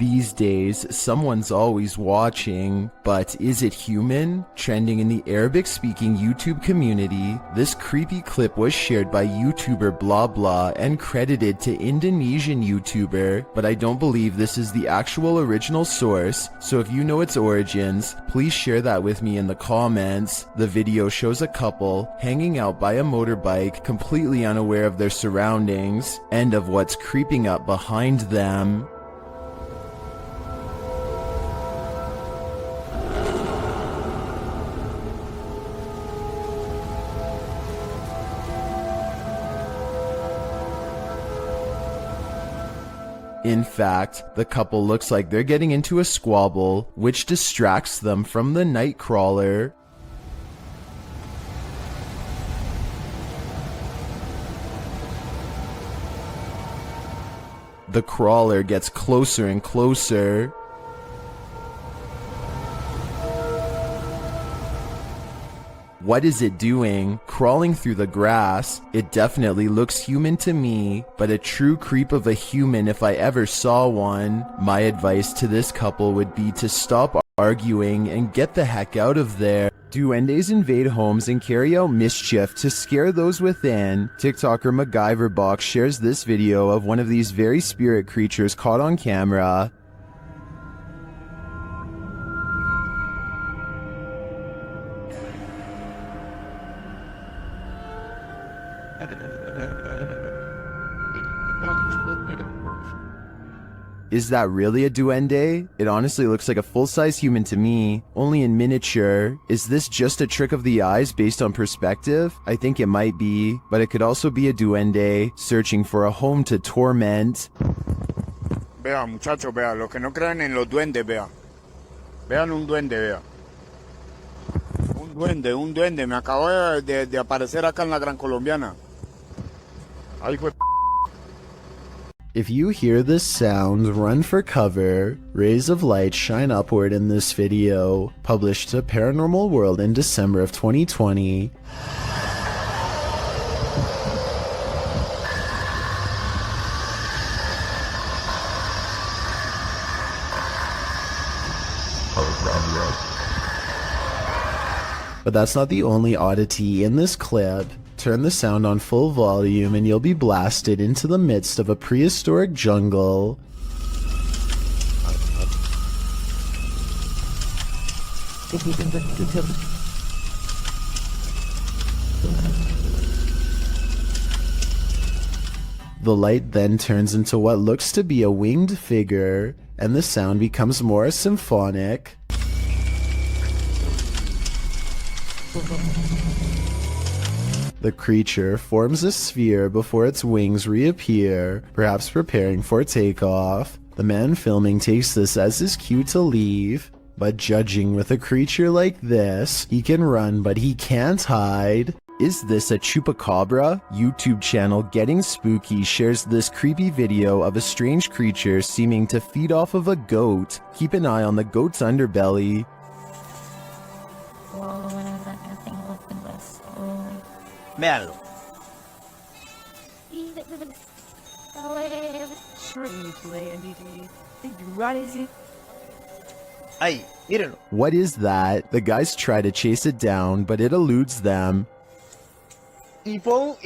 These days, someone's always watching, but is it human? Trending in the Arabic-speaking YouTube community, this creepy clip was shared by YouTuber blah blah and credited to Indonesian YouTuber, but I don't believe this is the actual original source, so if you know its origins, please share that with me in the comments. The video shows a couple hanging out by a motorbike, completely unaware of their surroundings and of what's creeping up behind them. In fact, the couple looks like they're getting into a squabble, which distracts them from the night crawler. The crawler gets closer and closer. What is it doing? Crawling through the grass? It definitely looks human to me, but a true creep of a human if I ever saw one. My advice to this couple would be to stop arguing and get the heck out of there. Duendes invade homes and carry out mischief to scare those within. TikToker MacGyverBox shares this video of one of these very spirit creatures caught on camera. Is that really a duende? It honestly looks like a full-size human to me, only in miniature. Is this just a trick of the eyes based on perspective? I think it might be, but it could also be a duende searching for a home to torment. Vea, muchachos, vea, los que no crean en los duendes, vea. Vean un duende, vea. Un duende, me acabo de aparecer acá en la Gran Colombiana. Ay, fue. If you hear this sound, run for cover. Rays of light shine upward in this video, published to Paranormal World in December of 2020. But that's not the only oddity in this clip. Turn the sound on full volume and you'll be blasted into the midst of a prehistoric jungle. The light then turns into what looks to be a winged figure, and the sound becomes more symphonic. The creature forms a sphere before its wings reappear, perhaps preparing for takeoff. The man filming takes this as his cue to leave, but judging with a creature like this, he can run but he can't hide. Is this a chupacabra? YouTube channel Getting Spooky shares this creepy video of a strange creature seeming to feed off of a goat. Keep an eye on the goat's underbelly. Véanlo. Ahí, mírenlo. What is that? The guys try to chase it down, but it eludes them. Y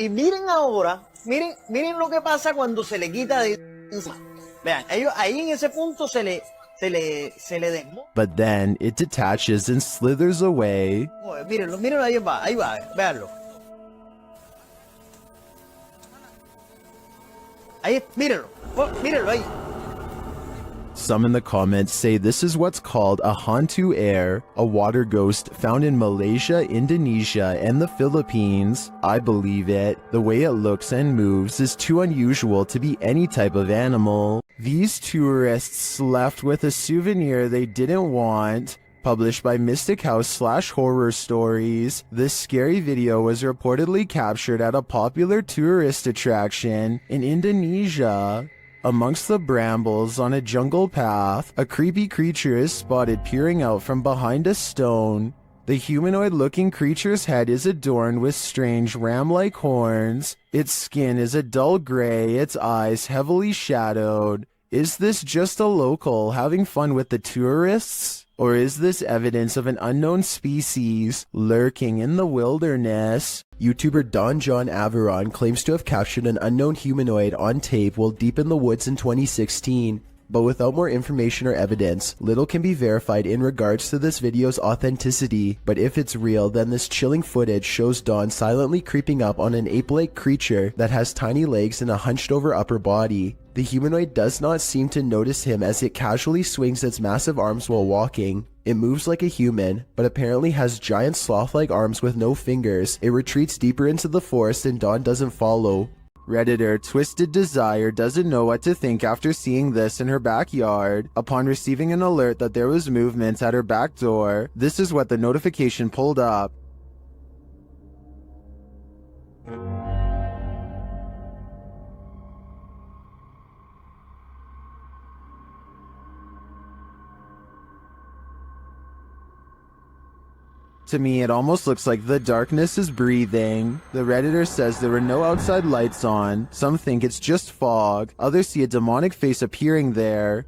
miren ahora, miren lo que pasa cuando se le quita de encima. Vean, ellos ahí en ese punto se le desmonta. But then it detaches and slithers away. Mírenlo, ahí va, véanlo. Ahí, mírenlo ahí. Some in the comments say this is what's called a hantu air, a water ghost found in Malaysia, Indonesia, and the Philippines. I believe it. The way it looks and moves is too unusual to be any type of animal. These tourists left with a souvenir they didn't want. Published by Mystic House / Horror Stories, this scary video was reportedly captured at a popular tourist attraction in Indonesia. Amongst the brambles on a jungle path, a creepy creature is spotted peering out from behind a stone. The humanoid-looking creature's head is adorned with strange ram-like horns. Its skin is a dull gray, its eyes heavily shadowed. Is this just a local having fun with the tourists? Or is this evidence of an unknown species lurking in the wilderness? YouTuber Don John Averon claims to have captured an unknown humanoid on tape while deep in the woods in 2016. But without more information or evidence, little can be verified in regards to this video's authenticity. But if it's real, then this chilling footage shows Don silently creeping up on an ape-like creature that has tiny legs and a hunched over upper body. The humanoid does not seem to notice him as it casually swings its massive arms while walking. It moves like a human, but apparently has giant sloth-like arms with no fingers. It retreats deeper into the forest and Don doesn't follow. Redditor Twisted Desire doesn't know what to think after seeing this in her backyard. Upon receiving an alert that there was movement at her back door, this is what the notification pulled up. To me, it almost looks like the darkness is breathing. The Redditor says there were no outside lights on. Some think it's just fog. Others see a demonic face appearing there.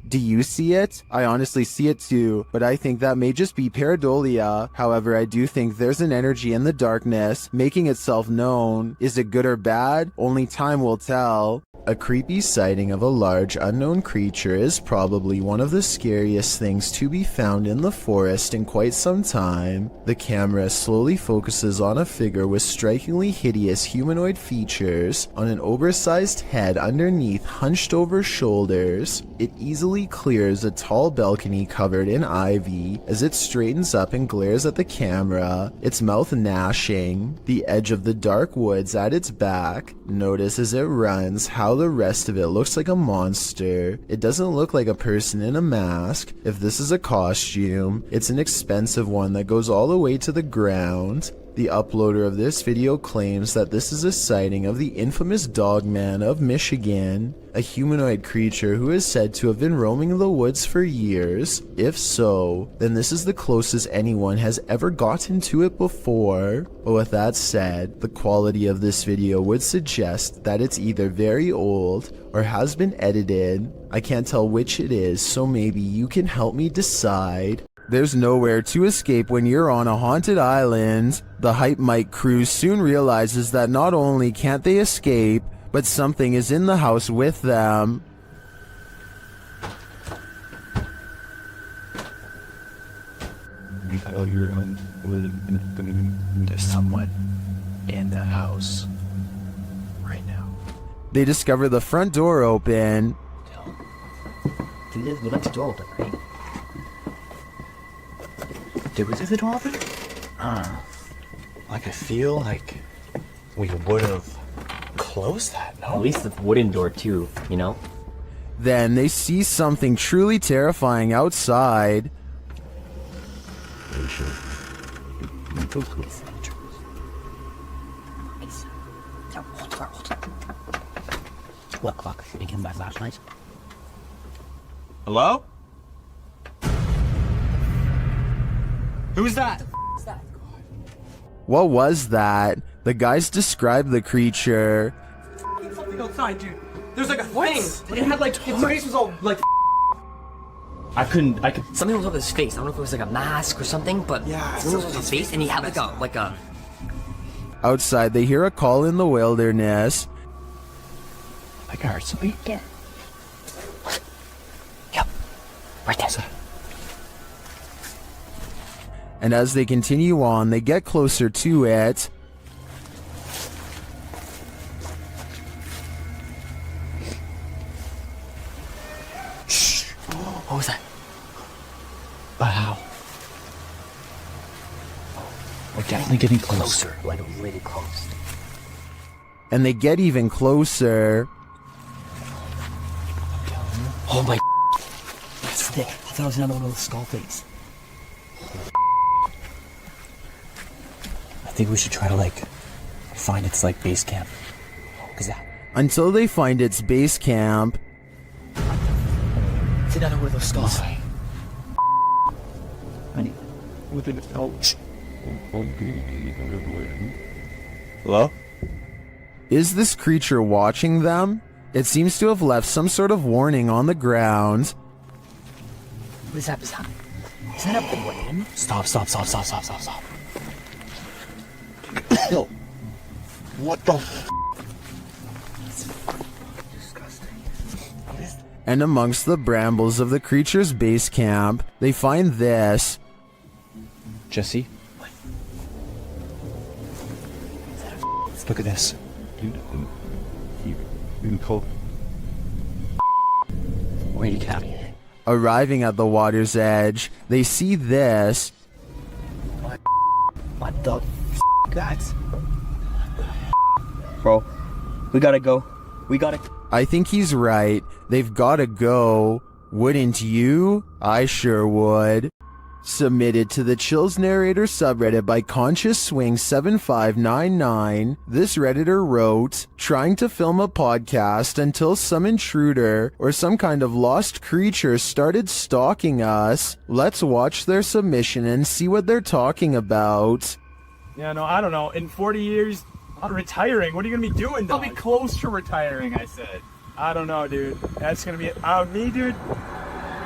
Do you see it? I honestly see it too, but I think that may just be pareidolia. However, I do think there's an energy in the darkness, making itself known. Is it good or bad? Only time will tell. A creepy sighting of a large unknown creature is probably one of the scariest things to be found in the forest in quite some time. The camera slowly focuses on a figure with strikingly hideous humanoid features, on an oversized head underneath hunched over shoulders. It easily clears a tall balcony covered in ivy as it straightens up and glares at the camera, its mouth gnashing. The edge of the dark woods at its back. Notice as it runs how the rest of it looks like a monster. It doesn't look like a person in a mask. If this is a costume, it's an expensive one that goes all the way to the ground. The uploader of this video claims that this is a sighting of the infamous Dogman of Michigan, a humanoid creature who is said to have been roaming the woods for years. If so, then this is the closest anyone has ever gotten to it before. But with that said, the quality of this video would suggest that it's either very old or has been edited. I can't tell which it is, so maybe you can help me decide. There's nowhere to escape when you're on a haunted island. The Hype Mike crew soon realizes that not only can't they escape, but something is in the house with them. There's someone in the house right now. They discover the front door open. We left the door open, right? Did we leave the door open? Like I feel like we would have closed that, no? At least the wooden door too, you know? Then they see something truly terrifying outside. Look, making my flashlight. Hello? Who's that? What was that? The guys described the creature. Something outside, dude. There's like a thing. It had like, its face was all like. I could. Something was over his face. I don't know if it was like a mask or something, but Yeah, something was over his face, and he had like a. Outside, they hear a call in the wilderness. Like I heard something. Yeah. Yep. Right there. And as they continue on, they get closer to it. Shh. What was that? Wow. We're definitely getting closer. Like really close. And they get even closer. Oh my. That's thick. I thought it was another one of those skull things. I think we should try to like find its like base camp. Cause that. Until they find its base camp. Is it another one of those skulls. Honey. Hello? Is this creature watching them? It seems to have left some sort of warning on the ground. What is that? Isn't that a plane? Stop. Yo. What the f? And amongst the brambles of the creature's base camp, they find this. Jesse? Look at this. Wait, cat. Arriving at the water's edge, they see this. What the f***? That's... Bro, we gotta go. I think he's right. They've gotta go. Wouldn't you? I sure would. Submitted to the Chills Narrator subreddit by Conscious Swing 7599, this redditor wrote, trying to film a podcast until some intruder or some kind of lost creature started stalking us. Let's watch their submission and see what they're talking about. Yeah, no, I don't know. In 40 years, I'm retiring. What are you gonna be doing? I'll be close to retiring, I said. I don't know, dude. That's gonna be me, dude.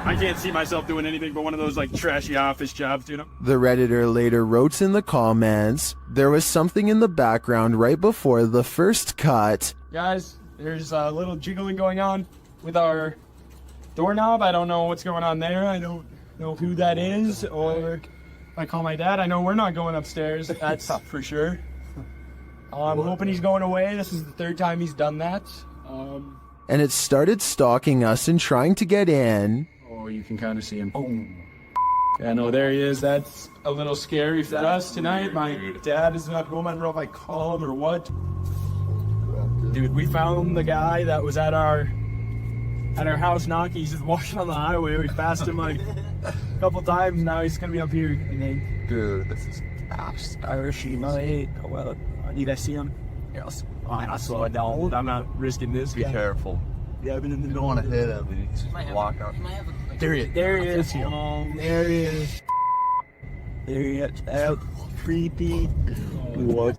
I can't see myself doing anything but one of those like trashy office jobs, you know? The redditor later wrote in the comments, there was something in the background right before the first cut. Guys, there's a little jiggling going on with our doorknob. I don't know what's going on there. I don't know who that is, or if I call my dad, I know we're not going upstairs. That's for sure. I'm hoping he's going away. This is the third time he's done that. And it started stalking us and trying to get in. Oh, you can kind of see him. Oh. Yeah, no, there he is. That's a little scary for us tonight. My dad is not home. I don't know if I call him or what. Dude, we found the guy that was at our house knocking. He's just walking on the highway. We passed him like a couple times. Now he's gonna be up here. Dude, this is Irish. Well, need I see him? Here, I'll slow it down. I'm not risking this. Be careful. Yeah, I've been in the You don't want to hit him. You just walk out. There he is. There he is. There he is. There he is. Out. Creepy. What?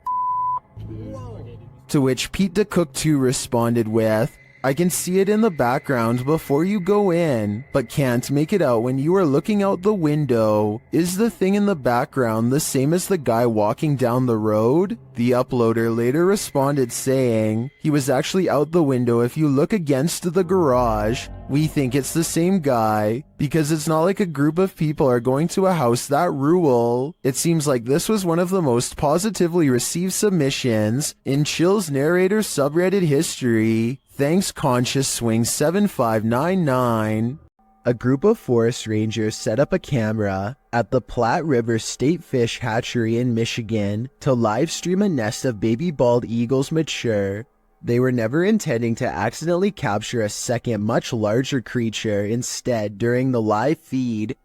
To which Pete the Cook 2 responded with, I can see it in the background before you go in, but can't make it out when you are looking out the window. Is the thing in the background the same as the guy walking down the road? The uploader later responded saying, he was actually out the window if you look against the garage. We think it's the same guy, because it's not like a group of people are going to a house that rule. It seems like this was one of the most positively received submissions in Chill's Narrator subreddit history. Thanks Conscious Swing 7599. A group of forest rangers set up a camera at the Platte River State Fish Hatchery in Michigan to live stream a nest of baby bald eagles mature. They were never intending to accidentally capture a second much larger creature instead during the live feed.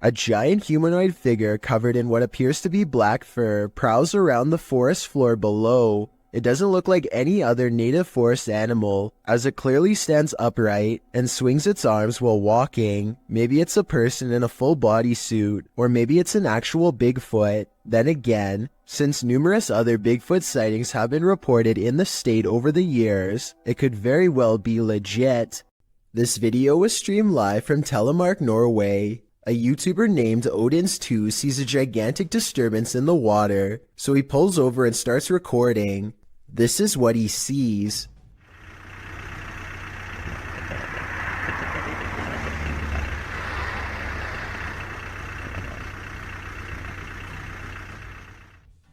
A giant humanoid figure covered in what appears to be black fur prowls around the forest floor below. It doesn't look like any other native forest animal, as it clearly stands upright and swings its arms while walking. Maybe it's a person in a full bodysuit, or maybe it's an actual Bigfoot. Then again, since numerous other Bigfoot sightings have been reported in the state over the years, it could very well be legit. This video was streamed live from Telemark, Norway. A YouTuber named Odins2 sees a gigantic disturbance in the water, so he pulls over and starts recording. This is what he sees.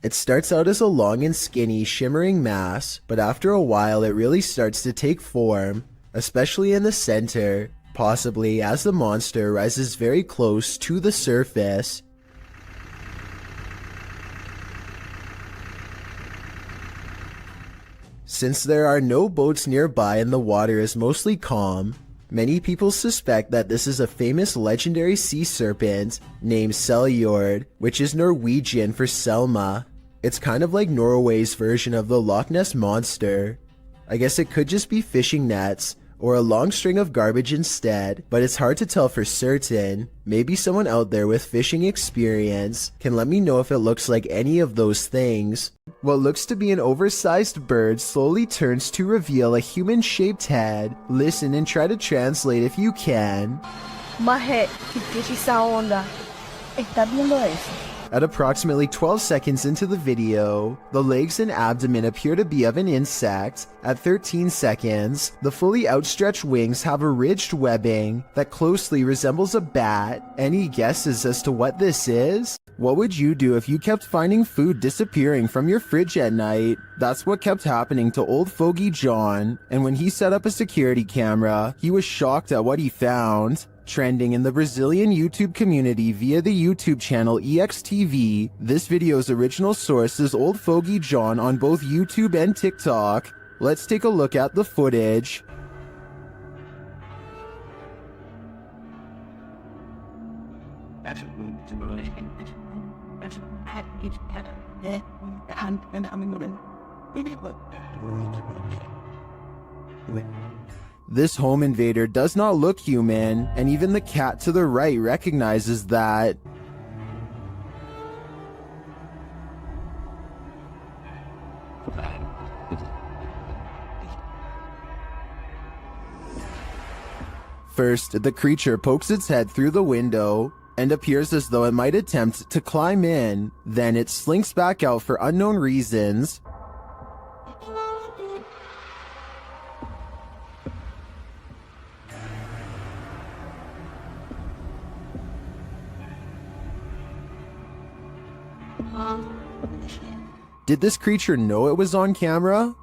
It starts out as a long and skinny, shimmering mass, but after a while it really starts to take form, especially in the center. Possibly as the monster rises very close to the surface. Since there are no boats nearby and the water is mostly calm, Many people suspect that this is a famous legendary sea serpent named Seljord, which is Norwegian for Selma. It's kind of like Norway's version of the Loch Ness Monster. I guess it could just be fishing nets, or a long string of garbage instead, but it's hard to tell for certain. Maybe someone out there with fishing experience can let me know if it looks like any of those things. What looks to be an oversized bird slowly turns to reveal a human-shaped head. Listen and try to translate if you can. Maje, ¿qué es esa onda? ¿Estás viendo eso? At approximately 12 seconds into the video, the legs and abdomen appear to be of an insect. At 13 seconds, the fully outstretched wings have a ridged webbing that closely resembles a bat. Any guesses as to what this is? What would you do if you kept finding food disappearing from your fridge at night? That's what kept happening to old fogey John, and when he set up a security camera, he was shocked at what he found. Trending in the Brazilian YouTube community via the YouTube channel EXTV, this video's original source is Old Fogey John on both YouTube and TikTok. Let's take a look at the footage. This home invader does not look human, and even the cat to the right recognizes that. First, the creature pokes its head through the window and appears as though it might attempt to climb in. Then it slinks back out for unknown reasons. Did this creature know it was on camera?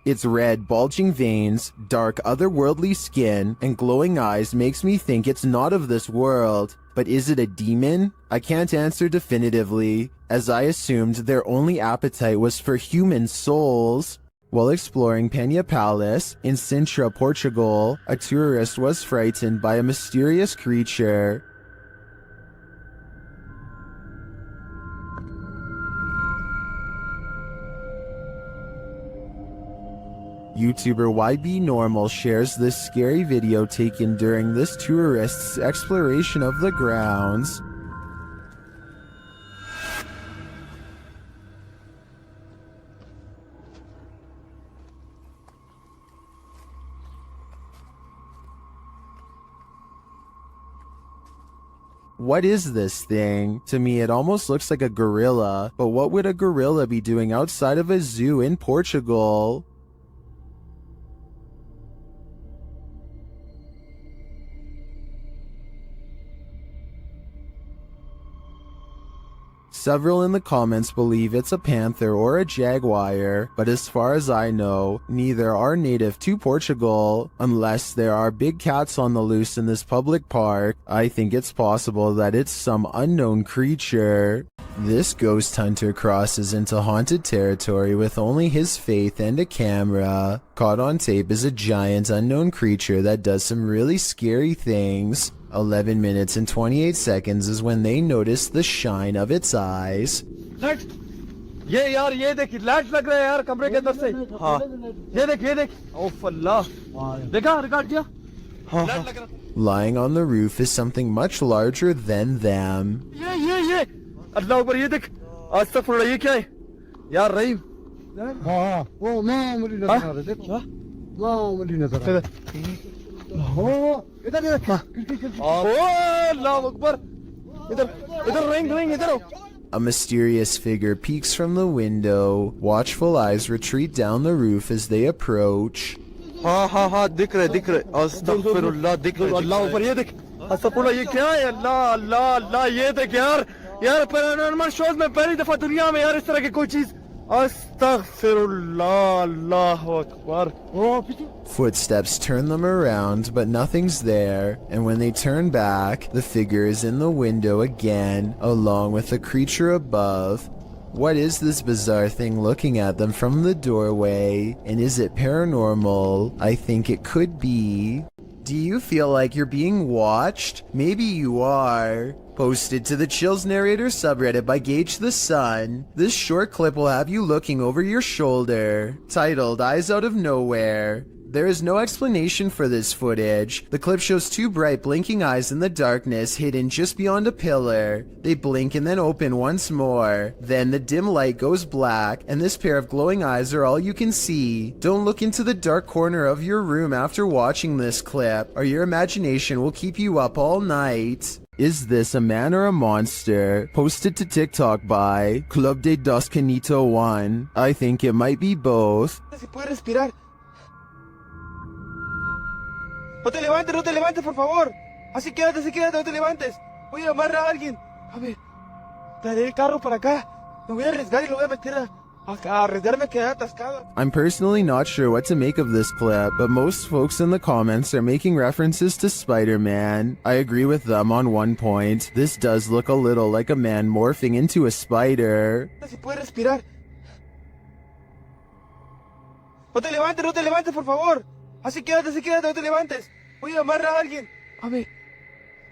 Its red, bulging veins, dark, otherworldly skin, and glowing eyes makes me think it's not of this world. But is it a demon? I can't answer definitively, as I assumed their only appetite was for human souls. While exploring Penha Palace in Sintra, Portugal, a tourist was frightened by a mysterious creature. YouTuber YB Normal shares this scary video taken during this tourist's exploration of the grounds. What is this thing? To me, it almost looks like a gorilla, but what would a gorilla be doing outside of a zoo in Portugal? Several in the comments believe it's a panther or a jaguar, but as far as I know, neither are native to Portugal. Unless there are big cats on the loose in this public park, I think it's possible that it's some unknown creature. This ghost hunter crosses into haunted territory with only his faith and a camera. Caught on tape is a giant unknown creature that does some really scary things. 11 minutes and 28 seconds is when they notice the shine of its eyes. ये यार ये देख light लग रहा है यार कमरे के अंदर से हाँ ये देख ओफ अल्लाह देखा रिकॉर्ड किया लाइट लग रहा Lying on the roof is something much larger than them. ये अल्लाह ऊपर ये देख अस्तगफुरुल्लाह ये क्या है यार रहीम हाँ वो मामूली नजर आ रहा है देखो मामूली नजर आ रहा है इधर देख अल्लाह अकबर इधर रिंग इधर A mysterious figure peeks from the window. Watchful eyes retreat down the roof as they approach. हाँ दिख रहे अस्तगफिरुल्लाह दिख रहे अल्लाह ऊपर ये देख अस्तगफिरुल्लाह ये क्या है अल्लाह ये देख यार पैरानॉर्मल शोज में पहली दफा दुनिया में यार इस तरह की कोई चीज अस्तगफिरुल्लाह अल्लाहु Akbar Footsteps turn them around, but nothing's there, and when they turn back, the figure is in the window again, along with the creature above. What is this bizarre thing looking at them from the doorway? And is it paranormal? I think it could be. Do you feel like you're being watched? Maybe you are. Posted to the Chills Narrator subreddit by Gage the Sun, this short clip will have you looking over your shoulder. Titled Eyes Out of Nowhere. There is no explanation for this footage. The clip shows two bright blinking eyes in the darkness hidden just beyond a pillar. They blink and then open once more. Then the dim light goes black and this pair of glowing eyes are all you can see. Don't look into the dark corner of your room after watching this clip or your imagination will keep you up all night. Is this a man or a monster? Posted to TikTok by Club de Dos Canito 1. I think it might be both. Se puede respirar. No te levantes, por favor. Así quédate, no te levantes. Voy a llamar a alguien. A ver, traeré el carro para acá. Me voy a arriesgar y lo voy a meter a arriesgarme a quedar atascado. I'm personally not sure what to make of this clip, but most folks in the comments are making references to Spider-Man. I agree with them on one point. This does look a little like a man morphing into a spider. Se puede respirar. No te levantes, por favor. Así quédate, no te levantes. Voy a llamar a alguien. A ver,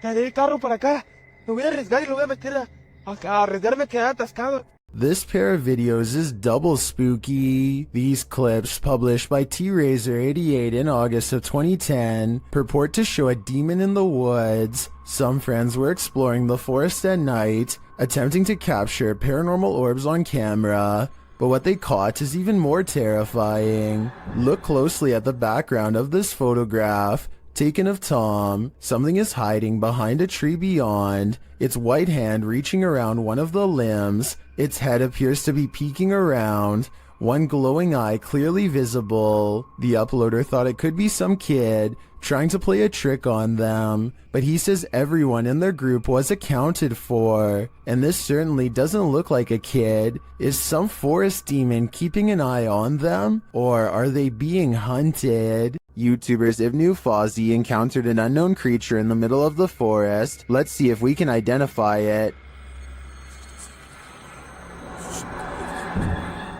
traeré el carro para acá. Me voy a arriesgar y lo voy a meter a arriesgarme a quedar atascado. This pair of videos is double spooky. These clips, published by TRazor88 in August of 2010, purport to show a demon in the woods. Some friends were exploring the forest at night, attempting to capture paranormal orbs on camera. But what they caught is even more terrifying. Look closely at the background of this photograph, taken of Tom. Something is hiding behind a tree beyond, its white hand reaching around one of the limbs. Its head appears to be peeking around, one glowing eye clearly visible. The uploader thought it could be some kid trying to play a trick on them, but he says everyone in their group was accounted for, and this certainly doesn't look like a kid. Is some forest demon keeping an eye on them, or are they being hunted? YouTubers Ibnu Fawzi encountered an unknown creature in the middle of the forest. Let's see if we can identify it.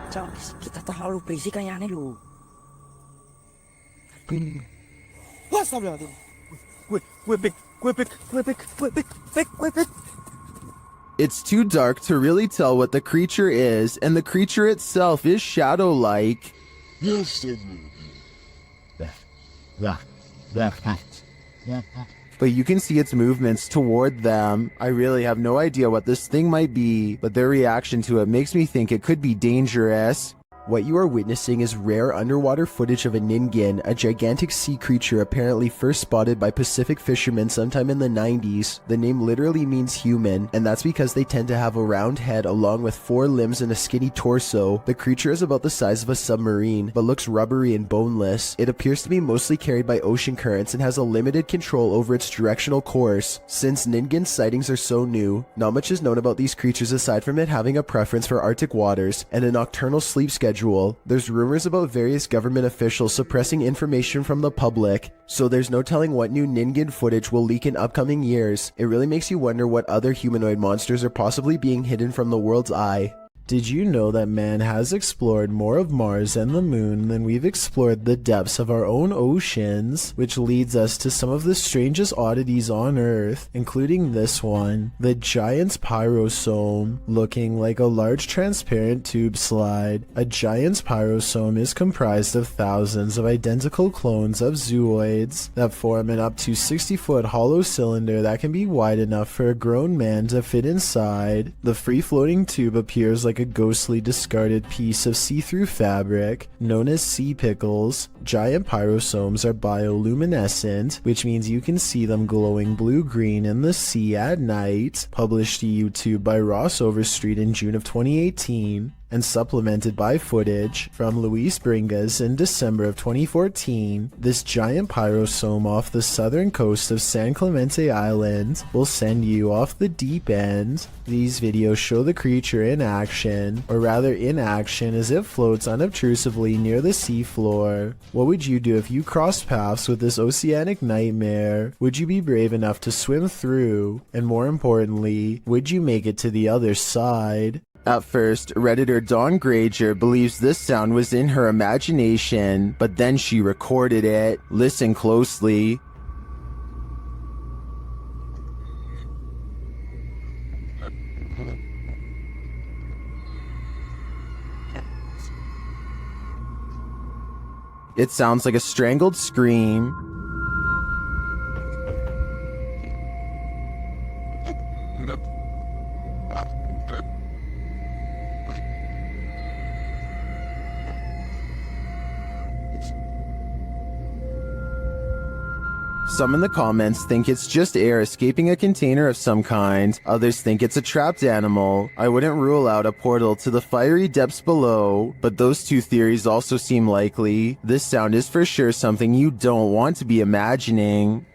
Kita terlalu berisik kayaknya lu. What's up, brother? Quick. It's too dark to really tell what the creature is, and the creature itself is shadow-like. Yes, But you can see its movements toward them. I really have no idea what this thing might be, but their reaction to it makes me think it could be dangerous. What you are witnessing is rare underwater footage of a ningen, a gigantic sea creature apparently first spotted by Pacific fishermen sometime in the 90s. The name literally means human, and that's because they tend to have a round head along with 4 limbs and a skinny torso. The creature is about the size of a submarine, but looks rubbery and boneless. It appears to be mostly carried by ocean currents and has a limited control over its directional course. Since ningen sightings are so new, not much is known about these creatures aside from it having a preference for Arctic waters and a nocturnal sleep schedule. There's rumors about various government officials suppressing information from the public, so there's no telling what new ningen footage will leak in upcoming years. It really makes you wonder what other humanoid monsters are possibly being hidden from the world's eye. Did you know that man has explored more of Mars and the moon than we've explored the depths of our own oceans? Which leads us to some of the strangest oddities on Earth, including this one, the Giant's Pyrosome, looking like a large transparent tube slide. A Giant's Pyrosome is comprised of thousands of identical clones of zooids that form an up to 60-foot hollow cylinder that can be wide enough for a grown man to fit inside. The free-floating tube appears like a ghostly discarded piece of see-through fabric known as sea pickles. Giant pyrosomes are bioluminescent, which means you can see them glowing blue-green in the sea at night. Published to YouTube by Ross Overstreet in June of 2018. And supplemented by footage from Luis Bringas in December of 2014, this giant pyrosome off the southern coast of San Clemente Island will send you off the deep end. These videos show the creature in action, or rather inaction as it floats unobtrusively near the seafloor. What would you do if you crossed paths with this oceanic nightmare? Would you be brave enough to swim through? And more importantly, would you make it to the other side? At first, Redditor Dawn Granger believes this sound was in her imagination, but then she recorded it. Listen closely. It sounds like a strangled scream. Some in the comments think it's just air escaping a container of some kind. Others think it's a trapped animal. I wouldn't rule out a portal to the fiery depths below, but those two theories also seem likely. This sound is for sure something you don't want to be imagining.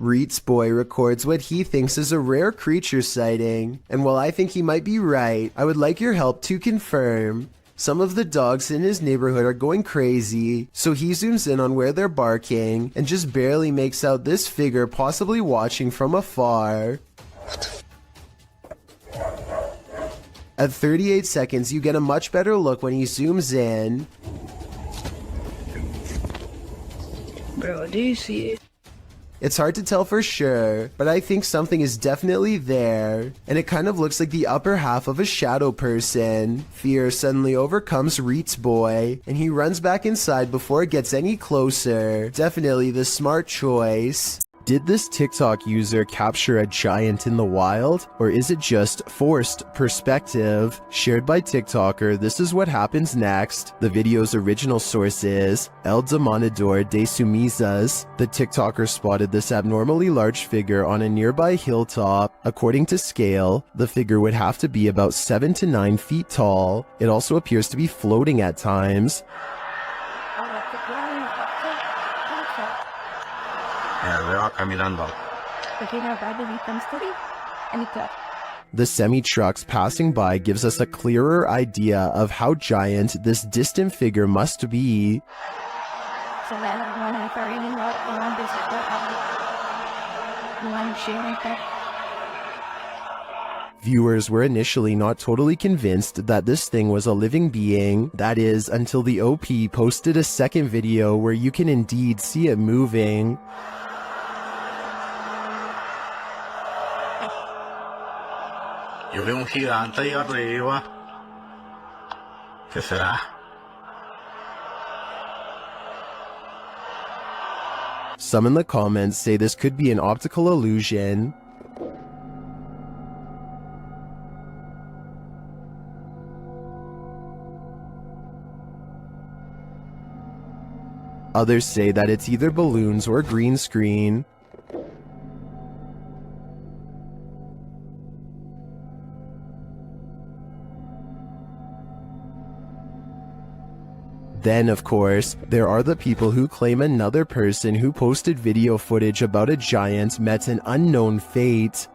Reet's boy records what he thinks is a rare creature sighting, and while I think he might be right, I would like your help to confirm. Some of the dogs in his neighborhood are going crazy, so he zooms in on where they're barking and just barely makes out this figure possibly watching from afar. At 38 seconds, you get a much better look when he zooms in. Bro, do you see it? It's hard to tell for sure, but I think something is definitely there, and it kind of looks like the upper half of a shadow person. Fear suddenly overcomes Reet's boy, and he runs back inside before it gets any closer. Definitely the smart choice. Did this TikTok user capture a giant in the wild, or is it just forced perspective? Shared by TikToker, this is what happens next. The video's original source is El Demonador de Sumizas. The TikToker spotted this abnormally large figure on a nearby hilltop. According to scale, the figure would have to be about 7 to 9 feet tall. It also appears to be floating at times. The semi-trucks passing by gives us a clearer idea of how giant this distant figure must be. Viewers were initially not totally convinced that this thing was a living being, that is, until the OP posted a second video where you can indeed see it moving. Yo veo un gigante ahí arriba. ¿Qué será? Some in the comments say this could be an optical illusion. Others say that it's either balloons or green screen. Then, of course, there are the people who claim another person who posted video footage about a giant met an unknown fate.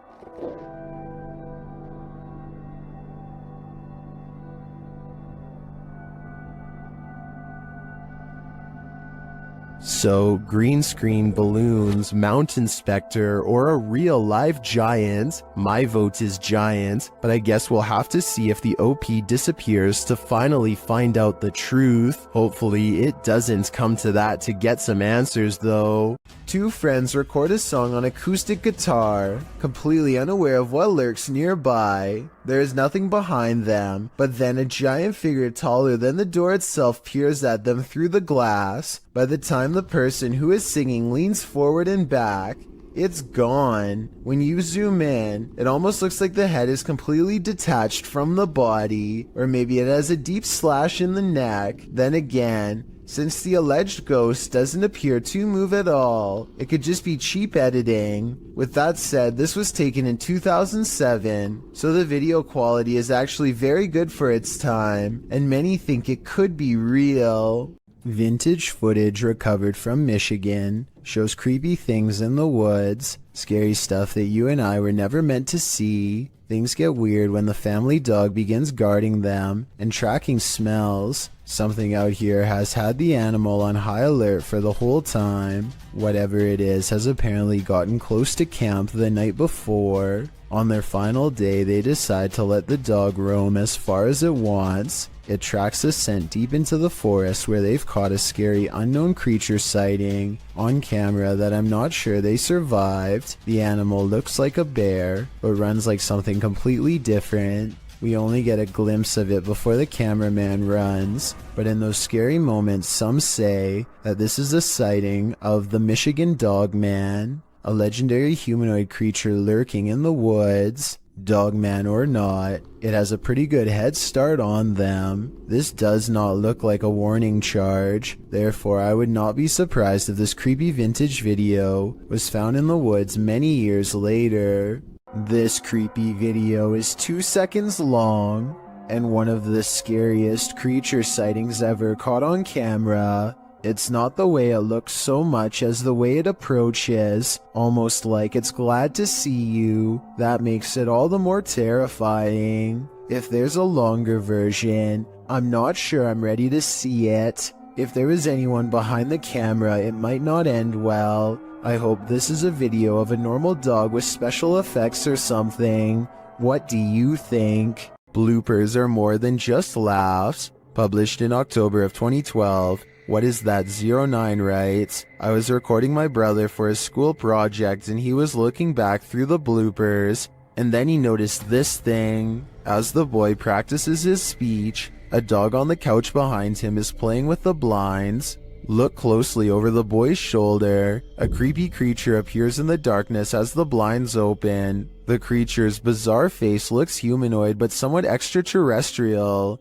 So, green screen, balloons, mountain specter, or a real live giant? My vote is giant, but I guess we'll have to see if the OP disappears to finally find out the truth. Hopefully it doesn't come to that to get some answers though. Two friends record a song on acoustic guitar, completely unaware of what lurks nearby. There is nothing behind them, but then a giant figure taller than the door itself peers at them through the glass. By the time the person who is singing leans forward and back, it's gone. When you zoom in, it almost looks like the head is completely detached from the body, or maybe it has a deep slash in the neck. Then again, since the alleged ghost doesn't appear to move at all, it could just be cheap editing. With that said, this was taken in 2007, so the video quality is actually very good for its time, and many think it could be real. Vintage footage recovered from Michigan shows creepy things in the woods, scary stuff that you and I were never meant to see. Things get weird when the family dog begins guarding them and tracking smells. Something out here has had the animal on high alert for the whole time. Whatever it is has apparently gotten close to camp the night before. On their final day, they decide to let the dog roam as far as it wants. It tracks the scent deep into the forest where they've caught a scary unknown creature sighting on camera that I'm not sure they survived. The animal looks like a bear, but runs like something completely different. We only get a glimpse of it before the cameraman runs, but in those scary moments, some say that this is a sighting of the Michigan Dog Man, a legendary humanoid creature lurking in the woods. Dogman or not, it has a pretty good head start on them. This does not look like a warning charge, therefore I would not be surprised if this creepy vintage video was found in the woods many years later. This creepy video is 2 seconds long, and one of the scariest creature sightings ever caught on camera. It's not the way it looks so much as the way it approaches, almost like it's glad to see you. That makes it all the more terrifying. If there's a longer version, I'm not sure I'm ready to see it. If there is anyone behind the camera, it might not end well. I hope this is a video of a normal dog with special effects or something. What do you think? Bloopers are more than just laughs. Published in October of 2012. What is that? 09 writes, I was recording my brother for his school project and he was looking back through the bloopers, and then he noticed this thing. As the boy practices his speech, a dog on the couch behind him is playing with the blinds. Look closely over the boy's shoulder. A creepy creature appears in the darkness as the blinds open. The creature's bizarre face looks humanoid but somewhat extraterrestrial.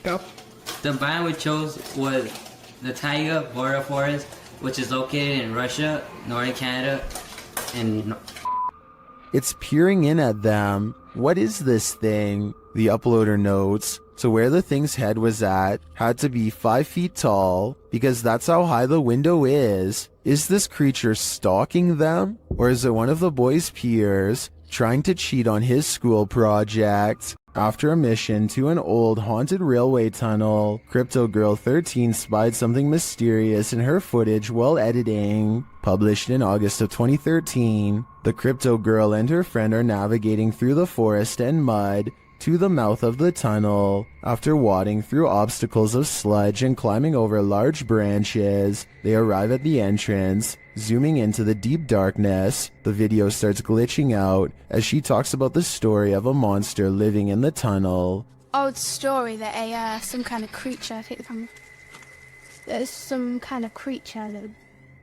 The biome we chose was the taiga border forest, which is located in Russia, northern Canada, and it's peering in at them. What is this thing? The uploader notes, so where the thing's head was at had to be 5 feet tall, because that's how high the window is. Is this creature stalking them? Or is it one of the boy's peers trying to cheat on his school project? After a mission to an old haunted railway tunnel, Crypto Girl 13 spied something mysterious in her footage while editing. Published in August of 2013, the Crypto Girl and her friend are navigating through the forest and mud to the mouth of the tunnel. After wading through obstacles of sludge and climbing over large branches, they arrive at the entrance. Zooming into the deep darkness, the video starts glitching out as she talks about the story of a monster living in the tunnel. Old story that some kind of creature, I think there's some kind of creature that...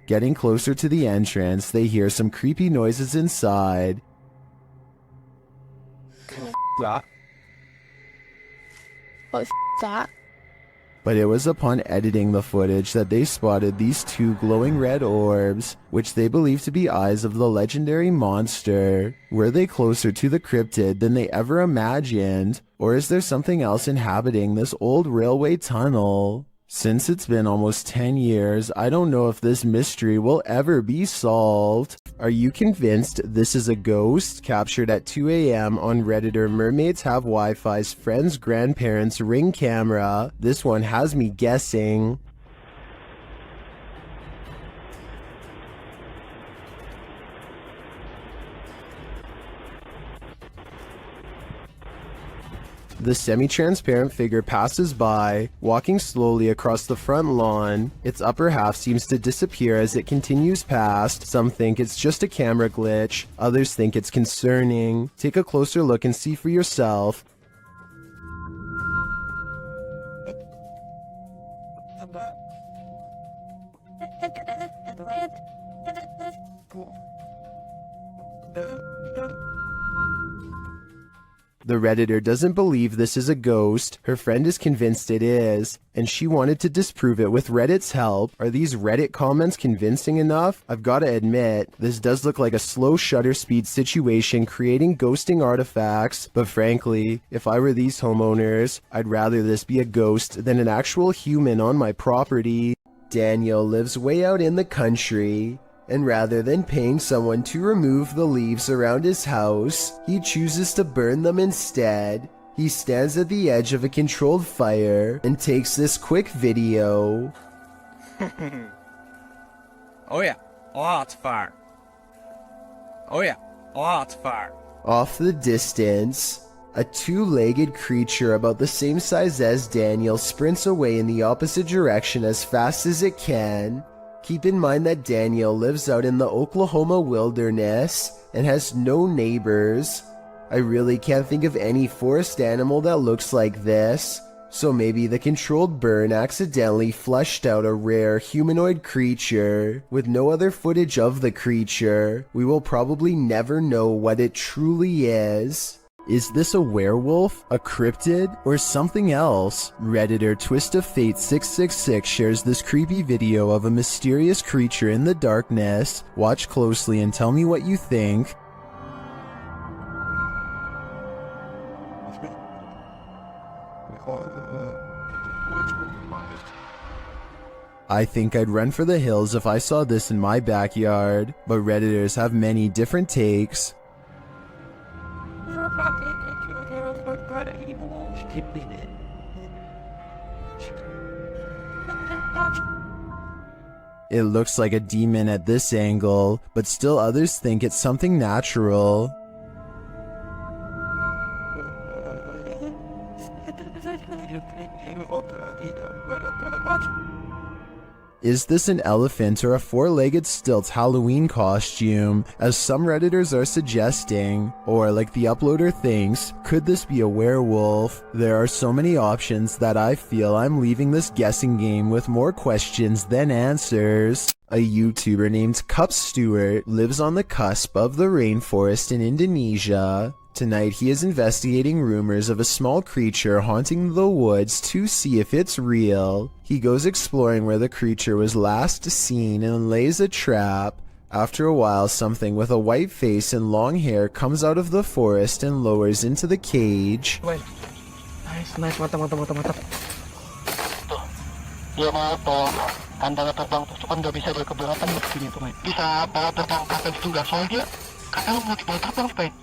Getting closer to the entrance, they hear some creepy noises inside. What the that? But it was upon editing the footage that they spotted these two glowing red orbs, which they believe to be eyes of the legendary monster. Were they closer to the cryptid than they ever imagined? Or is there something else inhabiting this old railway tunnel? Since it's been almost 10 years, I don't know if this mystery will ever be solved. Are you convinced this is a ghost? Captured at 2 a.m. on Redditor Mermaids Have Wi-Fi's friend's grandparents' Ring camera. This one has me guessing. The semi-transparent figure passes by, walking slowly across the front lawn. Its upper half seems to disappear as it continues past. Some think it's just a camera glitch, others think it's concerning. Take a closer look and see for yourself. The Redditor doesn't believe this is a ghost. Her friend is convinced it is, and she wanted to disprove it with Reddit's help. Are these Reddit comments convincing enough? I've got to admit, this does look like a slow shutter speed situation creating ghosting artifacts, but frankly, if I were these homeowners, I'd rather this be a ghost than an actual human on my property. Daniel lives way out in the country. and rather than paying someone to remove the leaves around his house, he chooses to burn them instead. He stands at the edge of a controlled fire and takes this quick video. Oh yeah, lots of fire. Oh yeah, lots of fire. Off the distance, a two-legged creature about the same size as Daniel sprints away in the opposite direction as fast as it can. Keep in mind that Daniel lives out in the Oklahoma wilderness and has no neighbors. I really can't think of any forest animal that looks like this, so maybe the controlled burn accidentally flushed out a rare humanoid creature. With no other footage of the creature, we will probably never know what it truly is. Is this a werewolf, a cryptid, or something else? Redditor Twist of Fate 666 shares this creepy video of a mysterious creature in the darkness. Watch closely and tell me what you think. I think I'd run for the hills if I saw this in my backyard, but Redditors have many different takes. It looks like a demon at this angle, but still others think it's something natural. Is this an elephant or a four-legged stilt Halloween costume, as some Redditors are suggesting? Or, like the uploader thinks, could this be a werewolf? There are so many options that I feel I'm leaving this guessing game with more questions than answers. A YouTuber named Cup Stewart lives on the cusp of the rainforest in Indonesia. Tonight he is investigating rumors of a small creature haunting the woods to see if it's real. He goes exploring where the creature was last seen and lays a trap. After a while, something with a white face and long hair comes out of the forest and lowers into the cage. Nice, mantap. Tuh, dia mau tanda terbang pasukan nggak bisa berkeberatan begini tuh, Mike. Bisa bawa terbang kapal juga, soalnya kakak mau dibawa terbang, Mike.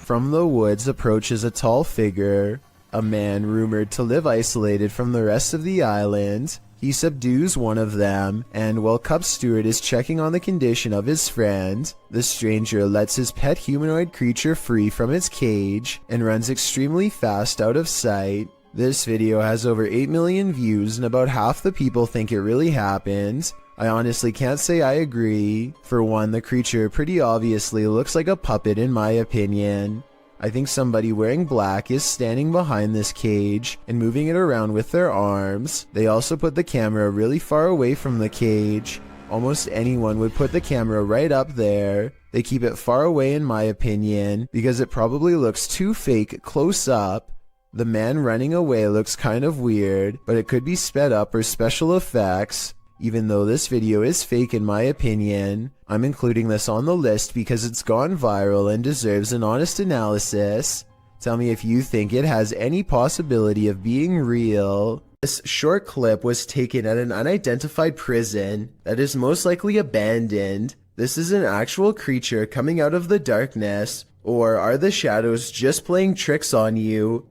From the woods approaches a tall figure, a man rumored to live isolated from the rest of the island. He subdues one of them, and while Cup Stewart is checking on the condition of his friend, the stranger lets his pet humanoid creature free from its cage and runs extremely fast out of sight. This video has over 8 million views and about half the people think it really happened. I honestly can't say I agree. For one, the creature pretty obviously looks like a puppet in my opinion. I think somebody wearing black is standing behind this cage and moving it around with their arms. They also put the camera really far away from the cage. Almost anyone would put the camera right up there. They keep it far away in my opinion because it probably looks too fake close up. The man running away looks kind of weird, but it could be sped up or special effects. Even though this video is fake in my opinion, I'm including this on the list because it's gone viral and deserves an honest analysis. Tell me if you think it has any possibility of being real. This short clip was taken at an unidentified prison that is most likely abandoned. This is an actual creature coming out of the darkness, or are the shadows just playing tricks on you?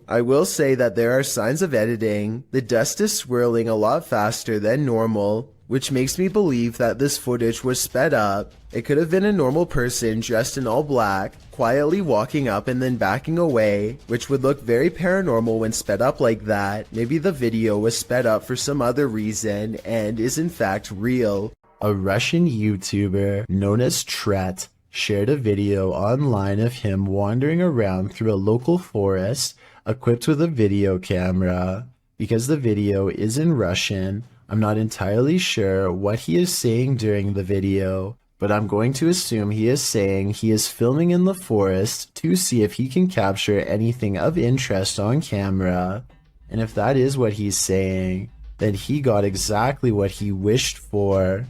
I will say that there are signs of editing. The dust is swirling a lot faster than normal, which makes me believe that this footage was sped up. It could have been a normal person dressed in all black, quietly walking up and then backing away, which would look very paranormal when sped up like that. Maybe the video was sped up for some other reason and is in fact real. A Russian YouTuber known as Tret shared a video online of him wandering around through a local forest equipped with a video camera. Because the video is in Russian, I'm not entirely sure what he is saying during the video, but I'm going to assume he is saying he is filming in the forest to see if he can capture anything of interest on camera. And if that is what he's saying, then he got exactly what he wished for.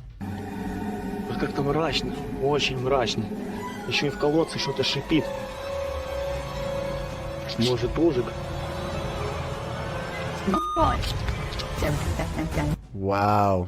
Как-то мрачно, очень мрачно. Еще и в колодце что-то шипит. Может, узик. Wow.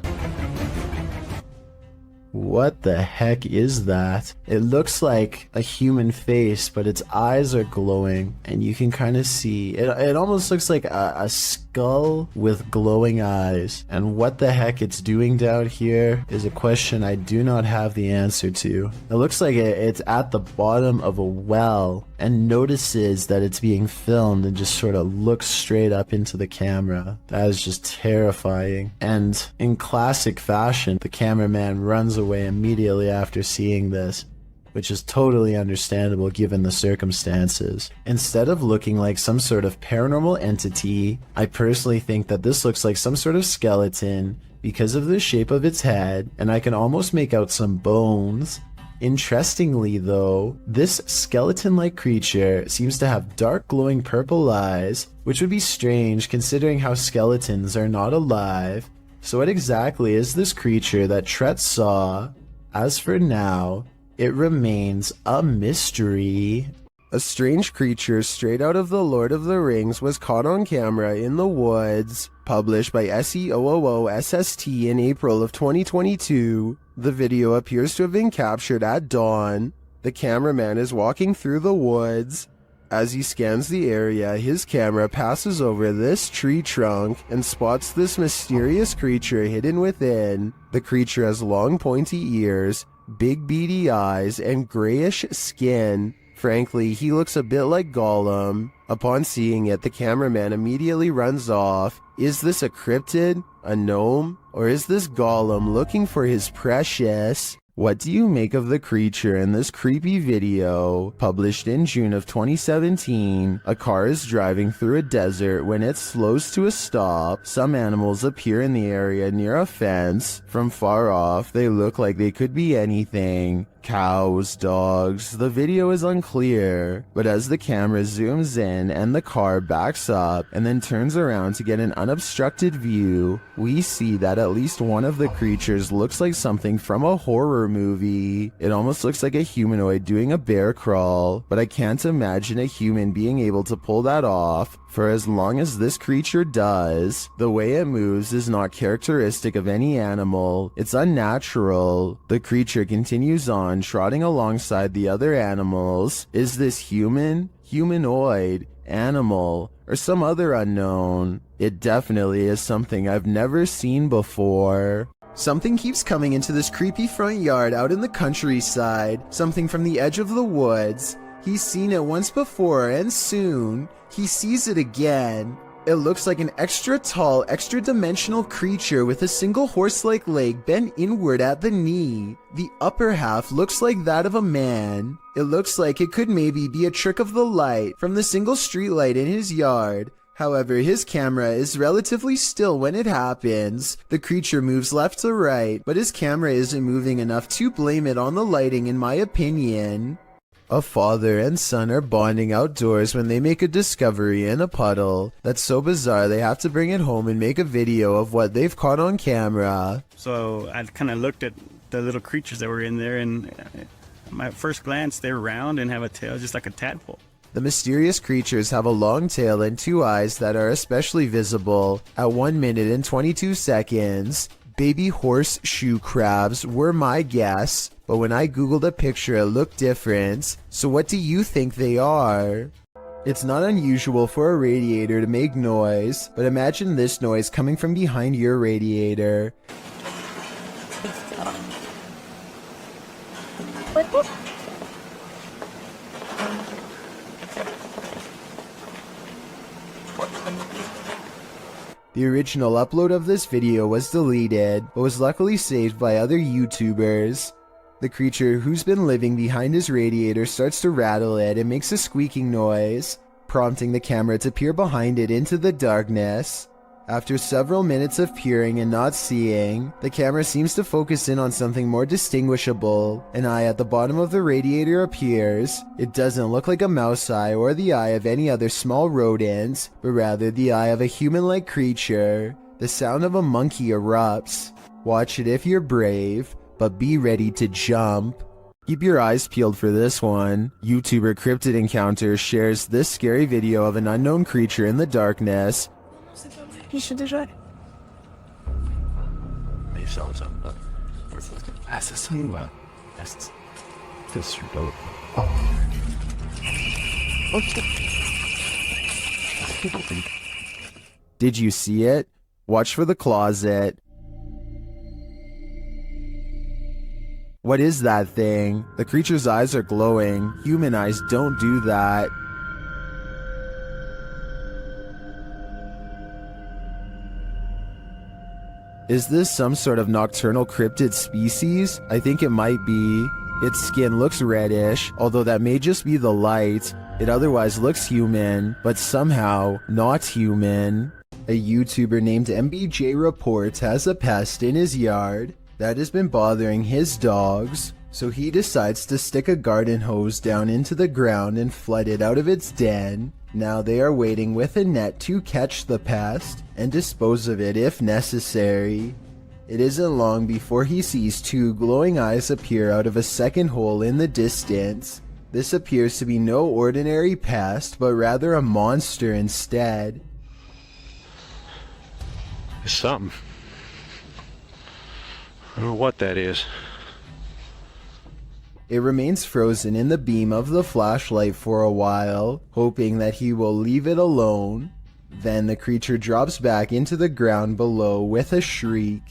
What the heck is that? It looks like a human face, but its eyes are glowing, and you can kind of see it almost looks like a skull with glowing eyes. And what the heck it's doing down here is a question I do not have the answer to. It looks like it's at the bottom of a well and notices that it's being filmed and just sort of looks straight up into the camera. That is just terrifying. And in classic fashion, the cameraman runs away immediately after seeing this, which is totally understandable given the circumstances. Instead of looking like some sort of paranormal entity, I personally think that this looks like some sort of skeleton because of the shape of its head, and I can almost make out some bones. Interestingly though, this skeleton-like creature seems to have dark glowing purple eyes, which would be strange considering how skeletons are not alive. So what exactly is this creature that Tret saw? As for now, it remains a mystery. A strange creature straight out of The Lord of the Rings was caught on camera in the woods, published by SEOOOSST in April of 2022. The video appears to have been captured at dawn. The cameraman is walking through the woods. As he scans the area, his camera passes over this tree trunk and spots this mysterious creature hidden within. The creature has long pointy ears, big beady eyes, and grayish skin. Frankly, he looks a bit like Gollum. Upon seeing it, the cameraman immediately runs off. Is this a cryptid, a gnome, or is this Gollum looking for his precious? What do you make of the creature in this creepy video? Published in June of 2017, a car is driving through a desert when it slows to a stop. Some animals appear in the area near a fence. From far off, they look like they could be anything. Cows, dogs, the video is unclear, but as the camera zooms in and the car backs up and then turns around to get an unobstructed view, we see that at least one of the creatures looks like something from a horror movie. It almost looks like a humanoid doing a bear crawl, but I can't imagine a human being able to pull that off. For as long as this creature does, the way it moves is not characteristic of any animal. It's unnatural. The creature continues on, trotting alongside the other animals. Is this human, humanoid, animal, or some other unknown? It definitely is something I've never seen before. Something keeps coming into this creepy front yard out in the countryside, something from the edge of the woods. He's seen it once before, and soon, he sees it again. It looks like an extra tall, extra dimensional creature with a single horse-like leg bent inward at the knee. The upper half looks like that of a man. It looks like it could maybe be a trick of the light from the single streetlight in his yard. However, his camera is relatively still when it happens. The creature moves left to right, but his camera isn't moving enough to blame it on the lighting in my opinion. A father and son are bonding outdoors when they make a discovery in a puddle that's so bizarre they have to bring it home and make a video of what they've caught on camera. So I kind of looked at the little creatures that were in there, and at my first glance they're round and have a tail just like a tadpole. The mysterious creatures have a long tail and two eyes that are especially visible at 1 minute and 22 seconds. Baby horseshoe crabs were my guess, but when I googled a picture it looked different. So what do you think they are? It's not unusual for a radiator to make noise, but imagine this noise coming from behind your radiator. The original upload of this video was deleted, but was luckily saved by other YouTubers. The creature who's been living behind his radiator starts to rattle it and makes a squeaking noise, prompting the camera to peer behind it into the darkness. After several minutes of peering and not seeing, the camera seems to focus in on something more distinguishable. An eye at the bottom of the radiator appears. It doesn't look like a mouse eye or the eye of any other small rodent, but rather the eye of a human-like creature. The sound of a monkey erupts. Watch it if you're brave, but be ready to jump. Keep your eyes peeled for this one. YouTuber Cryptid Encounters shares this scary video of an unknown creature in the darkness. Did you see it? Watch for the closet. What is that thing? The creature's eyes are glowing. Human eyes don't do that. Is this some sort of nocturnal cryptid species? I think it might be. Its skin looks reddish, although that may just be the light. It otherwise looks human, but somehow not human. A YouTuber named MBJ Reports has a pest in his yard that has been bothering his dogs, so he decides to stick a garden hose down into the ground and flood it out of its den. Now they are waiting with a net to catch the pest and dispose of it if necessary. It isn't long before he sees two glowing eyes appear out of a second hole in the distance. This appears to be no ordinary pest, but rather a monster instead. It's something. I don't know what that is. It remains frozen in the beam of the flashlight for a while, hoping that he will leave it alone. Then the creature drops back into the ground below with a shriek.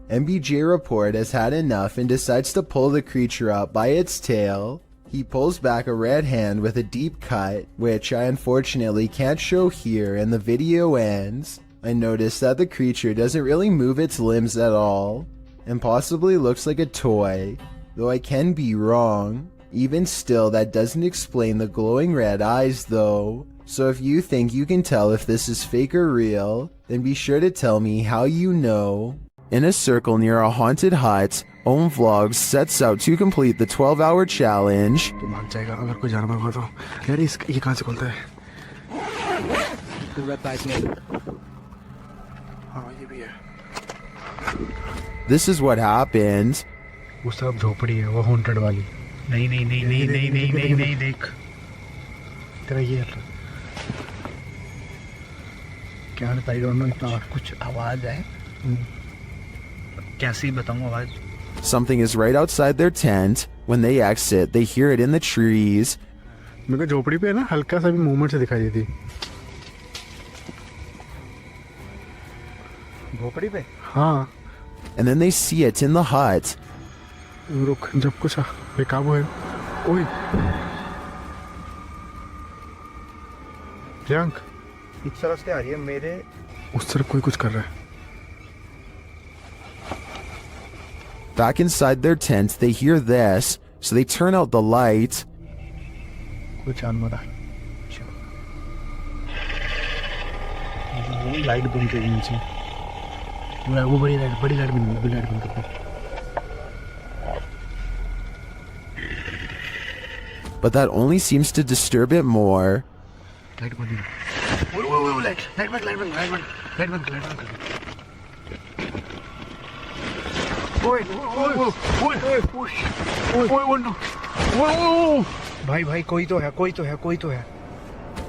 MBJ Report has had enough and decides to pull the creature up by its tail. He pulls back a red hand with a deep cut, which I unfortunately can't show here, and the video ends. I notice that the creature doesn't really move its limbs at all, and possibly looks like a toy, though I can be wrong. Even still, that doesn't explain the glowing red eyes though. So if you think you can tell if this is fake or real, then be sure to tell me how you know. In a circle near a haunted hut, Om Vlogs sets out to complete the 12-hour challenge. This is what happened. वो सब झोपड़ी है वो haunted वाली नहीं नहीं नहीं नहीं नहीं नहीं नहीं नहीं देख तेरा ये क्या आई डोंट नो इतना कुछ आवाज है कैसी बताऊं आवाज. Something is right outside their tent. When they exit, they hear it in the trees. मेरे को झोपड़ी पे ना हल्का सा भी मूवमेंट से दिखाई देती. झोपड़ी पे? हाँ. And then they see it in the hut. रुक जब कुछ बेकाबू है. ओए. प्रियंक. इस तरफ से आ रही है मेरे. उस तरफ कोई कुछ कर रहा है. Back inside their tent, they hear this, so they turn out the light. कुछ जानवर है. लाइट बंद कर नीचे. वो बड़ी लाइट बंद कर. But that only seems to disturb it more. Light बंद. वो लाइट बंद. भाई कोई तो है.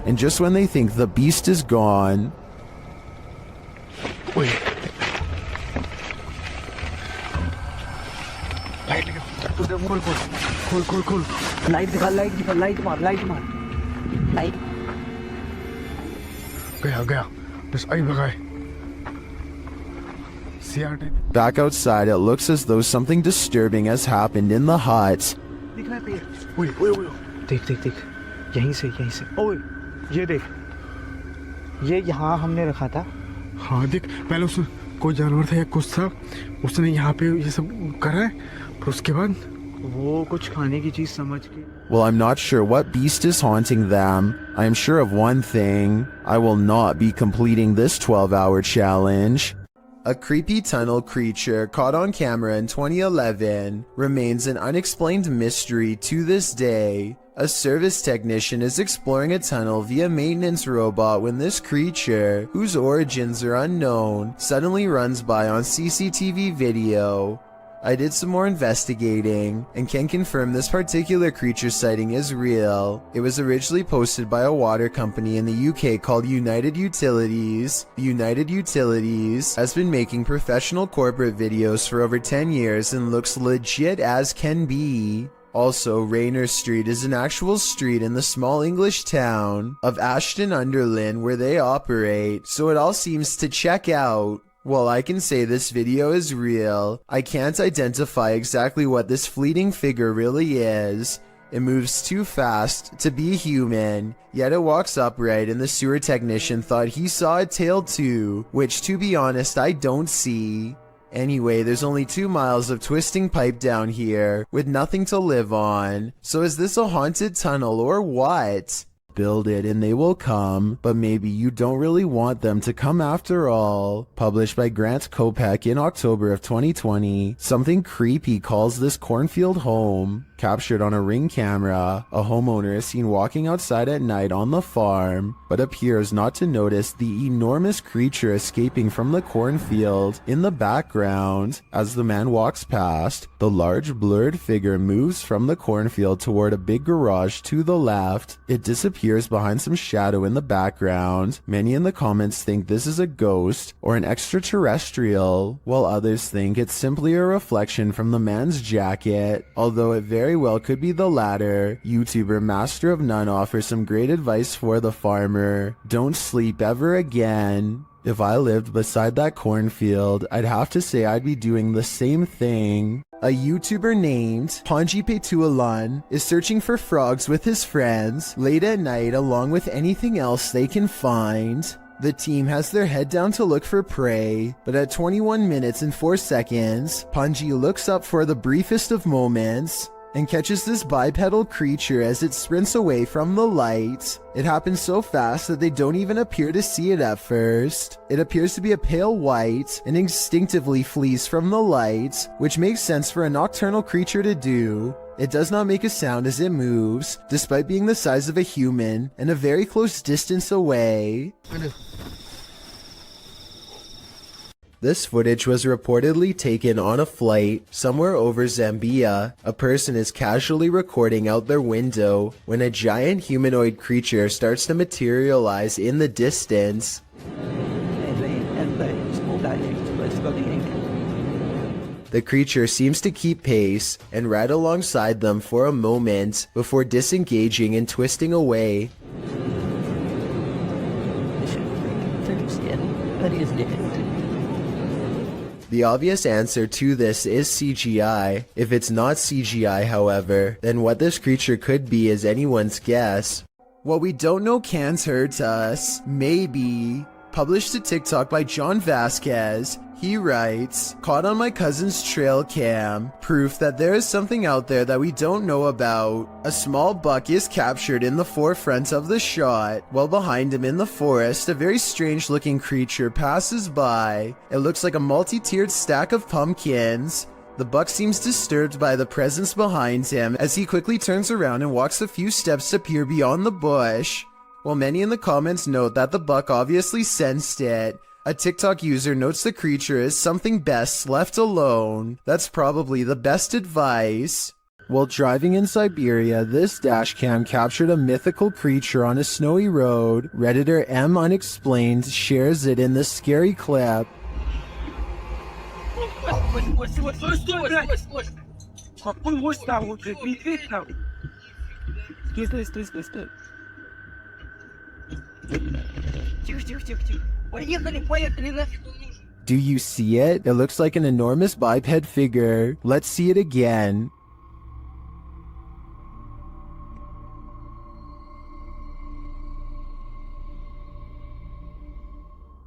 And just when they think the beast is gone, खोल. लाइट मार. गया. बस आई भगाए. back outside, it looks as though something disturbing has happened in the hut. दिख रहा है पेड़. देख. यहीं से. ओए, ये देख. ये यहाँ हमने रखा था. हाँ देख, पहले उसमें कोई जानवर था या कुछ था. उसने यहाँ पे ये सब करा है. फिर उसके बाद वो कुछ खाने की चीज समझ के. Well, I'm not sure what beast is haunting them. I am sure of one thing. I will not be completing this 12-hour challenge. A creepy tunnel creature caught on camera in 2011 remains an unexplained mystery to this day. A service technician is exploring a tunnel via maintenance robot when this creature, whose origins are unknown, suddenly runs by on CCTV video. I did some more investigating and can confirm this particular creature sighting is real. It was originally posted by a water company in the UK called United Utilities. United Utilities has been making professional corporate videos for over 10 years and looks legit as can be. Also, Rayner Street is an actual street in the small English town of Ashton-under-Lyne where they operate, so it all seems to check out. While I can say this video is real, I can't identify exactly what this fleeting figure really is. It moves too fast to be human, yet it walks upright, and the sewer technician thought he saw a tail too, which to be honest I don't see. Anyway, there's only 2 miles of twisting pipe down here, with nothing to live on. So is this a haunted tunnel or what? Build it and they will come, but maybe you don't really want them to come after all. Published by Grant Kopek in October of 2020, something creepy calls this cornfield home. Captured on a Ring camera, a homeowner is seen walking outside at night on the farm, but appears not to notice the enormous creature escaping from the cornfield in the background. As the man walks past, the large blurred figure moves from the cornfield toward a big garage to the left. It disappears behind some shadow in the background. Many in the comments think this is a ghost or an extraterrestrial, while others think it's simply a reflection from the man's jacket, although it very well could be the latter. YouTuber Master of None offers some great advice for the farmer. Don't sleep ever again. If I lived beside that cornfield, I'd have to say I'd be doing the same thing. A YouTuber named Ponji Petualan is searching for frogs with his friends late at night along with anything else they can find. The team has their head down to look for prey, but at 21 minutes and 4 seconds, Ponji looks up for the briefest of moments and catches this bipedal creature as it sprints away from the light. It happens so fast that they don't even appear to see it at first. It appears to be a pale white and instinctively flees from the light, which makes sense for a nocturnal creature to do. It does not make a sound as it moves, despite being the size of a human and a very close distance away. This footage was reportedly taken on a flight somewhere over Zambia. A person is casually recording out their window when a giant humanoid creature starts to materialize in the distance. The creature seems to keep pace and ride alongside them for a moment before disengaging and twisting away. The obvious answer to this is CGI. If it's not CGI, however, then what this creature could be is anyone's guess. What we don't know can't hurt us. Maybe. Published to TikTok by John Vasquez. He writes, caught on my cousin's trail cam, proof that there is something out there that we don't know about. A small buck is captured in the forefront of the shot, while behind him in the forest, a very strange looking creature passes by. It looks like a multi-tiered stack of pumpkins. The buck seems disturbed by the presence behind him as he quickly turns around and walks a few steps to peer beyond the bush. While many in the comments note that the buck obviously sensed it, a TikTok user notes the creature is something best left alone. That's probably the best advice. While driving in Siberia, this dashcam captured a mythical creature on a snowy road. Redditor M Unexplained shares it in this scary clip. Do you see it? It looks like an enormous biped figure. Let's see it again.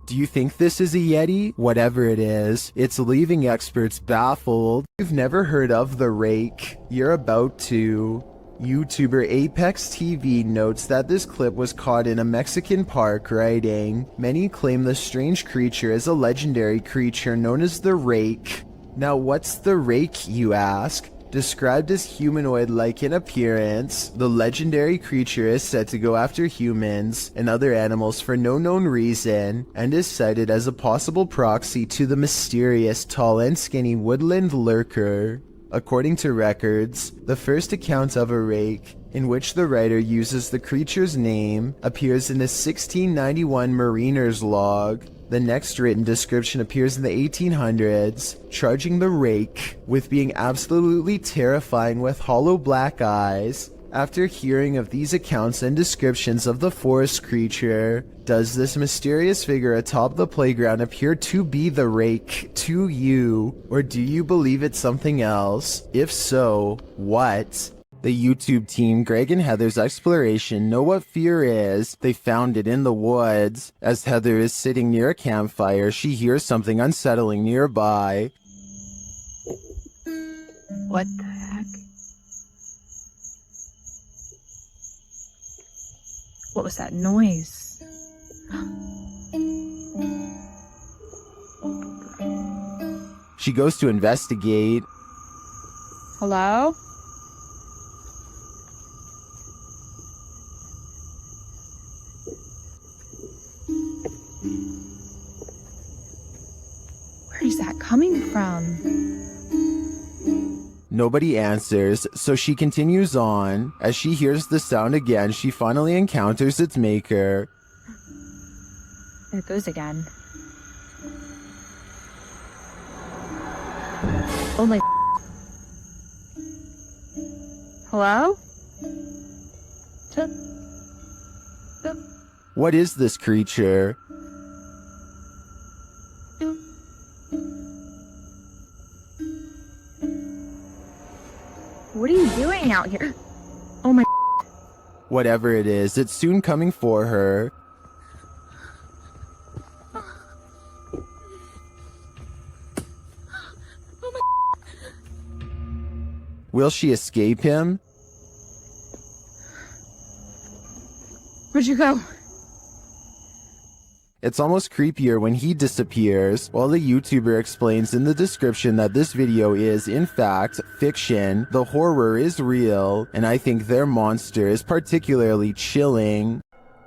Do you think this is a Yeti? Whatever it is, it's leaving experts baffled. You've never heard of the rake? You're about to. YouTuber Apex TV notes that this clip was caught in a Mexican park, writing, many claim the strange creature is a legendary creature known as the rake. Now what's the rake, you ask? Described as humanoid-like in appearance, the legendary creature is said to go after humans and other animals for no known reason, and is cited as a possible proxy to the mysterious tall and skinny woodland lurker. According to records, the first account of a rake, in which the writer uses the creature's name, appears in a 1691 mariner's log. The next written description appears in the 1800s, charging the rake with being absolutely terrifying with hollow black eyes. After hearing of these accounts and descriptions of the forest creature, does this mysterious figure atop the playground appear to be the rake to you, or do you believe it's something else? If so, what? The YouTube team, Greg and Heather's exploration, know what fear is. They found it in the woods. As Heather is sitting near a campfire, she hears something unsettling nearby. What the heck? What was that noise? She goes to investigate. Hello? Where's that coming from? Nobody answers, so she continues on. As she hears the sound again, she finally encounters its maker. There it goes again. Oh my. Hello? What is this creature? What are you doing out here? Oh my. Whatever it is, it's soon coming for her. Will she escape him? Where'd you go? It's almost creepier when he disappears. While the YouTuber explains in the description that this video is, in fact, fiction, the horror is real, and I think their monster is particularly chilling.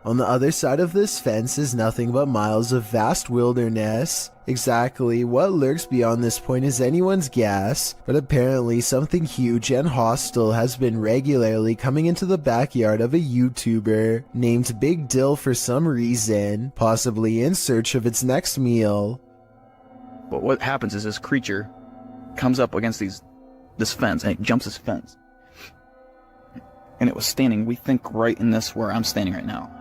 On the other side of this fence is nothing but miles of vast wilderness. Exactly what lurks beyond this point is anyone's guess, but apparently something huge and hostile has been regularly coming into the backyard of a YouTuber named Big Dill for some reason, possibly in search of its next meal. But what happens is this creature comes up against this fence, and it jumps this fence. And it was standing, we think, right in this where I'm standing right now.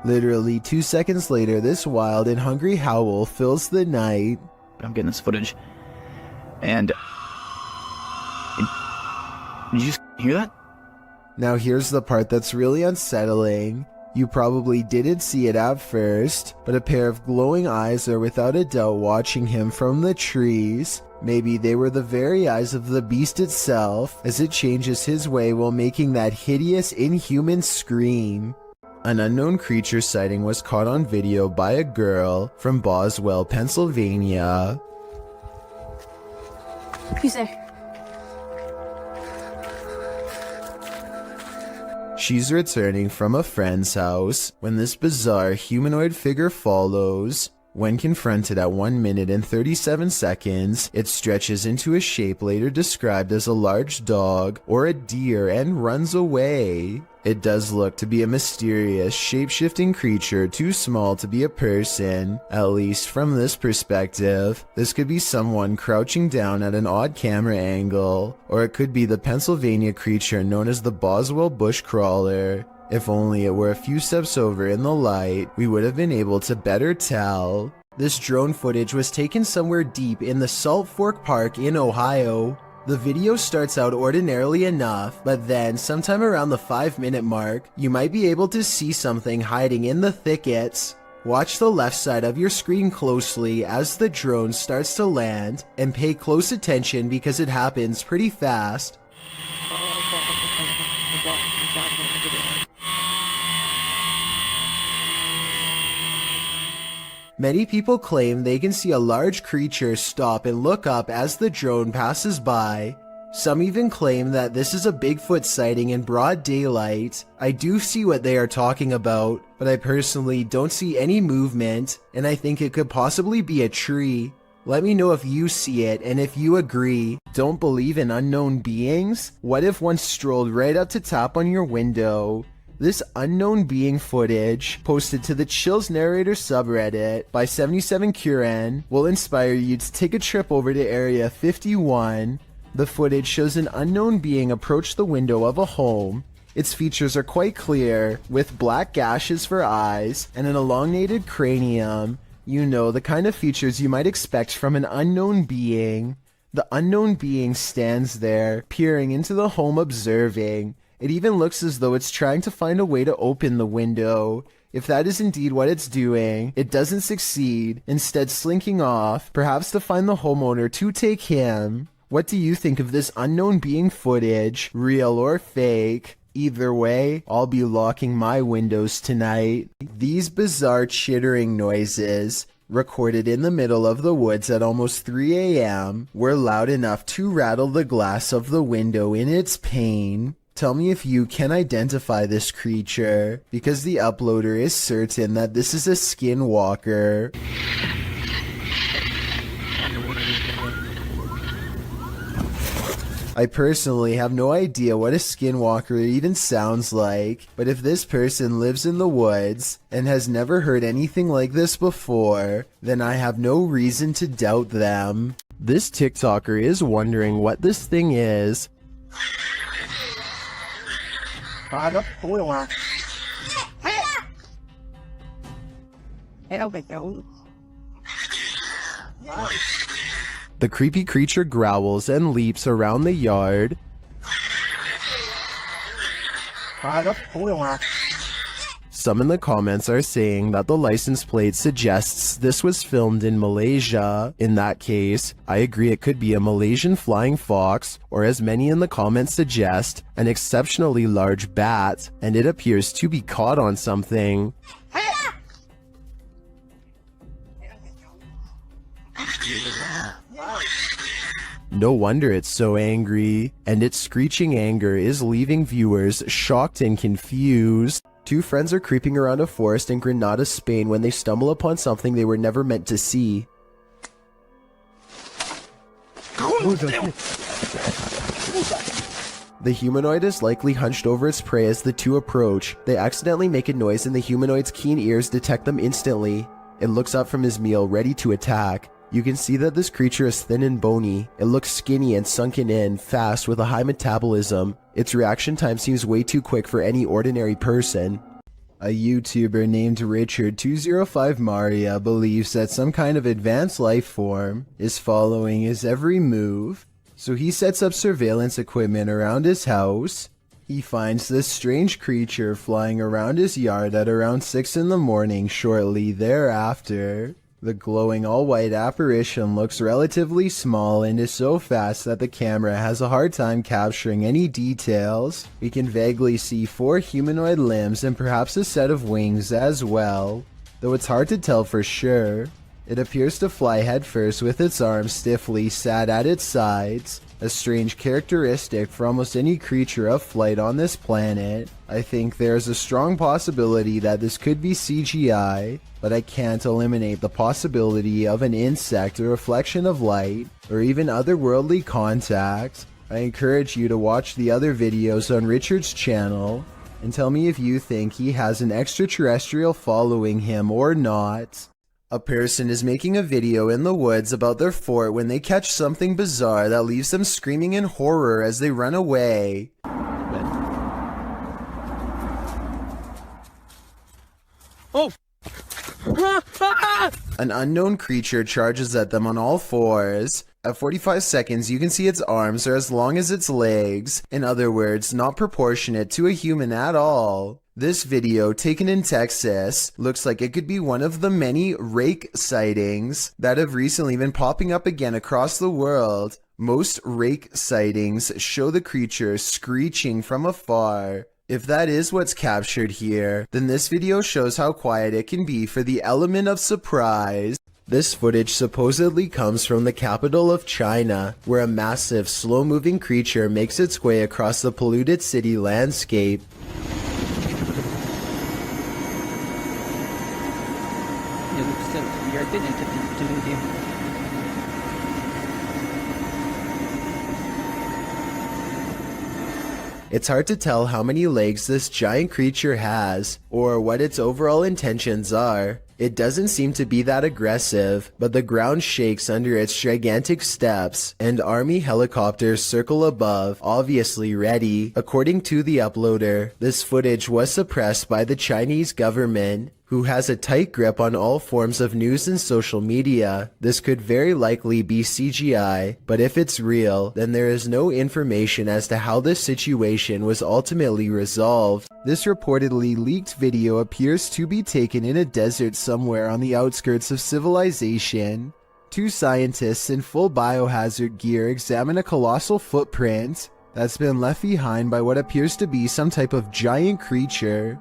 Literally 2 seconds later, this wild and hungry howl fills the night. I'm getting this footage. And... did you hear that? Now here's the part that's really unsettling. You probably didn't see it at first, but a pair of glowing eyes are without a doubt watching him from the trees. Maybe they were the very eyes of the beast itself, as it changes his way while making that hideous, inhuman scream. An unknown creature sighting was caught on video by a girl from Boswell, Pennsylvania. Who's there? She's returning from a friend's house when this bizarre humanoid figure follows. When confronted at 1 minute and 37 seconds, it stretches into a shape later described as a large dog or a deer and runs away. It does look to be a mysterious, shape-shifting creature too small to be a person, at least from this perspective. This could be someone crouching down at an odd camera angle, or it could be the Pennsylvania creature known as the Boswell bushcrawler. If only it were a few steps over in the light, we would have been able to better tell. This drone footage was taken somewhere deep in the Salt Fork Park in Ohio. The video starts out ordinarily enough, but then sometime around the 5-minute mark, you might be able to see something hiding in the thickets. Watch the left side of your screen closely as the drone starts to land, and pay close attention because it happens pretty fast. Many people claim they can see a large creature stop and look up as the drone passes by. Some even claim that this is a Bigfoot sighting in broad daylight. I do see what they are talking about, but I personally don't see any movement, and I think it could possibly be a tree. Let me know if you see it and if you agree. Don't believe in unknown beings? What if one strolled right up to tap on your window? This unknown being footage, posted to the Chills Narrator subreddit by 77Curen, will inspire you to take a trip over to Area 51. The footage shows an unknown being approach the window of a home. Its features are quite clear, with black gashes for eyes and an elongated cranium. You know, the kind of features you might expect from an unknown being. The unknown being stands there, peering into the home, observing. It even looks as though it's trying to find a way to open the window. If that is indeed what it's doing, it doesn't succeed, instead slinking off, perhaps to find the homeowner to take him. What do you think of this unknown being footage, real or fake? Either way, I'll be locking my windows tonight. These bizarre chittering noises, recorded in the middle of the woods at almost 3 a.m., were loud enough to rattle the glass of the window in its pain. Tell me if you can identify this creature, because the uploader is certain that this is a skinwalker. I personally have no idea what a skinwalker even sounds like, but if this person lives in the woods and has never heard anything like this before, then I have no reason to doubt them. This TikToker is wondering what this thing is. The creepy creature growls and leaps around the yard. Some in the comments are saying that the license plate suggests this was filmed in Malaysia. In that case, I agree it could be a Malaysian flying fox, or as many in the comments suggest, an exceptionally large bat, and it appears to be caught on something. No wonder it's so angry, and its screeching anger is leaving viewers shocked and confused. Two friends are creeping around a forest in Granada, Spain when they stumble upon something they were never meant to see. The humanoid is likely hunched over its prey as the two approach. They accidentally make a noise and the humanoid's keen ears detect them instantly. It looks up from his meal, ready to attack. You can see that this creature is thin and bony. It looks skinny and sunken in, fast, with a high metabolism. Its reaction time seems way too quick for any ordinary person. A YouTuber named Richard205Maria believes that some kind of advanced life form is following his every move, so he sets up surveillance equipment around his house. He finds this strange creature flying around his yard at around 6 in the morning shortly thereafter. The glowing all-white apparition looks relatively small and is so fast that the camera has a hard time capturing any details. We can vaguely see 4 humanoid limbs and perhaps a set of wings as well, though it's hard to tell for sure. It appears to fly headfirst with its arms stiffly sat at its sides, a strange characteristic for almost any creature of flight on this planet. I think there's a strong possibility that this could be CGI, but I can't eliminate the possibility of an insect, a reflection of light, or even otherworldly contact. I encourage you to watch the other videos on Richard's channel and tell me if you think he has an extraterrestrial following him or not. A person is making a video in the woods about their fort when they catch something bizarre that leaves them screaming in horror as they run away. Oh! An unknown creature charges at them on all fours. At 45 seconds, you can see its arms are as long as its legs. In other words, not proportionate to a human at all. This video, taken in Texas, looks like it could be one of the many rake sightings that have recently been popping up again across the world. Most rake sightings show the creature screeching from afar. If that is what's captured here, then this video shows how quiet it can be for the element of surprise. This footage supposedly comes from the capital of China, where a massive, slow-moving creature makes its way across the polluted city landscape. It's hard to tell how many legs this giant creature has, or what its overall intentions are. It doesn't seem to be that aggressive, but the ground shakes under its gigantic steps, and army helicopters circle above, obviously ready. According to the uploader, this footage was suppressed by the Chinese government, who has a tight grip on all forms of news and social media. This could very likely be CGI, but if it's real, then there is no information as to how this situation was ultimately resolved. This reportedly leaked video appears to be taken in a desert somewhere on the outskirts of civilization. Two scientists in full biohazard gear examine a colossal footprint that's been left behind by what appears to be some type of giant creature.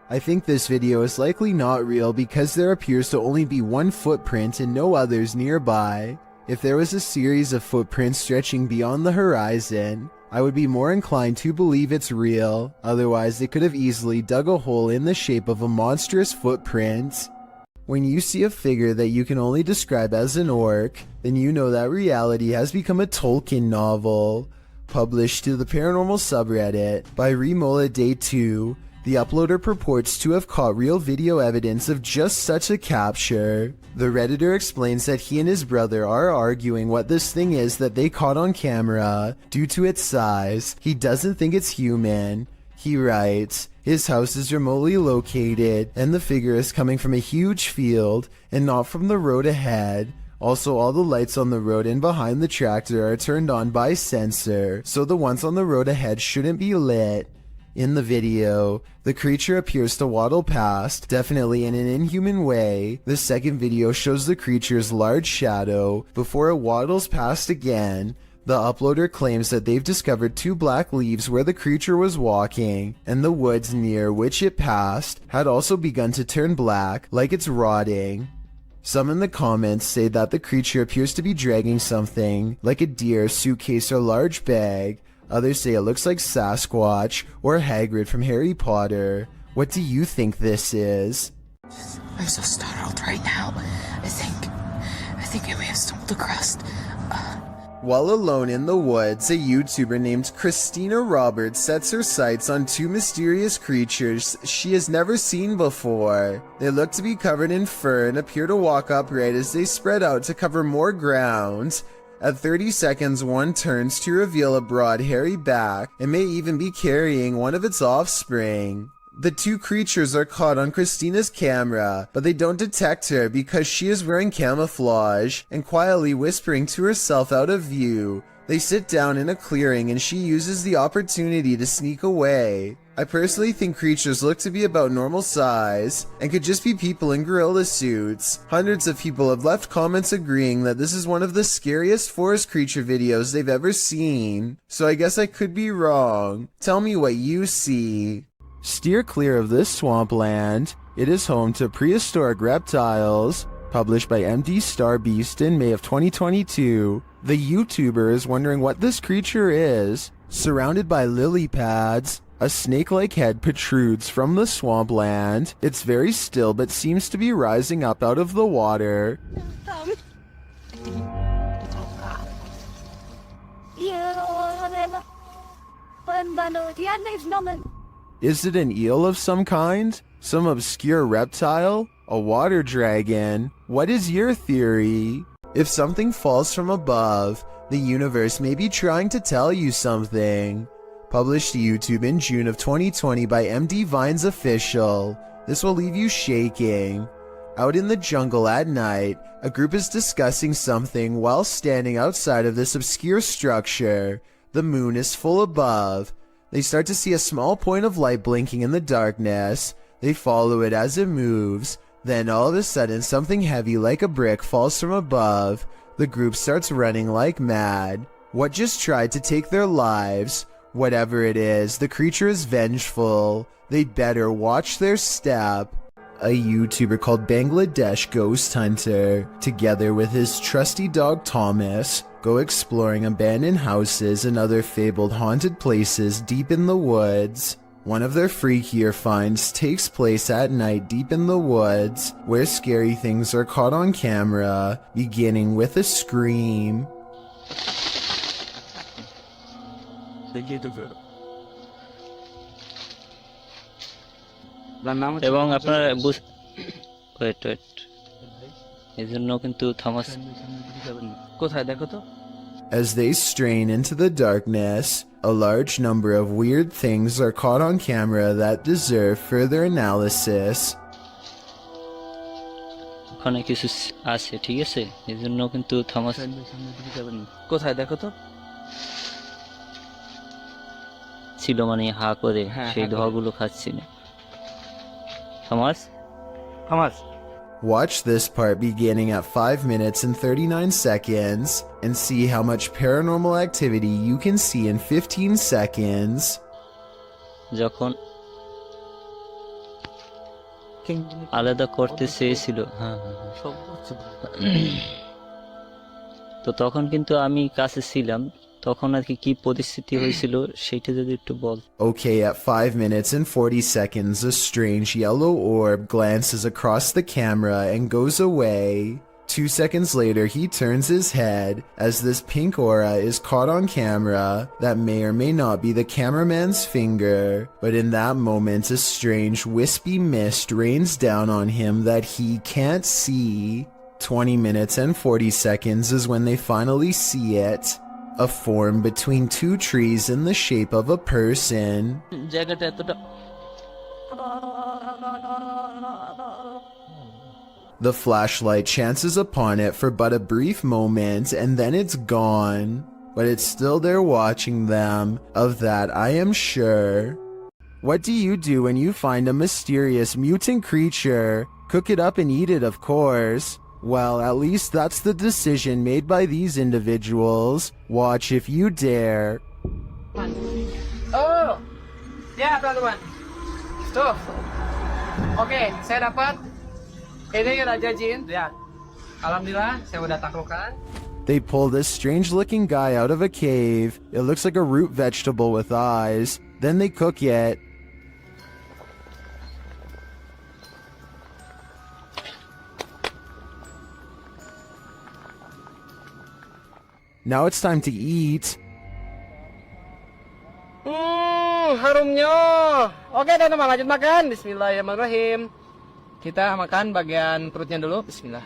I think this video is likely not real because there appears to only be one footprint and no others nearby. If there was a series of footprints stretching beyond the horizon, I would be more inclined to believe it's real. Otherwise, they could have easily dug a hole in the shape of a monstrous footprint. When you see a figure that you can only describe as an orc, then you know that reality has become a Tolkien novel. Published to the paranormal subreddit by Remola Day 2, the uploader purports to have caught real video evidence of just such a capture. The Redditor explains that he and his brother are arguing what this thing is that they caught on camera. Due to its size, he doesn't think it's human. He writes, his house is remotely located, and the figure is coming from a huge field, and not from the road ahead. Also, all the lights on the road and behind the tractor are turned on by sensor, so the ones on the road ahead shouldn't be lit. In the video, the creature appears to waddle past, definitely in an inhuman way. The second video shows the creature's large shadow before it waddles past again. The uploader claims that they've discovered two black leaves where the creature was walking, and the woods near which it passed had also begun to turn black, like it's rotting. Some in the comments say that the creature appears to be dragging something, like a deer, suitcase, or large bag. Others say it looks like Sasquatch or Hagrid from Harry Potter. What do you think this is? I'm so startled right now. I think I may have stumbled across. While alone in the woods, a YouTuber named Christina Roberts sets her sights on two mysterious creatures she has never seen before. They look to be covered in fur and appear to walk upright as they spread out to cover more ground. At 30 seconds, one turns to reveal a broad, hairy back and may even be carrying one of its offspring. The two creatures are caught on Christina's camera, but they don't detect her because she is wearing camouflage and quietly whispering to herself out of view. They sit down in a clearing and she uses the opportunity to sneak away. I personally think creatures look to be about normal size and could just be people in gorilla suits. Hundreds of people have left comments agreeing that this is one of the scariest forest creature videos they've ever seen. So I guess I could be wrong. Tell me what you see. Steer clear of this swampland. It is home to prehistoric reptiles. Published by MD Starbeast in May of 2022. The YouTuber is wondering what this creature is. Surrounded by lily pads, a snake-like head protrudes from the swampland. It's very still but seems to be rising up out of the water. Is it an eel of some kind? Some obscure reptile? A water dragon? What is your theory? If something falls from above, the universe may be trying to tell you something. Published to YouTube in June of 2020 by MD Vines Official. This will leave you shaking. Out in the jungle at night, a group is discussing something while standing outside of this obscure structure. The moon is full above. They start to see a small point of light blinking in the darkness. They follow it as it moves. Then all of a sudden something heavy like a brick falls from above. The group starts running like mad. What just tried to take their lives? Whatever it is, the creature is vengeful. They'd better watch their step. a YouTuber called Bangladesh Ghost Hunter, together with his trusty dog Thomas, go exploring abandoned houses and other fabled haunted places deep in the woods. One of their freakier finds takes place at night deep in the woods, where scary things are caught on camera, beginning with a scream. এবং আপনারা wait এই জন্য কিন্তু Thomas কোথায় দেখো তো। As they strain into the darkness, a large number of weird things are caught on camera that deserve further analysis. ওখানে কিছু আছে, ঠিক আছে, এই জন্য কিন্তু থমাস কোথায় দেখো তো ছিল, মানে হা করে সেই ধোয়াগুলো খাচ্ছি না। Thomas Thomas Watch this part beginning at 5 minutes and 39 seconds and see how much paranormal activity you can see in 15 seconds. যখন আলাদা করতে চেয়েছিল, তো তখন কিন্তু আমি কাছে ছিলাম, তখন আর কি পরিস্থিতি হয়েছিল সেটা যদি একটু বল। Okay, at 5 minutes and 40 seconds, a strange yellow orb glances across the camera and goes away. 2 seconds later, he turns his head as this pink aura is caught on camera that may or may not be the cameraman's finger, but in that moment, a strange wispy mist rains down on him that he can't see. 20 minutes and 40 seconds is when they finally see it. A form between two trees in the shape of a person. The flashlight chances upon it for but a brief moment and then it's gone. But it's still there watching them, of that I am sure. What do you do when you find a mysterious mutant creature? Cook it up and eat it, of course. Well, at least that's the decision made by these individuals. Watch if you dare. Oh, ya teman-teman. Stop. Oke, saya dapat ini Raja Jin. Lihat. Alhamdulillah, saya udah taklukkan. They pull this strange-looking guy out of a cave. It looks like a root vegetable with eyes. Then they cook it. Now it's time to eat. Harumnya. Oke, teman-teman, lanjut makan. Bismillahirrahmanirrahim. Kita makan bagian perutnya dulu. Bismillah.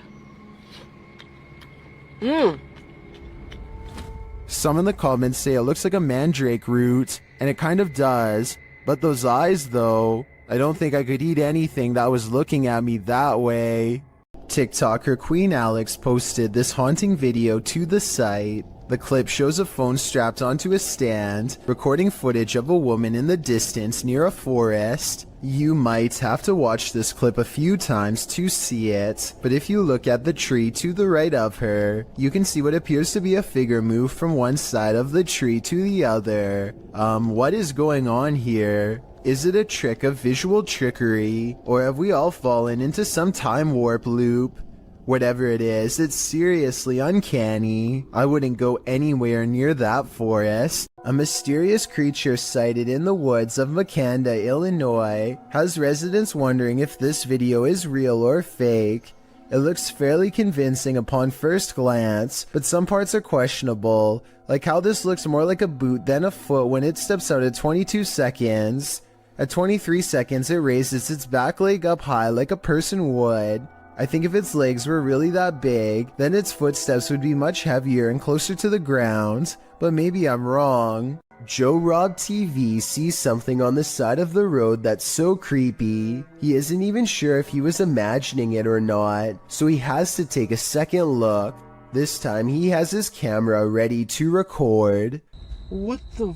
Some in the comments say it looks like a mandrake root, and it kind of does. But those eyes, though, I don't think I could eat anything that was looking at me that way. TikToker Queen Alex posted this haunting video to the site. The clip shows a phone strapped onto a stand, recording footage of a woman in the distance near a forest. You might have to watch this clip a few times to see it, but if you look at the tree to the right of her, you can see what appears to be a figure move from one side of the tree to the other. What is going on here? Is it a trick of visual trickery, or have we all fallen into some time warp loop? Whatever it is, it's seriously uncanny. I wouldn't go anywhere near that forest. A mysterious creature sighted in the woods of Macleod, Illinois, has residents wondering if this video is real or fake. It looks fairly convincing upon first glance, but some parts are questionable, like how this looks more like a boot than a foot when it steps out at 22 seconds. At 23 seconds, it raises its back leg up high like a person would. I think if its legs were really that big, then its footsteps would be much heavier and closer to the ground, but maybe I'm wrong. Joe Rob TV sees something on the side of the road that's so creepy, he isn't even sure if he was imagining it or not, so he has to take a second look. This time he has his camera ready to record. What the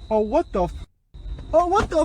Oh, what the Oh, what the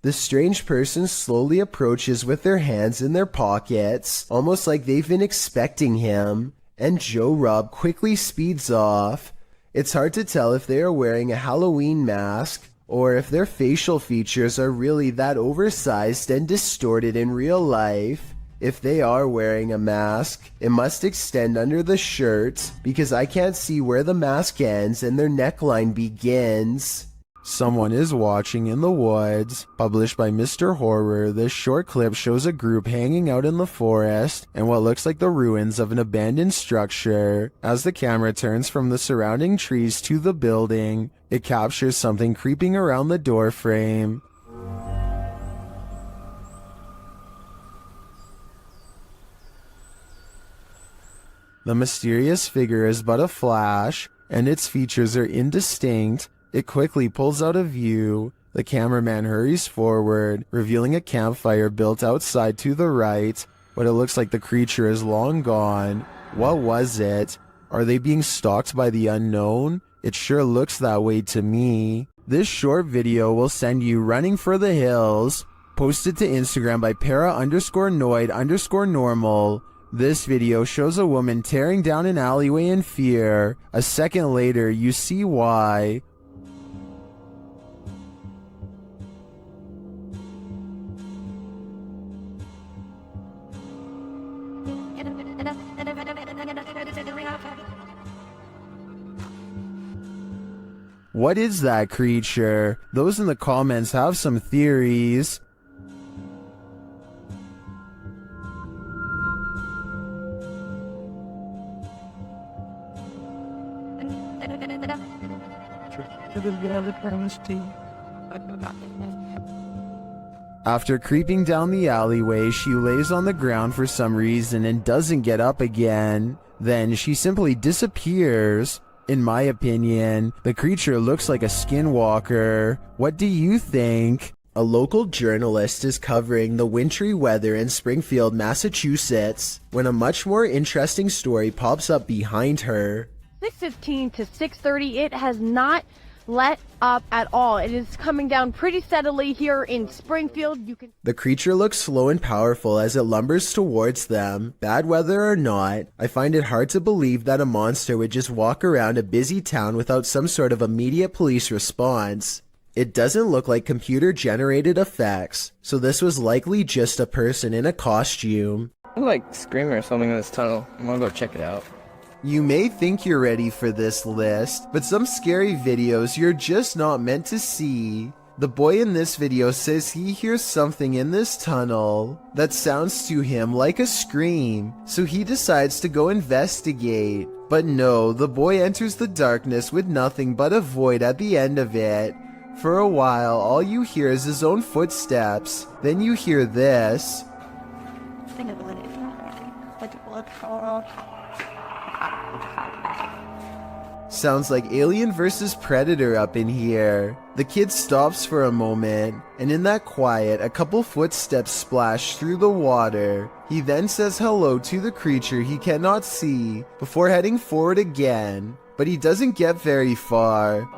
The strange person slowly approaches with their hands in their pockets, almost like they've been expecting him, and Joe Rob quickly speeds off. It's hard to tell if they are wearing a Halloween mask or if their facial features are really that oversized and distorted in real life. If they are wearing a mask, it must extend under the shirt because I can't see where the mask ends and their neckline begins. Someone is watching in the woods. Published by Mr. Horror, this short clip shows a group hanging out in the forest and what looks like the ruins of an abandoned structure. As the camera turns from the surrounding trees to the building, it captures something creeping around the door frame. The mysterious figure is but a flash, and its features are indistinct. It quickly pulls out of view. The cameraman hurries forward, revealing a campfire built outside to the right, but it looks like the creature is long gone. What was it? Are they being stalked by the unknown? It sure looks that way to me. This short video will send you running for the hills. Posted to Instagram by para_noid_normal. This video shows a woman tearing down an alleyway in fear. A second later, you see why. What is that creature? Those in the comments have some theories. After creeping down the alleyway, she lays on the ground for some reason and doesn't get up again. Then she simply disappears. In my opinion, the creature looks like a skinwalker. What do you think? A local journalist is covering the wintry weather in Springfield, Massachusetts, when a much more interesting story pops up behind her. 6:15 to 6:30, it has not let up at all. It is coming down pretty steadily here in Springfield. The creature looks slow and powerful as it lumbers towards them. Bad weather or not, I find it hard to believe that a monster would just walk around a busy town without some sort of immediate police response. It doesn't look like computer-generated effects, so this was likely just a person in a costume. I like screaming or something in this tunnel. I'm gonna go check it out. You may think you're ready for this list, but some scary videos you're just not meant to see. The boy in this video says he hears something in this tunnel that sounds to him like a scream, so he decides to go investigate. But no, the boy enters the darkness with nothing but a void at the end of it. For a while, all you hear is his own footsteps. Then you hear this. Sounds like Alien vs. Predator up in here. The kid stops for a moment, and in that quiet, a couple footsteps splash through the water. He then says hello to the creature he cannot see, before heading forward again, but he doesn't get very far.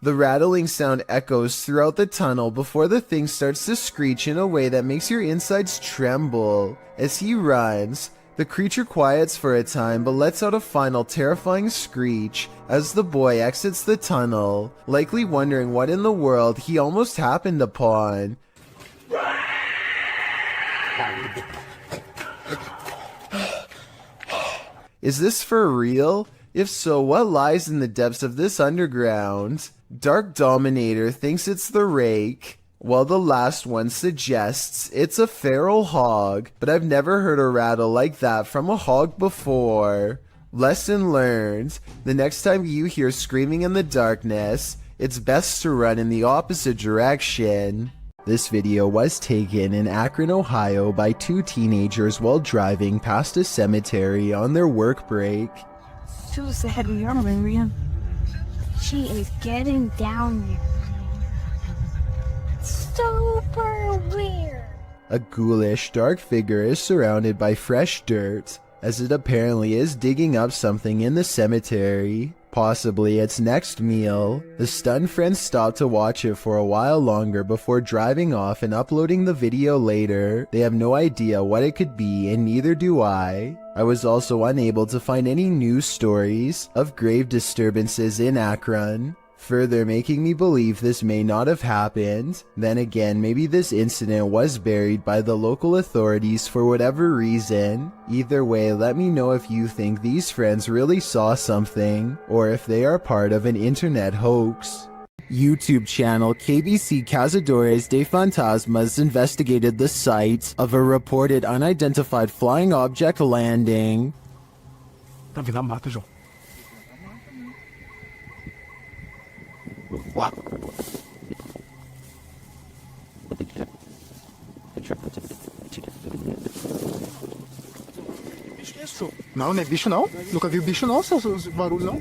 The rattling sound echoes throughout the tunnel before the thing starts to screech in a way that makes your insides tremble. As he runs, the creature quiets for a time but lets out a final terrifying screech as the boy exits the tunnel, likely wondering what in the world he almost happened upon. Is this for real? If so, what lies in the depths of this underground? Dark Dominator thinks it's the rake, while the last one suggests it's a feral hog, but I've never heard a rattle like that from a hog before. Lesson learned: the next time you hear screaming in the darkness, it's best to run in the opposite direction. This video was taken in Akron, Ohio by two teenagers while driving past a cemetery on their work break. She was ahead of your Marian. She is getting down here. Super weird. A ghoulish, dark figure is surrounded by fresh dirt, as it apparently is digging up something in the cemetery. possibly its next meal. The stunned friends stop to watch it for a while longer before driving off and uploading the video later. They have no idea what it could be, and neither do I. I was also unable to find any news stories of grave disturbances in Akron, further making me believe this may not have happened. Then again, maybe this incident was buried by the local authorities for whatever reason. Either way, let me know if you think these friends really saw something, or if they are part of an internet hoax. YouTube channel KBC Cazadores de Fantasmas investigated the site of a reported unidentified flying object landing. Tá vindo a mata, João. Não, não é bicho não. Nunca vi bicho não, seus barulhos não.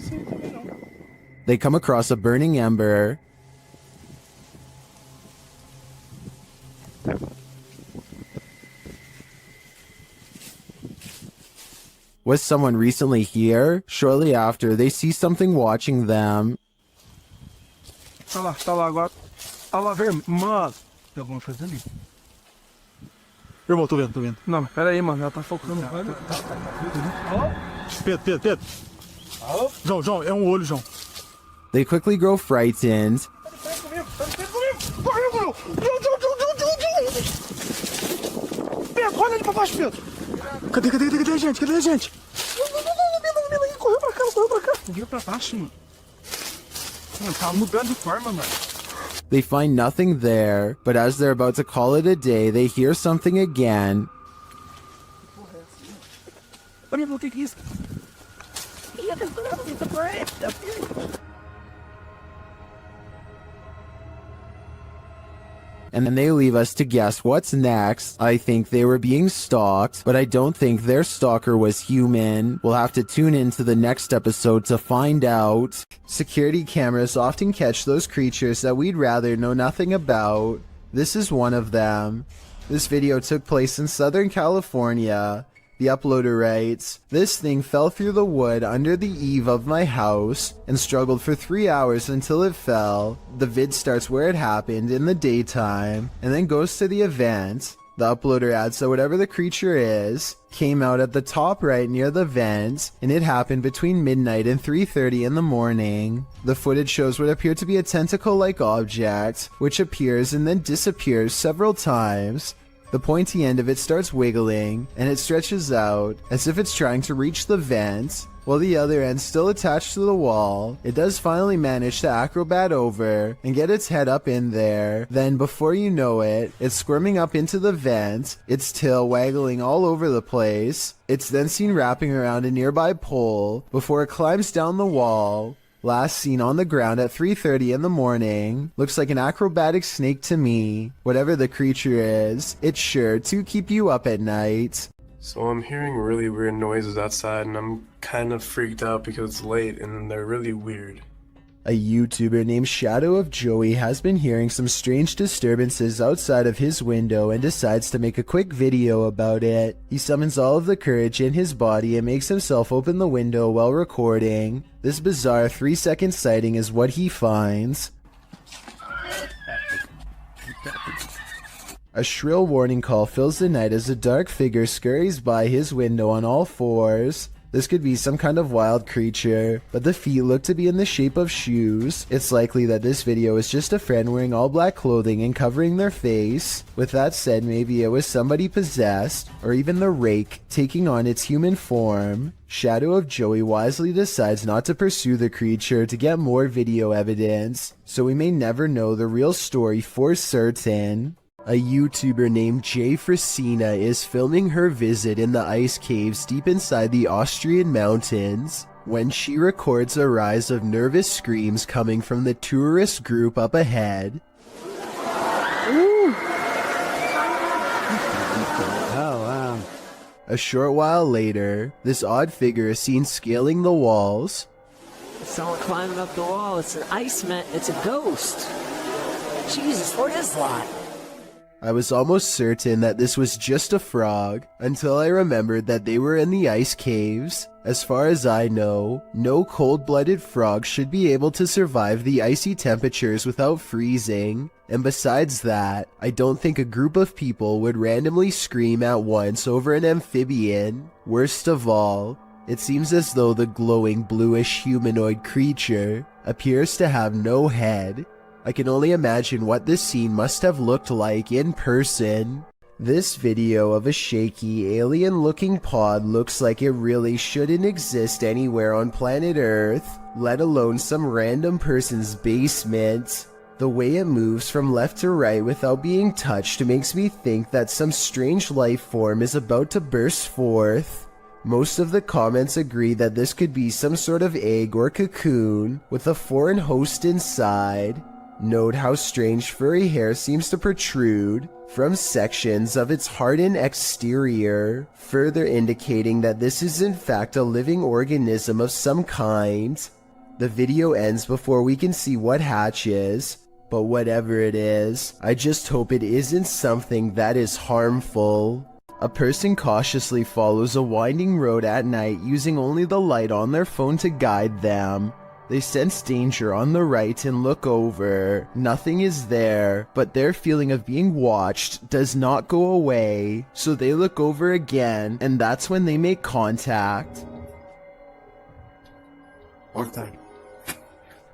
They come across a burning ember. Was someone recently here? Shortly after, they see something watching them. Tá lá agora. Tá lá, velho. Mano, tem alguma coisa ali. Irmão, tô vendo. Não, pera aí, mano. Ela tá focando. Pedro. João, é um olho, João. They quickly grow frightened. Pedro, olha ali pra baixo, Pedro. Cadê a gente? Correu pra cá. Correu pra baixo, mano. Mano, tá mudando de forma, mano. They find nothing there, but as they're about to call it a day, they hear something again. Olha, o que é isso? And then they leave us to guess what's next. I think they were being stalked, but I don't think their stalker was human. We'll have to tune into the next episode to find out. Security cameras often catch those creatures that we'd rather know nothing about. This is one of them. This video took place in Southern California. The uploader writes, "This thing fell through the wood under the eave of my house and struggled for 3 hours until it fell. The vid starts where it happened in the daytime and then goes to the event. The uploader adds that whatever the creature is came out at the top right near the vent, and it happened between midnight and 3:30 in the morning. The footage shows what appeared to be a tentacle-like object, which appears and then disappears several times. The pointy end of it starts wiggling, and it stretches out, as if it's trying to reach the vent, while the other end still attached to the wall. It does finally manage to acrobat over and get its head up in there. Then, before you know it, it's squirming up into the vent, its tail waggling all over the place. It's then seen wrapping around a nearby pole before it climbs down the wall. Last seen on the ground at 3:30 in the morning. Looks like an acrobatic snake to me. Whatever the creature is, it's sure to keep you up at night." So I'm hearing really weird noises outside, and I'm kind of freaked out because it's late and they're really weird. A YouTuber named Shadow of Joey has been hearing some strange disturbances outside of his window and decides to make a quick video about it. He summons all of the courage in his body and makes himself open the window while recording. This bizarre 3-second sighting is what he finds. A shrill warning call fills the night as a dark figure scurries by his window on all fours. This could be some kind of wild creature, but the feet look to be in the shape of shoes. It's likely that this video is just a friend wearing all black clothing and covering their face. With that said, maybe it was somebody possessed, or even the rake taking on its human form. Shadow of Joey wisely decides not to pursue the creature to get more video evidence, so we may never know the real story for certain. A YouTuber named Jay Frasina is filming her visit in the ice caves deep inside the Austrian mountains when she records a rise of nervous screams coming from the tourist group up ahead. Oh, wow. A short while later, this odd figure is seen scaling the walls. Someone climbing up the wall. It's an iceman. It's a ghost. Jesus, what is that? I was almost certain that this was just a frog until I remembered that they were in the ice caves. As far as I know, no cold-blooded frog should be able to survive the icy temperatures without freezing. And besides that, I don't think a group of people would randomly scream at once over an amphibian. Worst of all, it seems as though the glowing bluish humanoid creature appears to have no head. I can only imagine what this scene must have looked like in person. This video of a shaky, alien-looking pod looks like it really shouldn't exist anywhere on planet Earth, let alone some random person's basement. The way it moves from left to right without being touched makes me think that some strange life form is about to burst forth. Most of the comments agree that this could be some sort of egg or cocoon with a foreign host inside. Note how strange furry hair seems to protrude from sections of its hardened exterior, further indicating that this is in fact a living organism of some kind. The video ends before we can see what hatches, but whatever it is, I just hope it isn't something that is harmful. A person cautiously follows a winding road at night using only the light on their phone to guide them. They sense danger on the right and look over. Nothing is there, but their feeling of being watched does not go away, so they look over again, and that's when they make contact.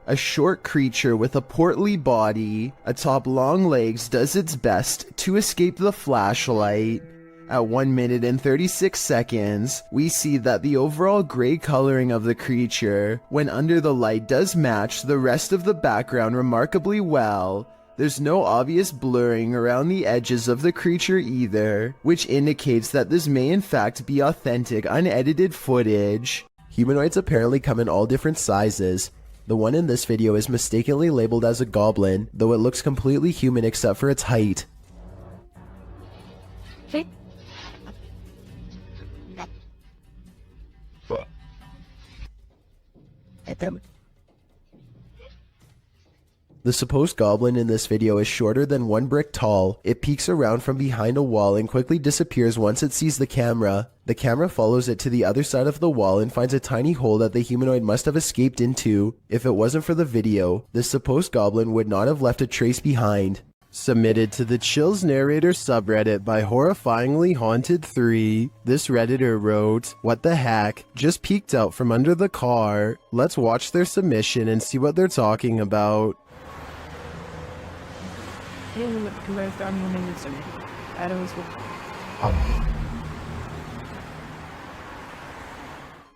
A short creature with a portly body atop long legs does its best to escape the flashlight. At 1 minute and 36 seconds, we see that the overall gray coloring of the creature, when under the light, does match the rest of the background remarkably well. There's no obvious blurring around the edges of the creature either, which indicates that this may in fact be authentic, unedited footage. Humanoids apparently come in all different sizes. The one in this video is mistakenly labeled as a goblin, though it looks completely human except for its height. The supposed goblin in this video is shorter than 1 brick tall. It peeks around from behind a wall and quickly disappears once it sees the camera. The camera follows it to the other side of the wall and finds a tiny hole that the humanoid must have escaped into. If it wasn't for the video, this supposed goblin would not have left a trace behind. Submitted to the Chills Narrator subreddit by Horrifyingly Haunted 3, this redditor wrote, "What the heck? Just peeked out from under the car. Let's watch their submission and see what they're talking about."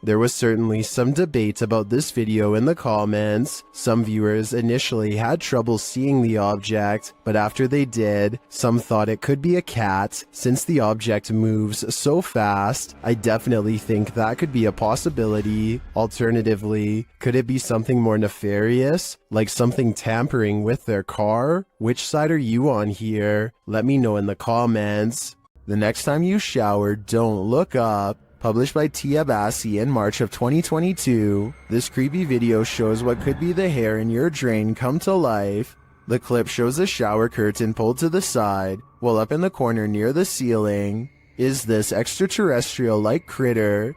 There was certainly some debate about this video in the comments. Some viewers initially had trouble seeing the object, but after they did, some thought it could be a cat. Since the object moves so fast, I definitely think that could be a possibility. Alternatively, could it be something more nefarious, like something tampering with their car? Which side are you on here? Let me know in the comments. The next time you shower, don't look up. Published by Tia Bassi in March of 2022, this creepy video shows what could be the hair in your drain come to life. The clip shows a shower curtain pulled to the side, while up in the corner near the ceiling is this extraterrestrial-like critter.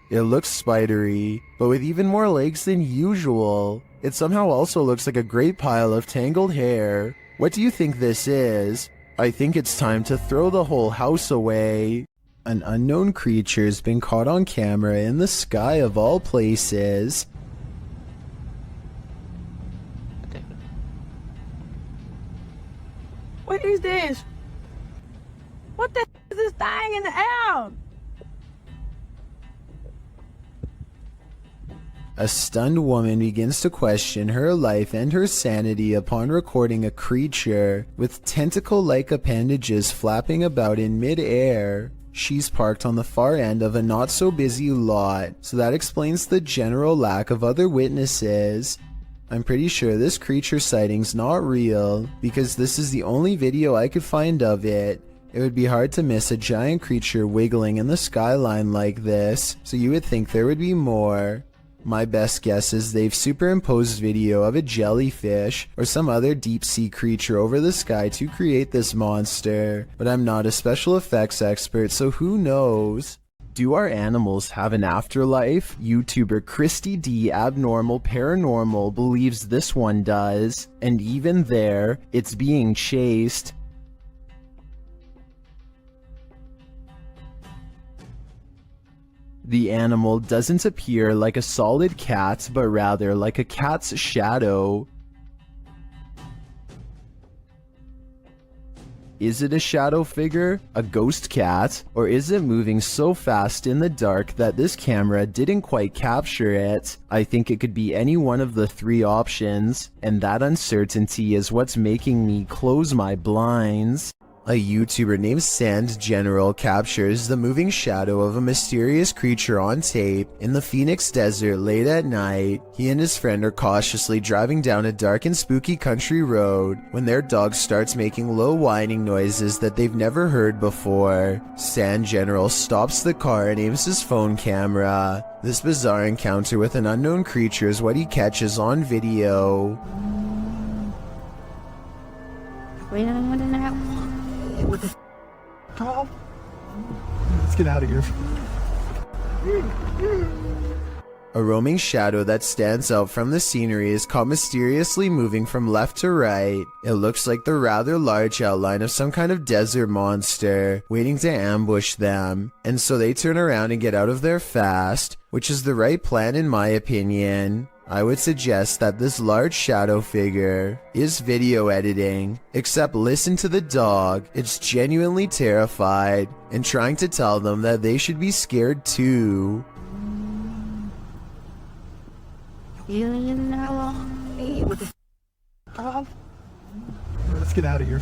It looks spidery, but with even more legs than usual. It somehow also looks like a great pile of tangled hair. What do you think this is? I think it's time to throw the whole house away. An unknown creature's been caught on camera in the sky of all places. What is this? What the is this thing in the air? A stunned woman begins to question her life and her sanity upon recording a creature with tentacle-like appendages flapping about in mid-air. She's parked on the far end of a not-so-busy lot, so that explains the general lack of other witnesses. I'm pretty sure this creature sighting's not real, because this is the only video I could find of it, It would be hard to miss a giant creature wiggling in the skyline like this, so you would think there would be more. My best guess is they've superimposed video of a jellyfish or some other deep sea creature over the sky to create this monster, but I'm not a special effects expert, so who knows? Do our animals have an afterlife? YouTuber Christy D Abnormal Paranormal believes this one does, and even there, it's being chased. The animal doesn't appear like a solid cat, but rather like a cat's shadow. Is it a shadow figure, a ghost cat, or is it moving so fast in the dark that this camera didn't quite capture it? I think it could be any one of the three options, and that uncertainty is what's making me close my blinds. A YouTuber named Sand General captures the moving shadow of a mysterious creature on tape in the Phoenix desert late at night. He and his friend are cautiously driving down a dark and spooky country road when their dog starts making low whining noises that they've never heard before. Sand General stops the car and aims his phone camera. This bizarre encounter with an unknown creature is what he catches on video. What the Tom? Let's get out of here. A roaming shadow that stands out from the scenery is caught mysteriously moving from left to right. It looks like the rather large outline of some kind of desert monster waiting to ambush them, and so they turn around and get out of there fast, which is the right plan in my opinion. I would suggest that this large shadow figure is video editing, except listen to the dog. It's genuinely terrified and trying to tell them that they should be scared too. What the Tom? Let's get out of here.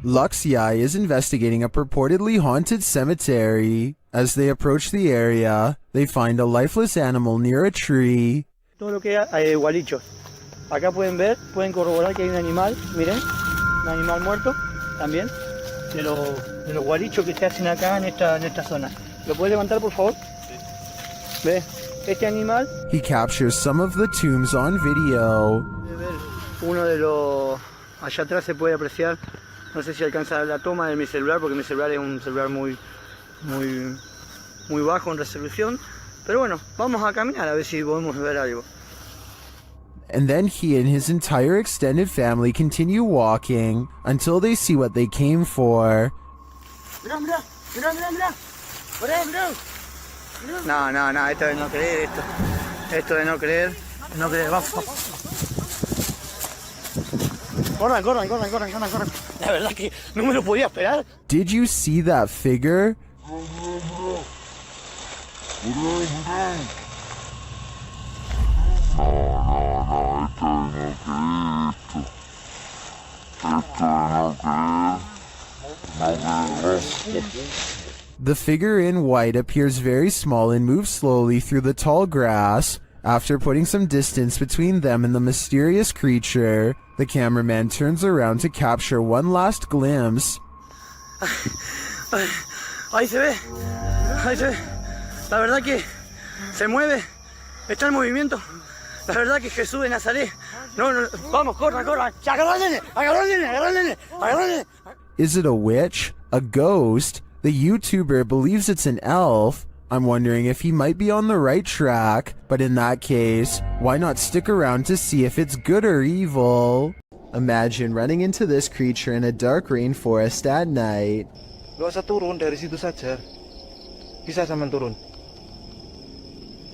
Luxi is investigating a purportedly haunted cemetery. As they approach the area, they find a lifeless animal near a tree. Todo lo que hay gualichos. Acá pueden ver, pueden corroborar que hay un animal, miren, un animal muerto también, de los gualichos que se hacen acá en esta zona. ¿Lo puede levantar, por favor? ¿Ve? Este animal. He captures some of the tombs on video. Uno de los... Allá atrás se puede apreciar, no sé si alcanza la toma de mi celular, porque mi celular es un celular muy bajo en resolución, pero bueno, vamos a caminar a ver si podemos ver algo. And then he and his entire extended family continue walking until they see what they came for. Mirá. No, esto de no creer, esto de no creer, vamos. Corran. La verdad que no me lo podía esperar. Did you see that figure? The figure in white appears very small and moves slowly through the tall grass. After putting some distance between them and the mysterious creature, the cameraman turns around to capture one last glimpse. Ahí se ve. La verdad que se mueve, está en movimiento. La verdad que Jesús de Nazaret. No, vamos, corran. Agarra al nene. Is it a witch? A ghost? The YouTuber believes it's an elf. I'm wondering if he might be on the right track, but in that case, why not stick around to see if it's good or evil? Imagine running into this creature in a dark rainforest at night. Gak usah turun dari situ saja. Bisa sampean turun.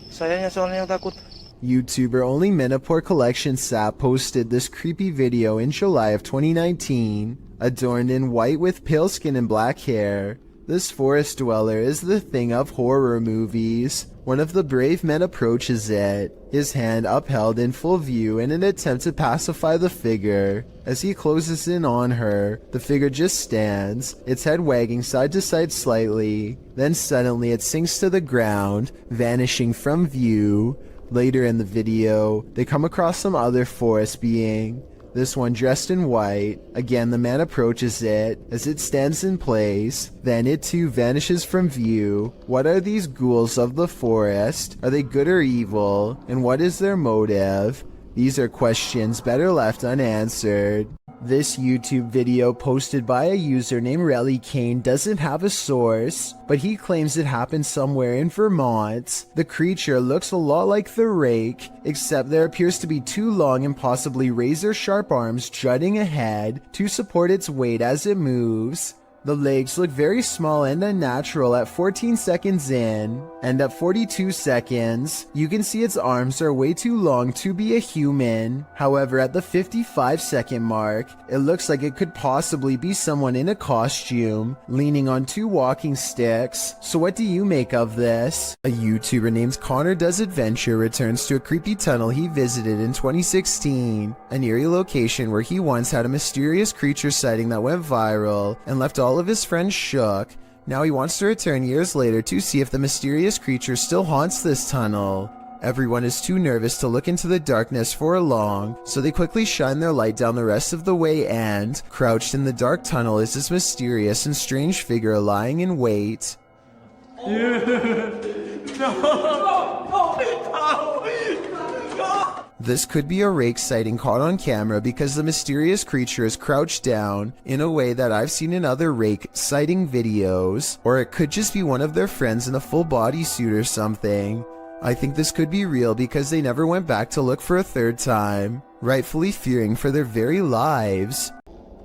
Sayanya soalnya takut. YouTuber Only Menopore Collection Sap posted this creepy video in July of 2019, adorned in white with pale skin and black hair. This forest dweller is the thing of horror movies. One of the brave men approaches it, his hand upheld in full view in an attempt to pacify the figure. As he closes in on her, the figure just stands, its head wagging side to side slightly. Then suddenly it sinks to the ground, vanishing from view. Later in the video, they come across some other forest being. This one dressed in white. Again, the man approaches it as it stands in place. Then it too vanishes from view. What are these ghouls of the forest? Are they good or evil? And what is their motive? These are questions better left unanswered. This YouTube video posted by a user named Relly Kane doesn't have a source, but he claims it happened somewhere in Vermont. The creature looks a lot like the rake, except there appears to be two long and possibly razor-sharp arms jutting ahead to support its weight as it moves. The legs look very small and unnatural at 14 seconds in, and at 42 seconds, you can see its arms are way too long to be a human. However, at the 55-second mark, it looks like it could possibly be someone in a costume, leaning on two walking sticks. So what do you make of this? A YouTuber named Connor Does Adventure returns to a creepy tunnel he visited in 2016, an eerie location where he once had a mysterious creature sighting that went viral and left all of his friends shook. Now he wants to return years later to see if the mysterious creature still haunts this tunnel. Everyone is too nervous to look into the darkness for long, so they quickly shine their light down the rest of the way and, crouched in the dark tunnel is this mysterious and strange figure lying in wait. This could be a rake sighting caught on camera because the mysterious creature is crouched down in a way that I've seen in other rake sighting videos, or it could just be one of their friends in a full bodysuit or something. I think this could be real because they never went back to look for a third time, rightfully fearing for their very lives.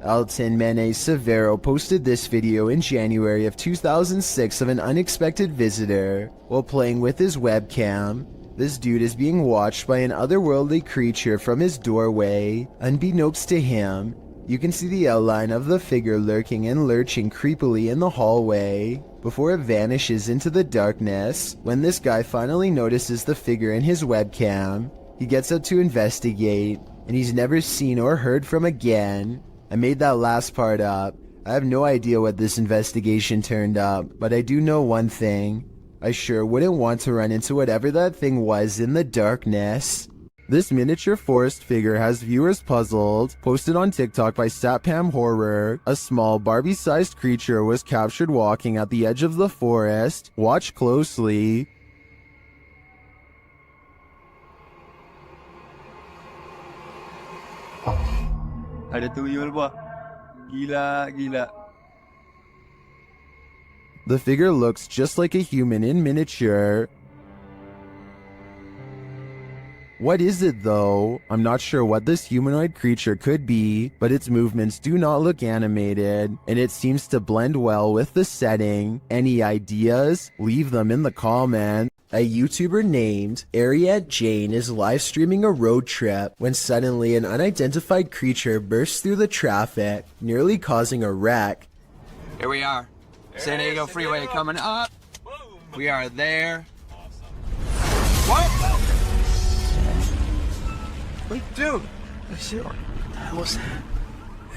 Elton Mene Severo posted this video in January of 2006 of an unexpected visitor while playing with his webcam. This dude is being watched by an otherworldly creature from his doorway. Unbeknownst to him, you can see the outline of the figure lurking and lurching creepily in the hallway before it vanishes into the darkness. When this guy finally notices the figure in his webcam, he gets up to investigate, and he's never seen or heard from again. I made that last part up. I have no idea what this investigation turned up, but I do know one thing. I sure wouldn't want to run into whatever that thing was in the darkness. This miniature forest figure has viewers puzzled. Posted on TikTok by Satpam Horror, a small Barbie-sized creature was captured walking at the edge of the forest. Watch closely. Ada tuyul, Pak. Gila. The figure looks just like a human in miniature. What is it though? I'm not sure what this humanoid creature could be, but its movements do not look animated, and it seems to blend well with the setting. Any ideas? Leave them in the comments. A YouTuber named Ariette Jane is live streaming a road trip when suddenly an unidentified creature bursts through the traffic, nearly causing a wreck. Here we are. San Diego Freeway coming up. We are there. What? Wait, dude.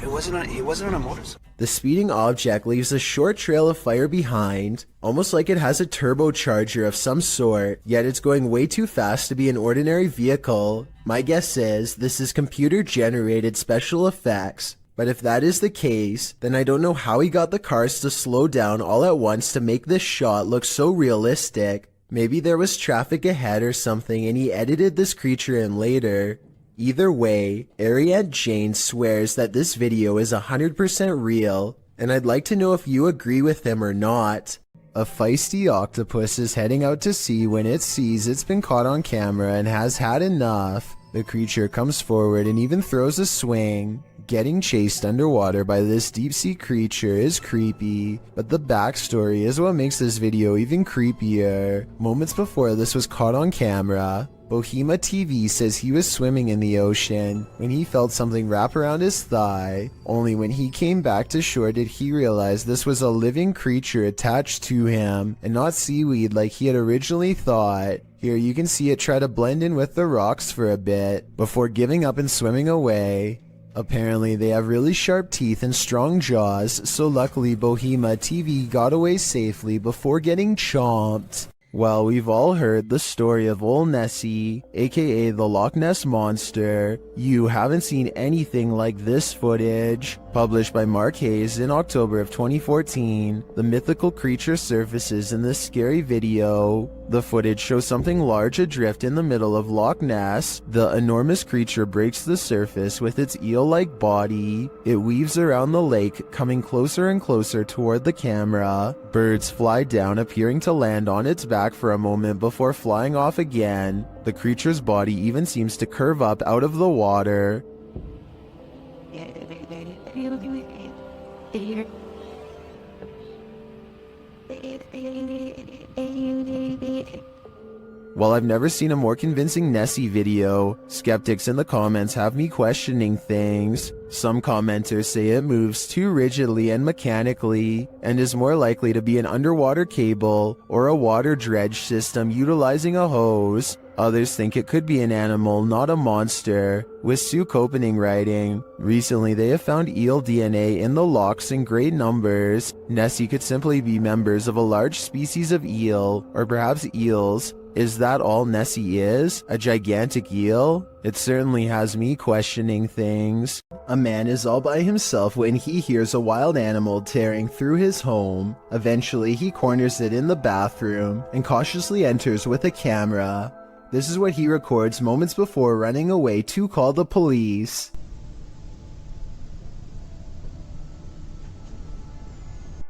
He wasn't on a motorcycle. The speeding object leaves a short trail of fire behind, almost like it has a turbocharger of some sort, yet it's going way too fast to be an ordinary vehicle. My guess is this is computer-generated special effects. But if that is the case, then I don't know how he got the cars to slow down all at once to make this shot look so realistic. Maybe there was traffic ahead or something and he edited this creature in later. Either way, Ariette Jane swears that this video is 100% real, and I'd like to know if you agree with him or not. A feisty octopus is heading out to sea when it sees it's been caught on camera and has had enough. The creature comes forward and even throws a swing. Getting chased underwater by this deep-sea creature is creepy, but the backstory is what makes this video even creepier. Moments before this was caught on camera, Bohema TV says he was swimming in the ocean when he felt something wrap around his thigh. Only when he came back to shore did he realize this was a living creature attached to him and not seaweed like he had originally thought. Here you can see it try to blend in with the rocks for a bit before giving up and swimming away. Apparently they have really sharp teeth and strong jaws, so luckily Bohema TV got away safely before getting chomped. Well, we've all heard the story of old Nessie, aka the Loch Ness Monster. You haven't seen anything like this footage. Published by Mark Hayes in October of 2014, the mythical creature surfaces in this scary video. The footage shows something large adrift in the middle of Loch Ness. The enormous creature breaks the surface with its eel-like body. It weaves around the lake, coming closer and closer toward the camera. Birds fly down, appearing to land on its back for a moment before flying off again. The creature's body even seems to curve up out of the water. While I've never seen a more convincing Nessie video, skeptics in the comments have me questioning things. Some commenters say it moves too rigidly and mechanically, and is more likely to be an underwater cable or a water dredge system utilizing a hose. Others think it could be an animal, not a monster. With Sue Copening writing, recently they have found eel DNA in the lochs in great numbers. Nessie could simply be members of a large species of eel, or perhaps eels. Is that all Nessie is? A gigantic eel? It certainly has me questioning things. A man is all by himself when he hears a wild animal tearing through his home. Eventually, he corners it in the bathroom and cautiously enters with a camera. This is what he records moments before running away to call the police.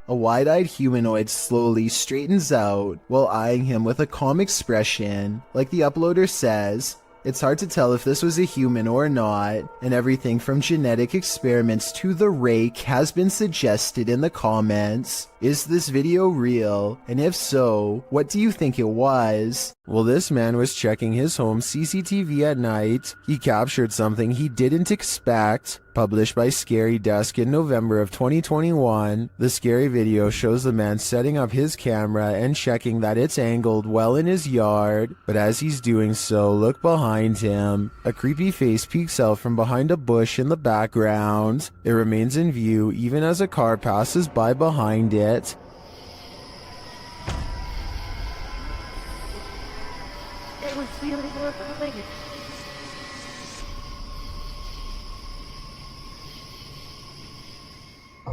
A wide-eyed humanoid slowly straightens out while eyeing him with a calm expression. Like the uploader says, it's hard to tell if this was a human or not, and everything from genetic experiments to the rake has been suggested in the comments. Is this video real? And if so, what do you think it was? Well, this man was checking his home CCTV at night. He captured something he didn't expect. Published by Scary Dusk in November of 2021, the scary video shows the man setting up his camera and checking that it's angled well in his yard. But as he's doing so, look behind him. A creepy face peeks out from behind a bush in the background. It remains in view even as a car passes by behind it.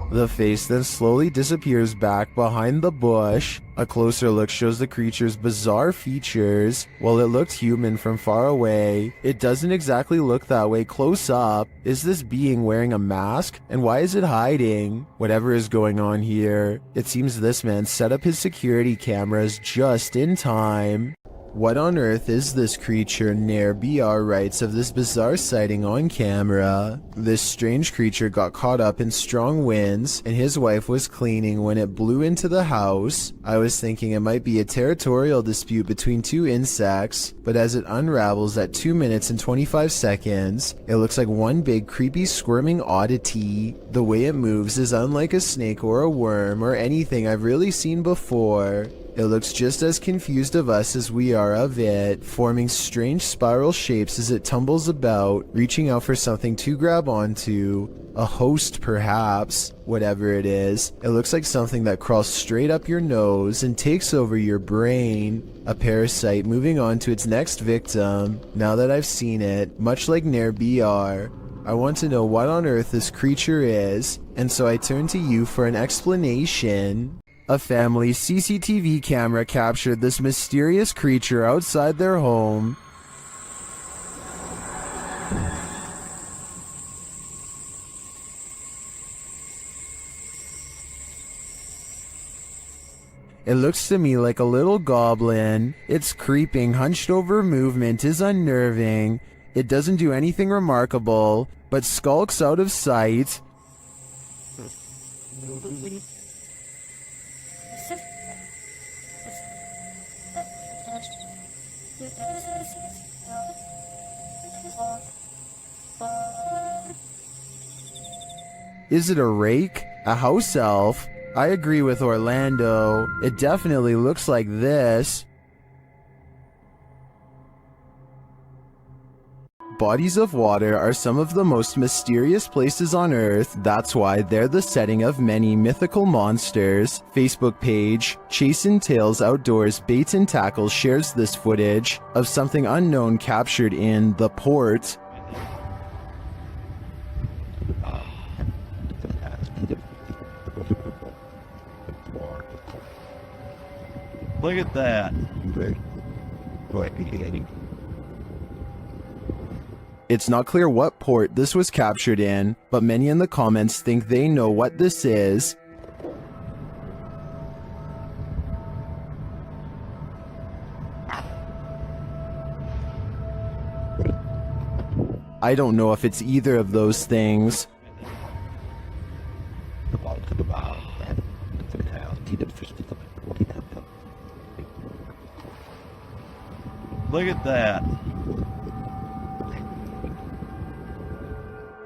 The face then slowly disappears back behind the bush. A closer look shows the creature's bizarre features. While it looked human from far away, it doesn't exactly look that way close up. Is this being wearing a mask? And why is it hiding? Whatever is going on here, it seems this man set up his security cameras just in time. What on earth is this creature? Nair BR writes of this bizarre sighting on camera. This strange creature got caught up in strong winds, and his wife was cleaning when it blew into the house. I was thinking it might be a territorial dispute between two insects, but as it unravels at 2 minutes and 25 seconds, it looks like one big creepy squirming oddity. The way it moves is unlike a snake or a worm or anything I've really seen before. It looks just as confused of us as we are of it, forming strange spiral shapes as it tumbles about, reaching out for something to grab onto. A host, perhaps. Whatever it is, it looks like something that crawls straight up your nose and takes over your brain. A parasite moving on to its next victim. Now that I've seen it, much like Nair BR, I want to know what on earth this creature is, and so I turn to you for an explanation. A family's CCTV camera captured this mysterious creature outside their home. It looks to me like a little goblin. Its creeping, hunched over movement is unnerving. It doesn't do anything remarkable, but skulks out of sight. Is it a rake? A house elf? I agree with Orlando. It definitely looks like this. Bodies of water are some of the most mysterious places on Earth. That's why they're the setting of many mythical monsters. Facebook page Chasing Tales Outdoors Bait and Tackle shares this footage of something unknown captured in the port. Look at that. It's not clear what port this was captured in, but many in the comments think they know what this is. I don't know if it's either of those things. Look at that.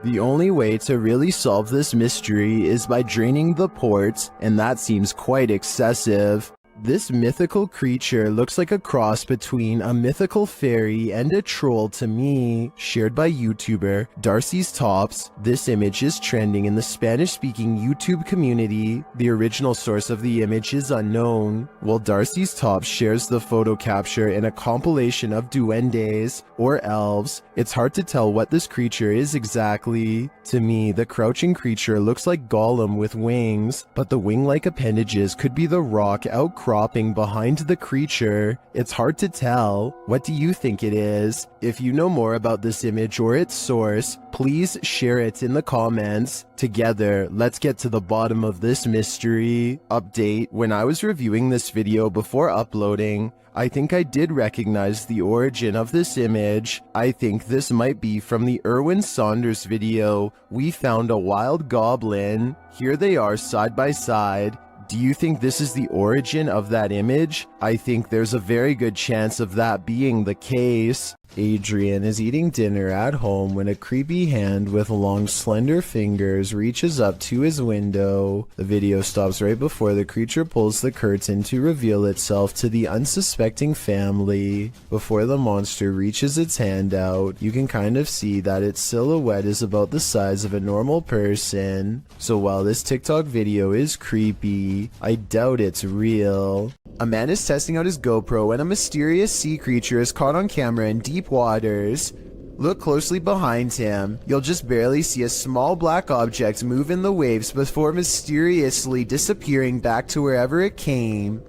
The only way to really solve this mystery is by draining the port, and that seems quite excessive. This mythical creature looks like a cross between a mythical fairy and a troll to me, shared by YouTuber Darcy's Tops. This image is trending in the Spanish-speaking YouTube community. The original source of the image is unknown, while Darcy's Tops shares the photo capture in a compilation of duendes, or elves. It's hard to tell what this creature is exactly. To me, the crouching creature looks like Gollum with wings, but the wing-like appendages could be the rock outcropping behind the creature. It's hard to tell. What do you think it is? If you know more about this image or its source, please share it in the comments. Together, let's get to the bottom of this mystery. Update: when I was reviewing this video before uploading, I think I did recognize the origin of this image. I think this might be from the Erwin Saunders video, We Found a Wild Goblin. Here they are side by side. Do you think this is the origin of that image? I think there's a very good chance of that being the case. Adrian is eating dinner at home when a creepy hand with long slender fingers reaches up to his window. The video stops right before the creature pulls the curtain to reveal itself to the unsuspecting family. Before the monster reaches its hand out, you can kind of see that its silhouette is about the size of a normal person. So while this TikTok video is creepy, I doubt it's real. A man is testing out his GoPro when a mysterious sea creature is caught on camera in deep waters. Look closely behind him. You'll just barely see a small black object move in the waves before mysteriously disappearing back to wherever it came.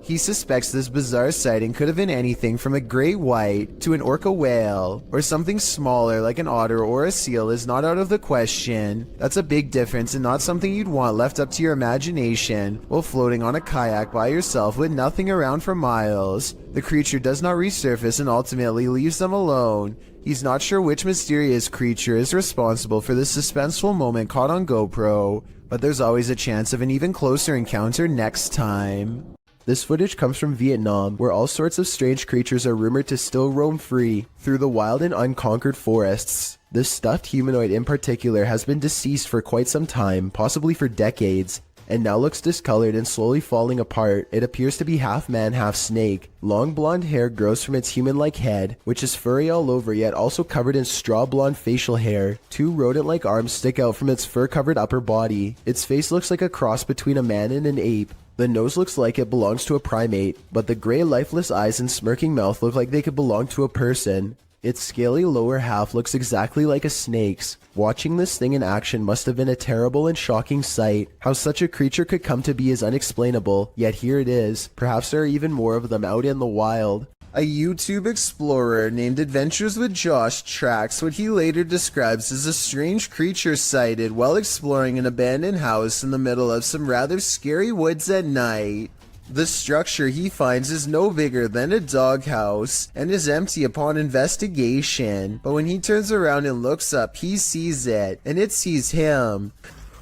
He suspects this bizarre sighting could have been anything from a great white to an orca whale, or something smaller like an otter or a seal is not out of the question. That's a big difference and not something you'd want left up to your imagination while floating on a kayak by yourself with nothing around for miles. The creature does not resurface and ultimately leaves them alone. He's not sure which mysterious creature is responsible for this suspenseful moment caught on GoPro, but there's always a chance of an even closer encounter next time. This footage comes from Vietnam, where all sorts of strange creatures are rumored to still roam free through the wild and unconquered forests. This stuffed humanoid in particular has been deceased for quite some time, possibly for decades, and now looks discolored and slowly falling apart. It appears to be half man, half snake. Long blonde hair grows from its human-like head, which is furry all over yet also covered in straw blonde facial hair. Two rodent-like arms stick out from its fur-covered upper body. Its face looks like a cross between a man and an ape. The nose looks like it belongs to a primate, but the gray lifeless eyes and smirking mouth look like they could belong to a person. Its scaly lower half looks exactly like a snake's. Watching this thing in action must have been a terrible and shocking sight. How such a creature could come to be is unexplainable, yet here it is. Perhaps there are even more of them out in the wild. A YouTube explorer named Adventures with Josh tracks what he later describes as a strange creature sighted while exploring an abandoned house in the middle of some rather scary woods at night. The structure he finds is no bigger than a doghouse and is empty upon investigation, but when he turns around and looks up, he sees it, and it sees him.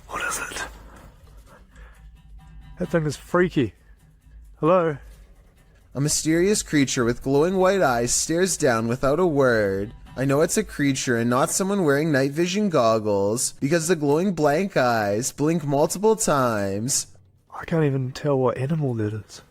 What is it? That thing is freaky. Hello? A mysterious creature with glowing white eyes stares down without a word. I know it's a creature and not someone wearing night vision goggles, because the glowing blank eyes blink multiple times. I can't even tell what animal it is.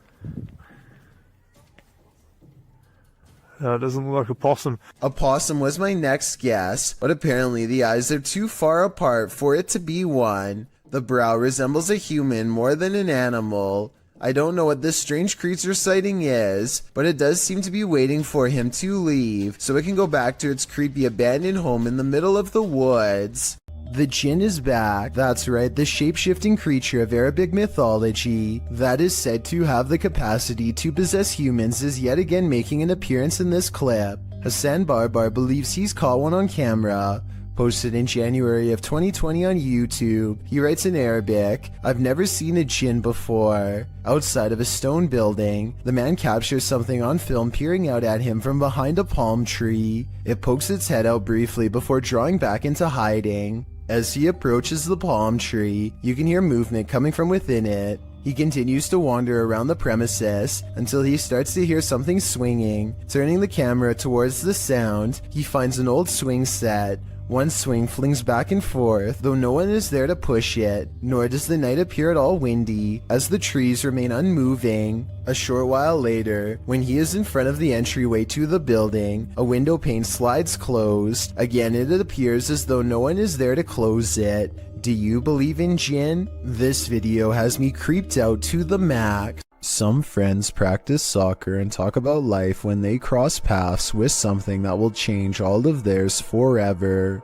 It doesn't look like a possum. A possum was my next guess, but apparently the eyes are too far apart for it to be one. The brow resembles a human more than an animal. I don't know what this strange creature sighting is, but it does seem to be waiting for him to leave, so it can go back to its creepy abandoned home in the middle of the woods. The jinn is back. That's right, the shape-shifting creature of Arabic mythology that is said to have the capacity to possess humans is yet again making an appearance in this clip. Hassan Barbar believes he's caught one on camera. Posted in January of 2020 on YouTube, he writes in Arabic, "I've never seen a jinn before." Outside of a stone building, the man captures something on film peering out at him from behind a palm tree. It pokes its head out briefly before drawing back into hiding. As he approaches the palm tree, you can hear movement coming from within it. He continues to wander around the premises until he starts to hear something swinging. Turning the camera towards the sound, he finds an old swing set. One swing flings back and forth, though no one is there to push it, nor does the night appear at all windy, as the trees remain unmoving. A short while later, when he is in front of the entryway to the building, a window pane slides closed. Again, it appears as though no one is there to close it. Do you believe in jinn? This video has me creeped out to the max. Some friends practice soccer and talk about life when they cross paths with something that will change all of theirs forever.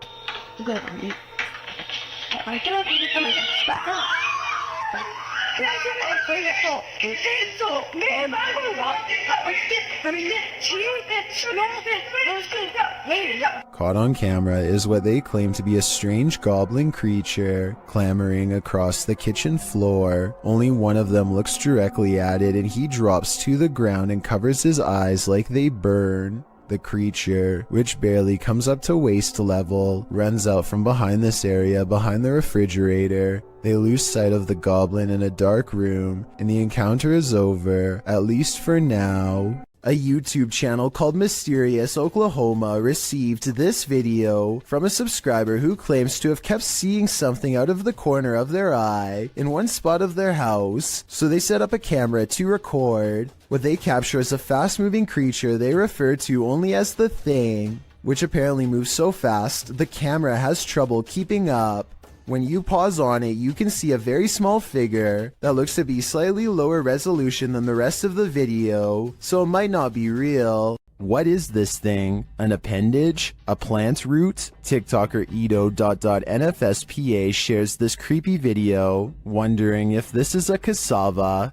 Caught on camera is what they claim to be a strange goblin creature clambering across the kitchen floor. Only one of them looks directly at it and he drops to the ground and covers his eyes like they burn. The creature, which barely comes up to waist level, runs out from behind this area behind the refrigerator. They lose sight of the goblin in a dark room, and the encounter is over, at least for now. A YouTube channel called Mysterious Oklahoma received this video from a subscriber who claims to have kept seeing something out of the corner of their eye in one spot of their house, so they set up a camera to record. What they capture is a fast-moving creature they refer to only as the Thing, which apparently moves so fast the camera has trouble keeping up. When you pause on it, you can see a very small figure that looks to be slightly lower resolution than the rest of the video, so it might not be real. What is this thing? An appendage? A plant root? TikToker Edo.NFSPA shares this creepy video, wondering if this is a cassava.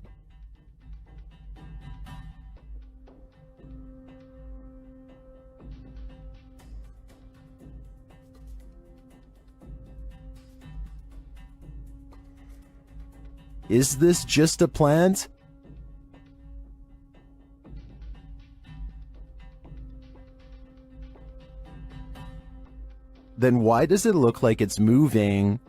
Is this just a plant? Then why does it look like it's moving?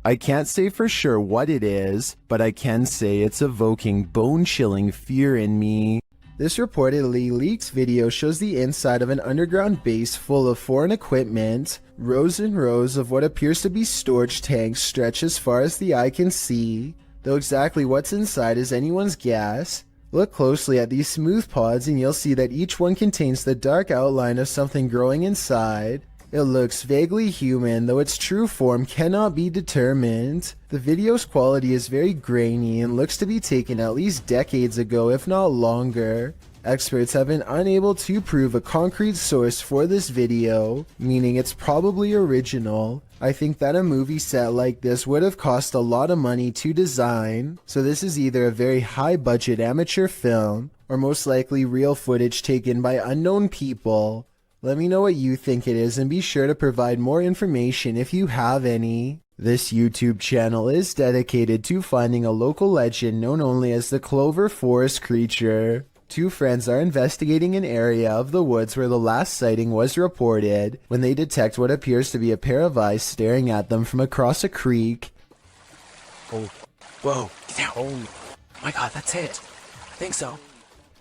I can't say for sure what it is, but I can say it's evoking bone-chilling fear in me. This reportedly leaked video shows the inside of an underground base full of foreign equipment. Rows and rows of what appears to be storage tanks stretch as far as the eye can see, though exactly what's inside is anyone's guess. Look closely at these smooth pods and you'll see that each one contains the dark outline of something growing inside. It looks vaguely human, though its true form cannot be determined. The video's quality is very grainy and looks to be taken at least decades ago, if not longer. Experts have been unable to prove a concrete source for this video, meaning it's probably original. I think that a movie set like this would have cost a lot of money to design, so this is either a very high-budget amateur film, or most likely real footage taken by unknown people. Let me know what you think it is and be sure to provide more information if you have any. This YouTube channel is dedicated to finding a local legend known only as the Clover Forest creature. Two friends are investigating an area of the woods where the last sighting was reported when they detect what appears to be a pair of eyes staring at them from across a creek. Oh, whoa, get down. Oh my god, that's it. I think so.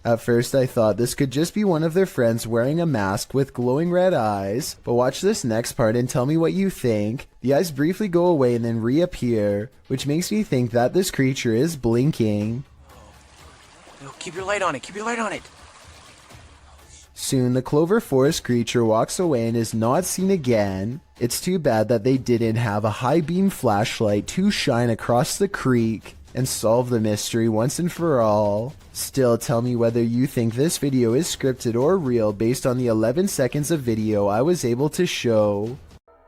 At first I thought this could just be one of their friends wearing a mask with glowing red eyes, but watch this next part and tell me what you think. The eyes briefly go away and then reappear, which makes me think that this creature is blinking. Keep your light on it. Keep your light on it. Soon the Clover Forest creature walks away and is not seen again. It's too bad that they didn't have a high beam flashlight to shine across the creek and solve the mystery once and for all. Still, tell me whether you think this video is scripted or real based on the 11 seconds of video I was able to show.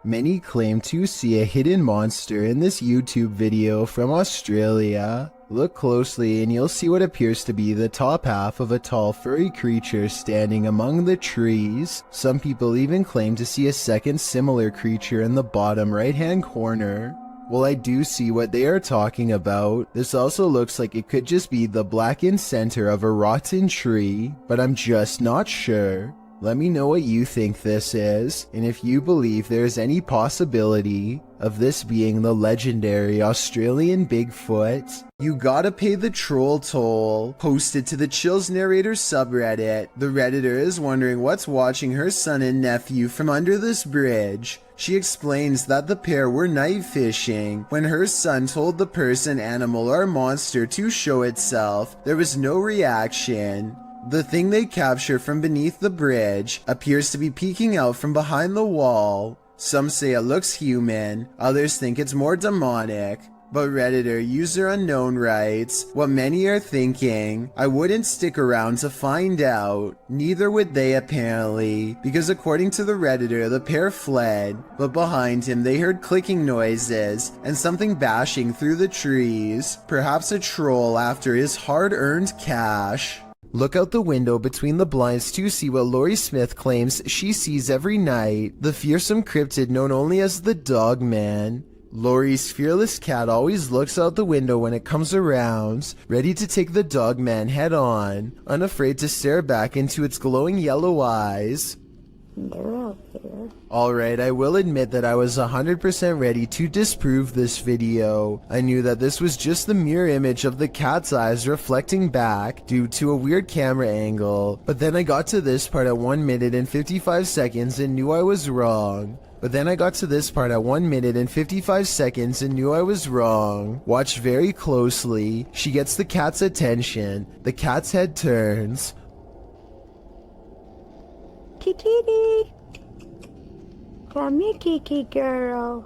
Many claim to see a hidden monster in this YouTube video from Australia. Look closely and you'll see what appears to be the top half of a tall furry creature standing among the trees. Some people even claim to see a second similar creature in the bottom right hand corner. Well, I do see what they are talking about. This also looks like it could just be the blackened center of a rotten tree, but I'm just not sure. Let me know what you think this is, and if you believe there is any possibility of this being the legendary Australian Bigfoot. You gotta pay the troll toll. Posted to the Chills Narrator subreddit. The Redditor is wondering what's watching her son and nephew from under this bridge. She explains that the pair were night fishing. When her son told the person, animal, or monster to show itself, there was no reaction. The thing they capture from beneath the bridge appears to be peeking out from behind the wall. Some say it looks human, others think it's more demonic. But Redditor user unknown writes, what many are thinking, I wouldn't stick around to find out. Neither would they apparently, because according to the Redditor, the pair fled, but behind him they heard clicking noises and something bashing through the trees, perhaps a troll after his hard-earned cash. Look out the window between the blinds to see what Lori Smith claims she sees every night, the fearsome cryptid known only as the Dog Man. Lori's fearless cat always looks out the window when it comes around, ready to take the Dog Man head on, unafraid to stare back into its glowing yellow eyes. They're out there. Alright, I will admit that I was 100% ready to disprove this video. I knew that this was just the mirror image of the cat's eyes reflecting back due to a weird camera angle, but then I got to this part at 1 minute and 55 seconds and knew I was wrong. Watch very closely. She gets the cat's attention. The cat's head turns. Kitty, come here, Kiki girl.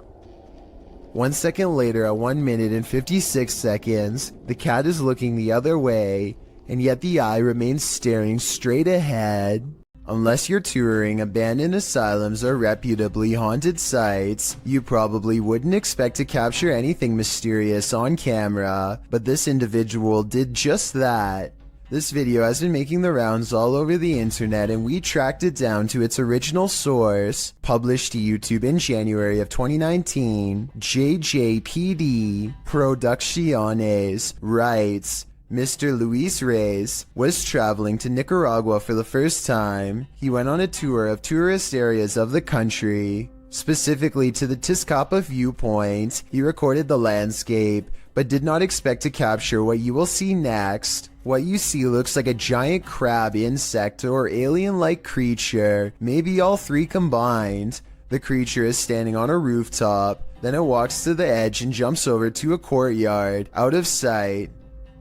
1 second later, at 1 minute and 56 seconds, the cat is looking the other way, and yet the eye remains staring straight ahead. Unless you're touring abandoned asylums or reputably haunted sites, you probably wouldn't expect to capture anything mysterious on camera, but this individual did just that. This video has been making the rounds all over the internet and we tracked it down to its original source. Published to YouTube in January of 2019, JJPD Producciones writes, Mr. Luis Reyes was traveling to Nicaragua for the first time. He went on a tour of tourist areas of the country, specifically to the Tizcapa viewpoint. He recorded the landscape, but did not expect to capture what you will see next. What you see looks like a giant crab, insect, or alien-like creature, maybe all three combined. The creature is standing on a rooftop, then it walks to the edge and jumps over to a courtyard, out of sight.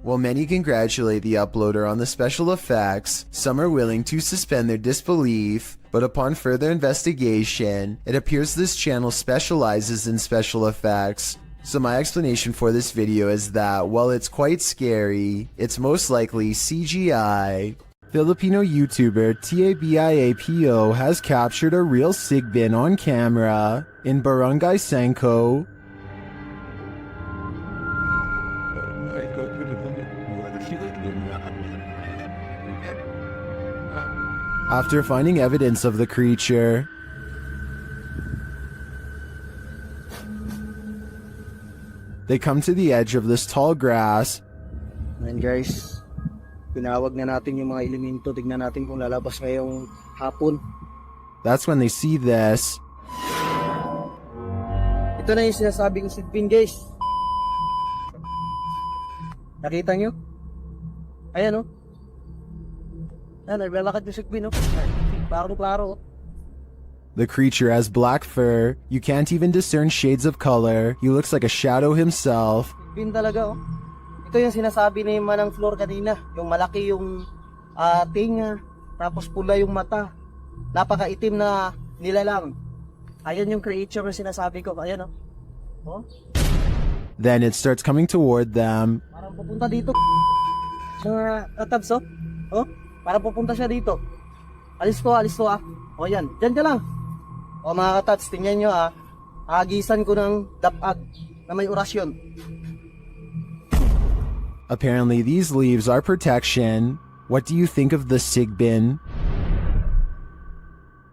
While many congratulate the uploader on the special effects, some are willing to suspend their disbelief, but upon further investigation, it appears this channel specializes in special effects. So my explanation for this video is that, while it's quite scary, it's most likely CGI. Filipino YouTuber Tabiapo has captured a real sigbin on camera in Barangay Sanko. After finding evidence of the creature, they come to the edge of this tall grass. And guys, pinawag na natin yung mga elemento. Tignan natin kung lalabas ngayong hapon. That's when they see this. Ito na yung sinasabi kong sigbin, guys. Nakita nyo? Ayan, oh. naglalakad yung sigbin, no? Klaro-klaro. The creature has black fur. You can't even discern shades of color. He looks like a shadow himself. Sigbin talaga, oh. Ito yung sinasabi ni Manang Flor kanina. Yung malaki yung tinga, tapos pula yung mata. Napakaitim na nilalang. Ayan yung creature na sinasabi ko. Ayan, oh. Then it starts coming toward them. Parang pupunta dito. Sa tabs, oh. Oh, parang pupunta siya dito. Alis to, ah. O, yan. Diyan ka lang. O, mga katats, tingnan nyo, agisan ko ng dapag na may orasyon. Apparently, these leaves are protection. What do you think of the sigbin?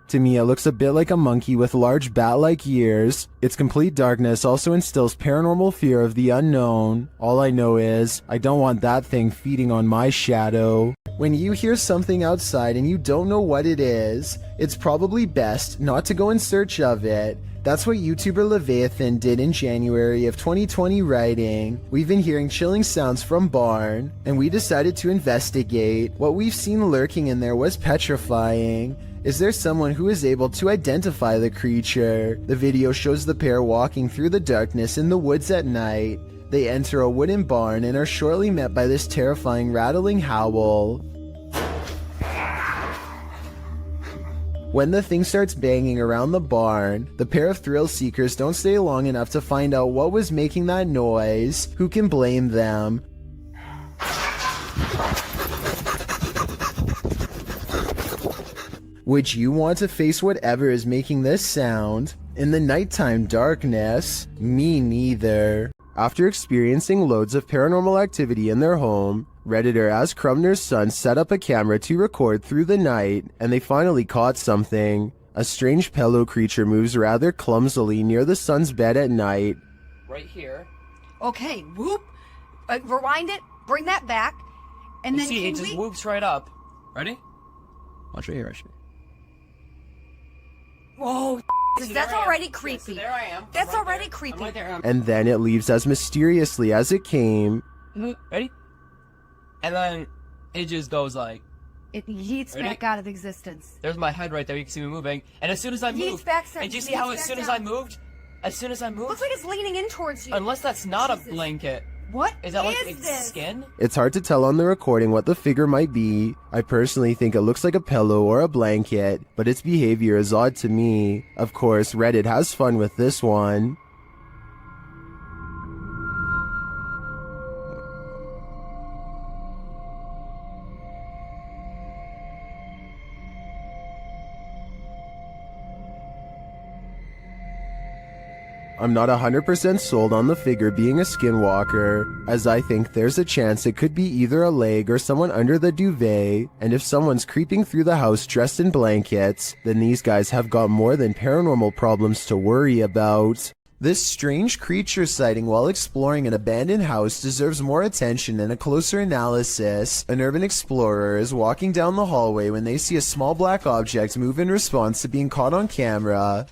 To me, it looks a bit like a monkey with large bat-like ears. Its complete darkness also instills paranormal fear of the unknown. All I know is, I don't want that thing feeding on my shadow. When you hear something outside and you don't know what it is, it's probably best not to go in search of it. That's what YouTuber Leviathan did in January of 2020 writing, "We've been hearing chilling sounds from barn, and we decided to investigate. What we've seen lurking in there was petrifying. Is there someone who is able to identify the creature?" The video shows the pair walking through the darkness in the woods at night. They enter a wooden barn and are shortly met by this terrifying rattling howl. When the thing starts banging around the barn, the pair of thrill seekers don't stay long enough to find out what was making that noise. Who can blame them? Would you want to face whatever is making this sound? In the nighttime darkness? Me neither. After experiencing loads of paranormal activity in their home, Redditor As Crumner's son set up a camera to record through the night, and they finally caught something. A strange pillow creature moves rather clumsily near the son's bed at night. Right here. Okay, whoop. Rewind it, bring that back, and then see, it just whoops right up. Ready? Watch right here, actually. Whoa, that's already creepy. There I am. That's already creepy. Right there. And then it leaves as mysteriously as it came. Ready? And then it just goes like... It yeets back out of existence. There's my head right there. You can see me moving. And as soon as I move... And do you see how as soon as I moved? As soon as I moved... Looks like it's leaning in towards you. Unless that's not a blanket. What is that? Like is its this? skin? It's hard to tell on the recording what the figure might be. I personally think it looks like a pillow or a blanket, but its behavior is odd to me. Of course, Reddit has fun with this one. I'm not 100% sold on the figure being a skinwalker, as I think there's a chance it could be either a leg or someone under the duvet, and if someone's creeping through the house dressed in blankets, then these guys have got more than paranormal problems to worry about. This strange creature sighting while exploring an abandoned house deserves more attention and a closer analysis. An urban explorer is walking down the hallway when they see a small black object move in response to being caught on camera.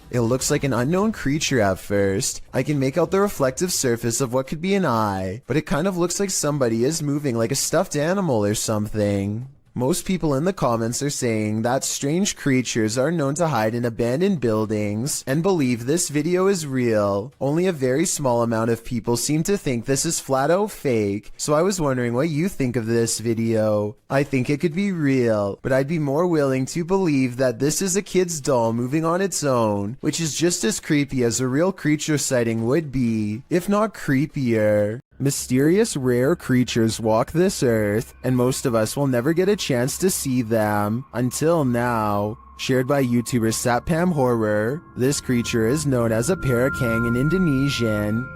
It looks like an unknown creature at first. I can make out the reflective surface of what could be an eye, but it kind of looks like somebody is moving like a stuffed animal or something. Most people in the comments are saying that strange creatures are known to hide in abandoned buildings and believe this video is real. Only a very small amount of people seem to think this is flat out fake, so I was wondering what you think of this video. I think it could be real, but I'd be more willing to believe that this is a kid's doll moving on its own, which is just as creepy as a real creature sighting would be, if not creepier. Mysterious rare creatures walk this earth, and most of us will never get a chance to see them, until now. Shared by YouTuber Satpam Horror, this creature is known as a parakang in Indonesian.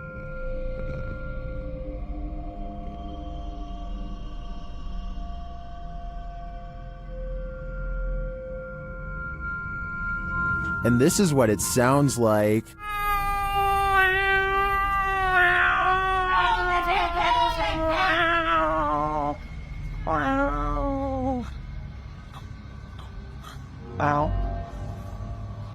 And this is what it sounds like.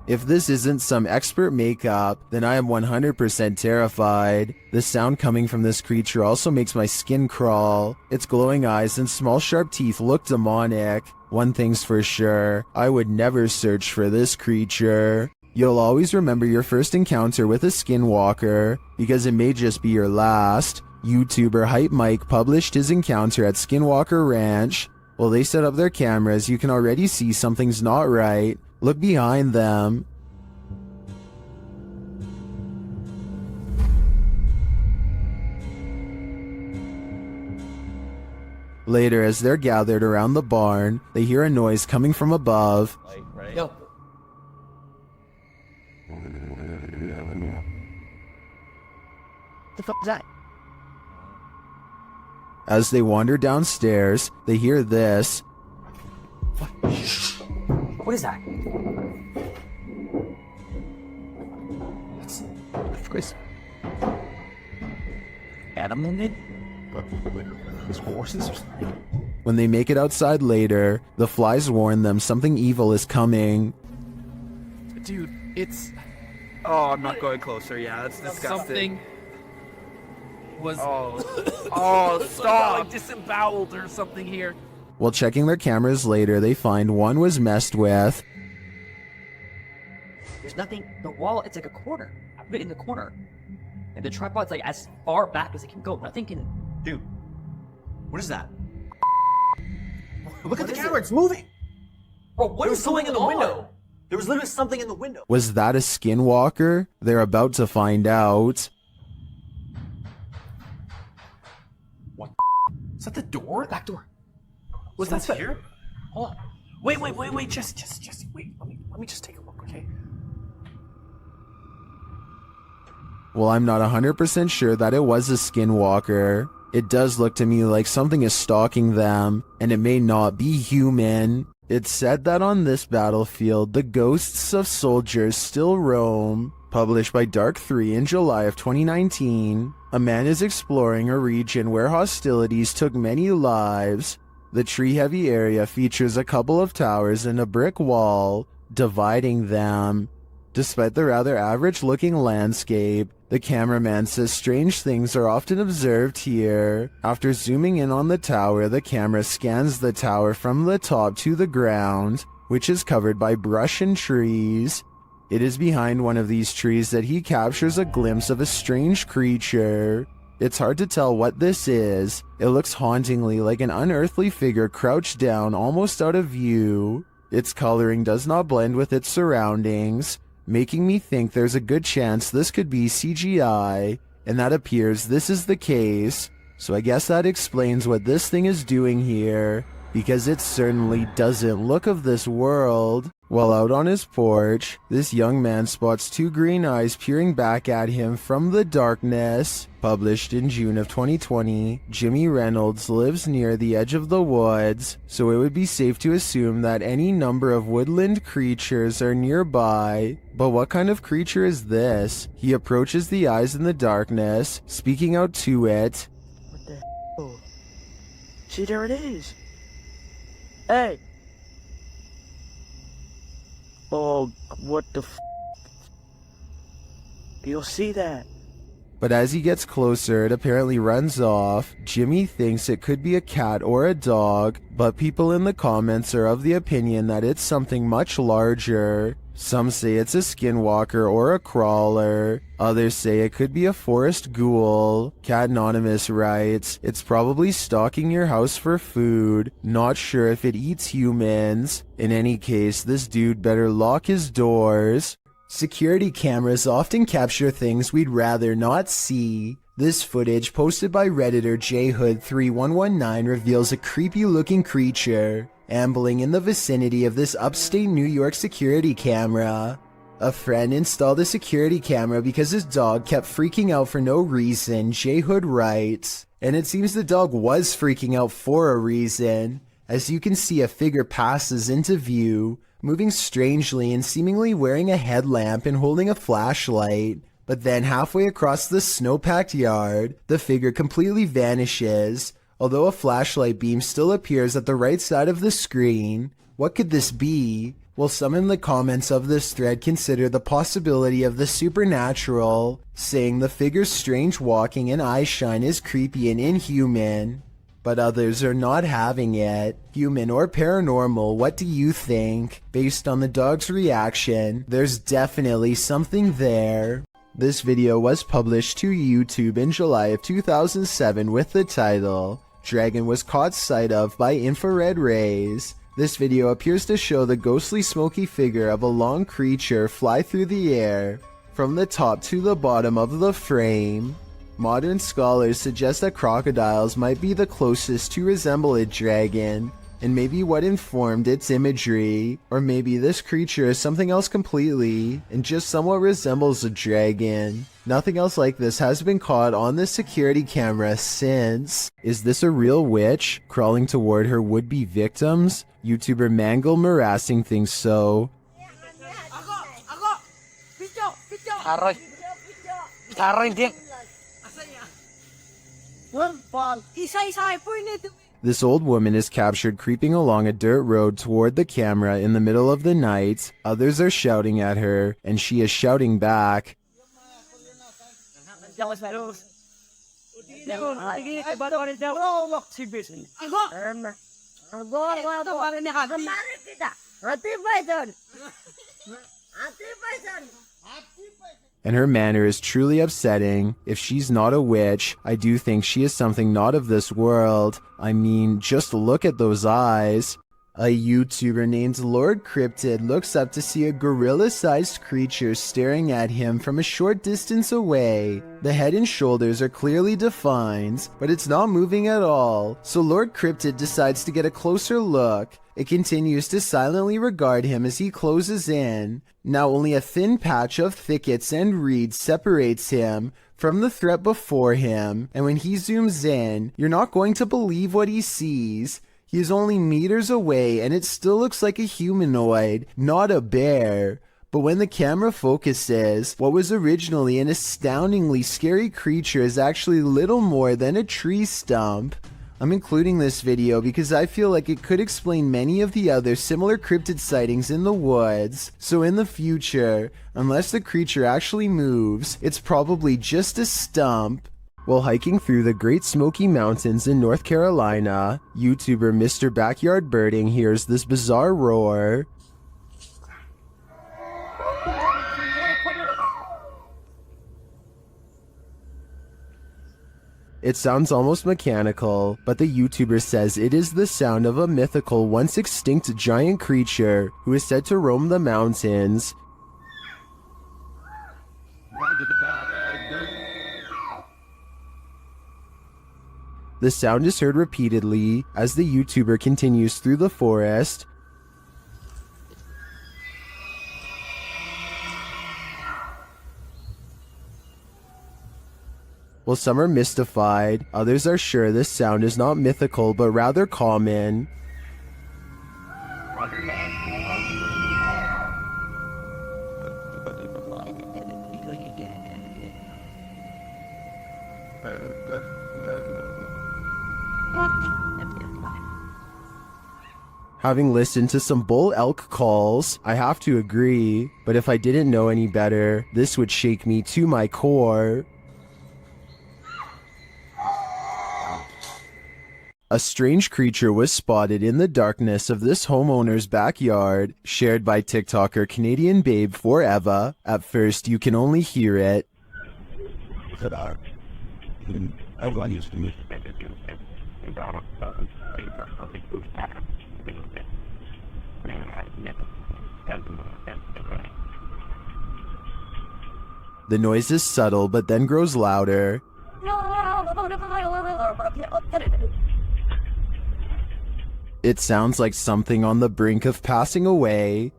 If this isn't some expert makeup, then I am 100% terrified. The sound coming from this creature also makes my skin crawl. Its glowing eyes and small sharp teeth look demonic. One thing's for sure, I would never search for this creature. You'll always remember your first encounter with a skinwalker, because it may just be your last. YouTuber Hype Mike published his encounter at Skinwalker Ranch. While they set up their cameras, you can already see something's not right. Look behind them. Later, as they're gathered around the barn, they hear a noise coming from above. Yo. The fuck is that? As they wander downstairs, they hear this. What is that? Of course. Adam in it? His horses or something? When they make it outside later, the flies warn them something evil is coming. Dude, it's... Oh, I'm not going closer. Yeah, that's disgusting. Something was... Oh, stop! Like disemboweled or something here. While checking their cameras later, they find one was messed with. There's nothing. The wall, it's like a corner. I put it in the corner. And the tripod's like as far back as it can go. Nothing can... Dude, what is that? Look at the camera, it's moving! Bro, what is going in the window? There was literally something in the window. Was that a skinwalker? They're about to find out. What? Is that the door? Back door. Was that here? Hold on. Wait. Just wait. Let me just take a look, okay? Well, I'm not 100% sure that it was a skinwalker. It does look to me like something is stalking them, and it may not be human. It's said that on this battlefield, the ghosts of soldiers still roam. Published by Dark 3 in July of 2019, a man is exploring a region where hostilities took many lives. The tree-heavy area features a couple of towers and a brick wall dividing them. Despite the rather average-looking landscape, the cameraman says strange things are often observed here. After zooming in on the tower, the camera scans the tower from the top to the ground, which is covered by brush and trees. It is behind one of these trees that he captures a glimpse of a strange creature. It's hard to tell what this is. It looks hauntingly like an unearthly figure crouched down almost out of view. Its coloring does not blend with its surroundings, making me think there's a good chance this could be CGI, and that appears this is the case. So I guess that explains what this thing is doing here, because it certainly doesn't look of this world. While out on his porch, this young man spots two green eyes peering back at him from the darkness. Published in June of 2020, Jimmy Reynolds lives near the edge of the woods, so it would be safe to assume that any number of woodland creatures are nearby. But what kind of creature is this? He approaches the eyes in the darkness, speaking out to it. What the hell? See, there it is. Hey. Oh, what the f***? You'll see that. But as he gets closer, it apparently runs off. Jimmy thinks it could be a cat or a dog, but people in the comments are of the opinion that it's something much larger. Some say it's a skinwalker or a crawler. Others say it could be a forest ghoul. Cat Anonymous writes, it's probably stalking your house for food. Not sure if it eats humans. In any case, this dude better lock his doors. Security cameras often capture things we'd rather not see. This footage, posted by Redditor jhood3119, reveals a creepy-looking creature ambling in the vicinity of this upstate New York security camera. A friend installed a security camera because his dog kept freaking out for no reason, J-Hood writes. And it seems the dog was freaking out for a reason. As you can see, a figure passes into view, moving strangely and seemingly wearing a headlamp and holding a flashlight. But then halfway across the snow-packed yard, the figure completely vanishes, although a flashlight beam still appears at the right side of the screen. What could this be? Well, some in the comments of this thread consider the possibility of the supernatural, saying the figure's strange walking and eye shine is creepy and inhuman. But others are not having it. Human or paranormal, what do you think? Based on the dog's reaction, there's definitely something there. This video was published to YouTube in July of 2007 with the title, "Dragon was caught sight of by infrared rays." This video appears to show the ghostly smoky figure of a long creature fly through the air, from the top to the bottom of the frame. Modern scholars suggest that crocodiles might be the closest to resemble a dragon, and maybe what informed its imagery, or maybe this creature is something else completely, and just somewhat resembles a dragon. Nothing else like this has been caught on the security camera since. Is this a real witch crawling toward her would-be victims? YouTuber Mangle harassing things so. This old woman is captured creeping along a dirt road toward the camera in the middle of the night. Others are shouting at her, and she is shouting back. And her manner is truly upsetting. If she's not a witch, I do think she is something not of this world. I mean, just look at those eyes. A YouTuber named Lord Cryptid looks up to see a gorilla-sized creature staring at him from a short distance away. The head and shoulders are clearly defined, but it's not moving at all, so Lord Cryptid decides to get a closer look. It continues to silently regard him as he closes in. Now only a thin patch of thickets and reeds separates him from the threat before him, and when he zooms in, you're not going to believe what he sees. He is only meters away and it still looks like a humanoid, not a bear. But when the camera focuses, what was originally an astoundingly scary creature is actually little more than a tree stump. I'm including this video because I feel like it could explain many of the other similar cryptid sightings in the woods. So in the future, unless the creature actually moves, it's probably just a stump. While hiking through the Great Smoky Mountains in North Carolina, YouTuber Mr. Backyard Birding hears this bizarre roar. It sounds almost mechanical, but the YouTuber says it is the sound of a mythical, once extinct giant creature who is said to roam the mountains. The sound is heard repeatedly as the YouTuber continues through the forest. While some are mystified, others are sure this sound is not mythical but rather common. Having listened to some bull elk calls, I have to agree, but if I didn't know any better, this would shake me to my core. A strange creature was spotted in the darkness of this homeowner's backyard, shared by TikToker Canadian Babe Forever. At first, you can only hear it. The noise is subtle but then grows louder. It sounds like something on the brink of passing away.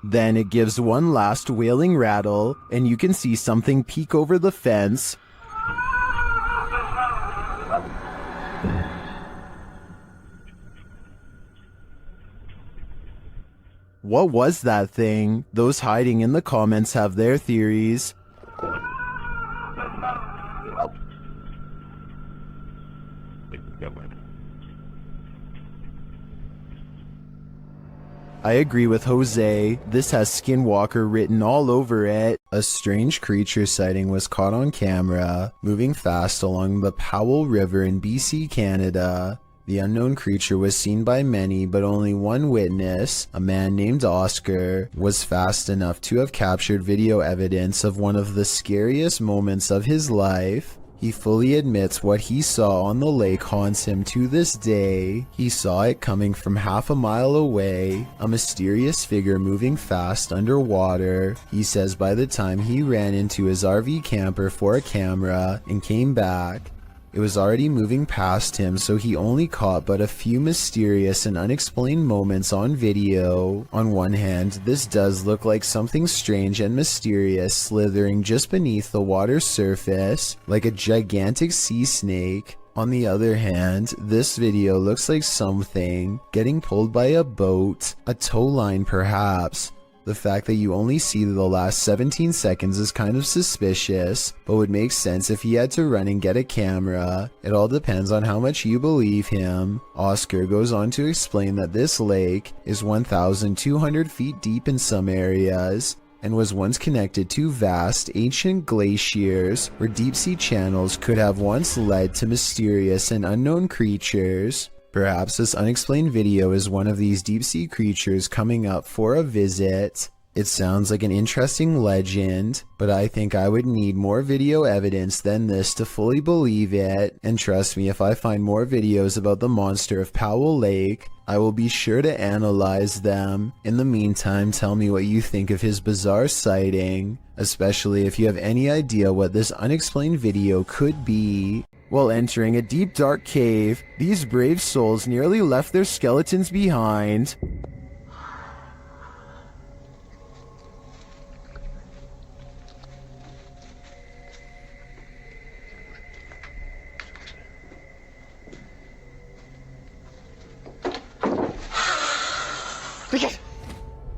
Then it gives one last wailing rattle, and you can see something peek over the fence. What was that thing? Those hiding in the comments have their theories. I agree with Jose. This has Skinwalker written all over it. A strange creature sighting was caught on camera, moving fast along the Powell River in BC, Canada. The unknown creature was seen by many, but only one witness, a man named Oscar, was fast enough to have captured video evidence of one of the scariest moments of his life. He fully admits what he saw on the lake haunts him to this day. He saw it coming from half a mile away, a mysterious figure moving fast underwater. He says by the time he ran into his RV camper for a camera and came back, it was already moving past him, so he only caught but a few mysterious and unexplained moments on video. On one hand, this does look like something strange and mysterious slithering just beneath the water's surface, like a gigantic sea snake. On the other hand, this video looks like something getting pulled by a boat, a tow line perhaps. The fact that you only see the last 17 seconds is kind of suspicious, but would make sense if he had to run and get a camera. It all depends on how much you believe him. Oscar goes on to explain that this lake is 1,200 feet deep in some areas, and was once connected to vast, ancient glaciers where deep-sea channels could have once led to mysterious and unknown creatures. Perhaps this unexplained video is one of these deep-sea creatures coming up for a visit. It sounds like an interesting legend, but I think I would need more video evidence than this to fully believe it. And trust me, if I find more videos about the monster of Powell Lake, I will be sure to analyze them. In the meantime, tell me what you think of his bizarre sighting, especially if you have any idea what this unexplained video could be. While entering a deep dark cave, these brave souls nearly left their skeletons behind.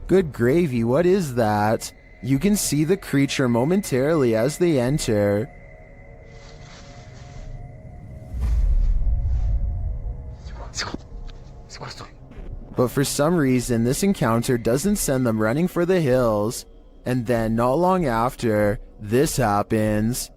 Good gravy, what is that? You can see the creature momentarily as they enter. But for some reason, this encounter doesn't send them running for the hills. And then, not long after, this happens.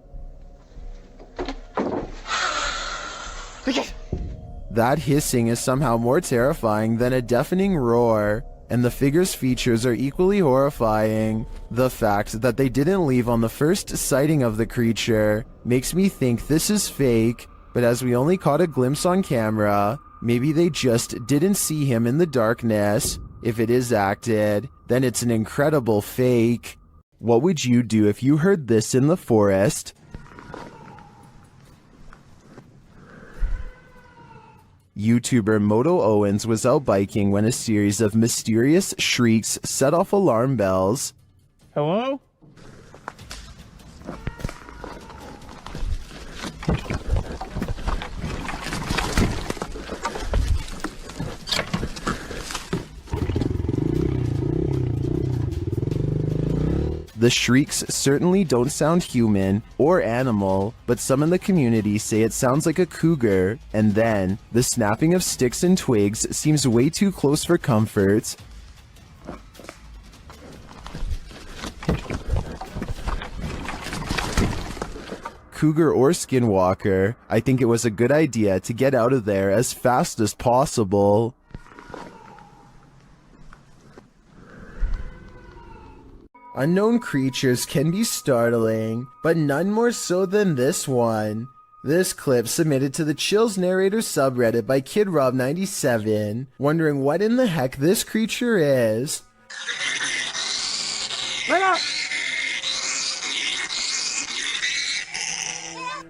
That hissing is somehow more terrifying than a deafening roar, and the figure's features are equally horrifying. The fact that they didn't leave on the first sighting of the creature makes me think this is fake, but as we only caught a glimpse on camera, maybe they just didn't see him in the darkness. If it is acted, then it's an incredible fake. What would you do if you heard this in the forest? YouTuber Moto Owens was out biking when a series of mysterious shrieks set off alarm bells. Hello? The shrieks certainly don't sound human or animal, but some in the community say it sounds like a cougar, and then the snapping of sticks and twigs seems way too close for comfort. Cougar or skinwalker, I think it was a good idea to get out of there as fast as possible. Unknown creatures can be startling, but none more so than this one. This clip submitted to the Chills Narrator subreddit by KidRob97, wondering what in the heck this creature is.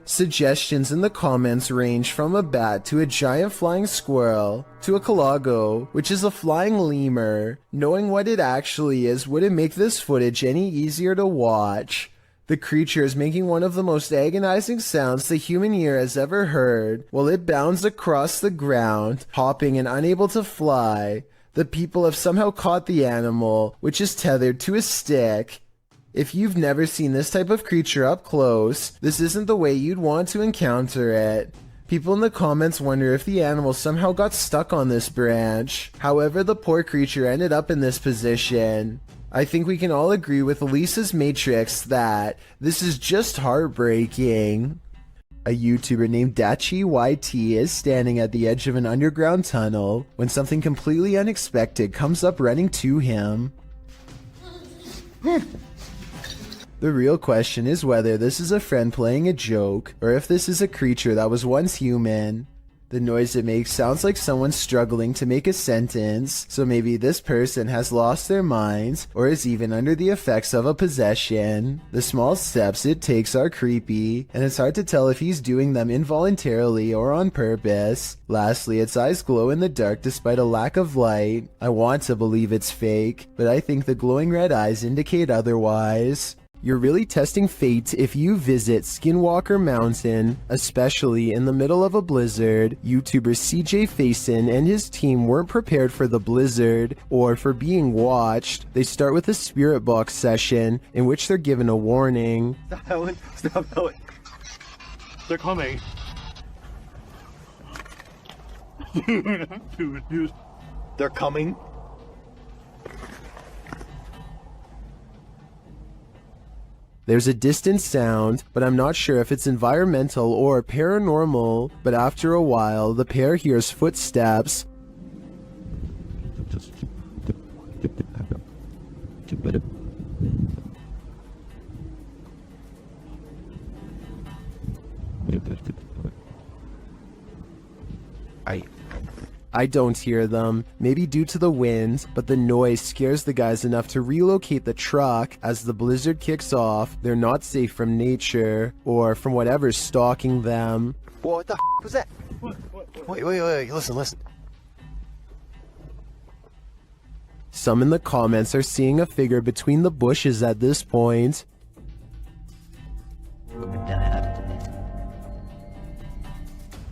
Suggestions in the comments range from a bat to a giant flying squirrel to a calago, which is a flying lemur. Knowing what it actually is wouldn't make this footage any easier to watch. The creature is making one of the most agonizing sounds the human ear has ever heard, while it bounds across the ground, hopping and unable to fly. The people have somehow caught the animal, which is tethered to a stick. If you've never seen this type of creature up close, this isn't the way you'd want to encounter it. People in the comments wonder if the animal somehow got stuck on this branch. However, the poor creature ended up in this position. I think we can all agree with Lisa's Matrix that this is just heartbreaking. A YouTuber named Dachi YT is standing at the edge of an underground tunnel when something completely unexpected comes up running to him. The real question is whether this is a friend playing a joke, or if this is a creature that was once human. The noise it makes sounds like someone struggling to make a sentence, so maybe this person has lost their minds, or is even under the effects of a possession. The small steps it takes are creepy, and it's hard to tell if he's doing them involuntarily or on purpose. Lastly, its eyes glow in the dark despite a lack of light. I want to believe it's fake, but I think the glowing red eyes indicate otherwise. You're really testing fate if you visit Skinwalker Mountain, especially in the middle of a blizzard. YouTuber CJ Faison and his team weren't prepared for the blizzard or for being watched. They start with a spirit box session in which they're given a warning. Stop howling. Stop howling. They're coming. They're coming. There's a distant sound, but I'm not sure if it's environmental or paranormal, but after a while, the pair hears footsteps. I don't hear them, maybe due to the wind, but the noise scares the guys enough to relocate the truck. As the blizzard kicks off, they're not safe from nature, or from whatever's stalking them. What the f was that? Wait, listen. Some in the comments are seeing a figure between the bushes at this point.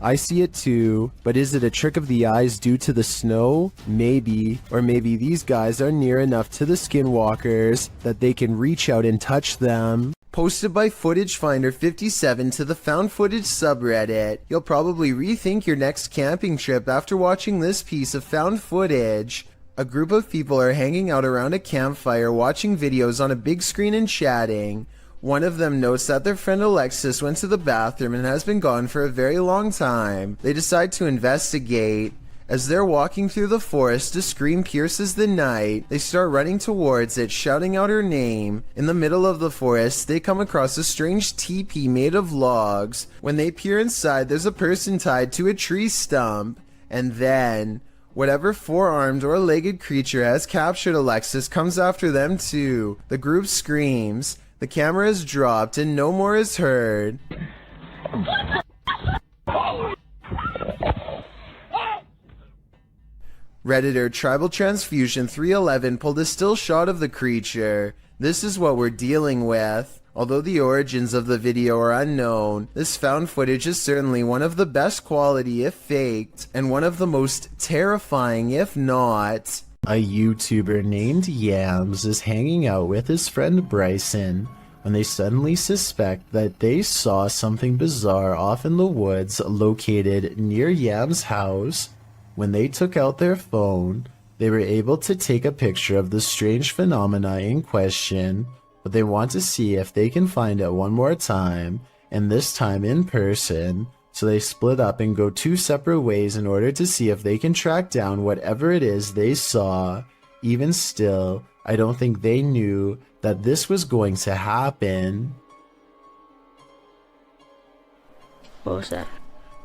I see it too, but is it a trick of the eyes due to the snow? Maybe. Or maybe these guys are near enough to the skinwalkers that they can reach out and touch them. Posted by Footage Finder 57 to the Found Footage subreddit. You'll probably rethink your next camping trip after watching this piece of found footage. A group of people are hanging out around a campfire watching videos on a big screen and chatting. One of them notes that their friend Alexis went to the bathroom and has been gone for a very long time. They decide to investigate. As they're walking through the forest, a scream pierces the night. They start running towards it, shouting out her name. In the middle of the forest, they come across a strange teepee made of logs. When they peer inside, there's a person tied to a tree stump. And then, whatever four-armed or legged creature has captured Alexis comes after them too. The group screams. The camera is dropped and no more is heard. Redditor Tribal Transfusion 311 pulled a still shot of the creature. This is what we're dealing with. Although the origins of the video are unknown, this found footage is certainly one of the best quality if faked, and one of the most terrifying if not. A YouTuber named Yams is hanging out with his friend Bryson when they suddenly suspect that they saw something bizarre off in the woods located near Yams' house. When they took out their phone, they were able to take a picture of the strange phenomena in question, but they want to see if they can find it one more time, and this time in person. So they split up and go two separate ways in order to see if they can track down whatever it is they saw. Even still, I don't think they knew that this was going to happen. What was that?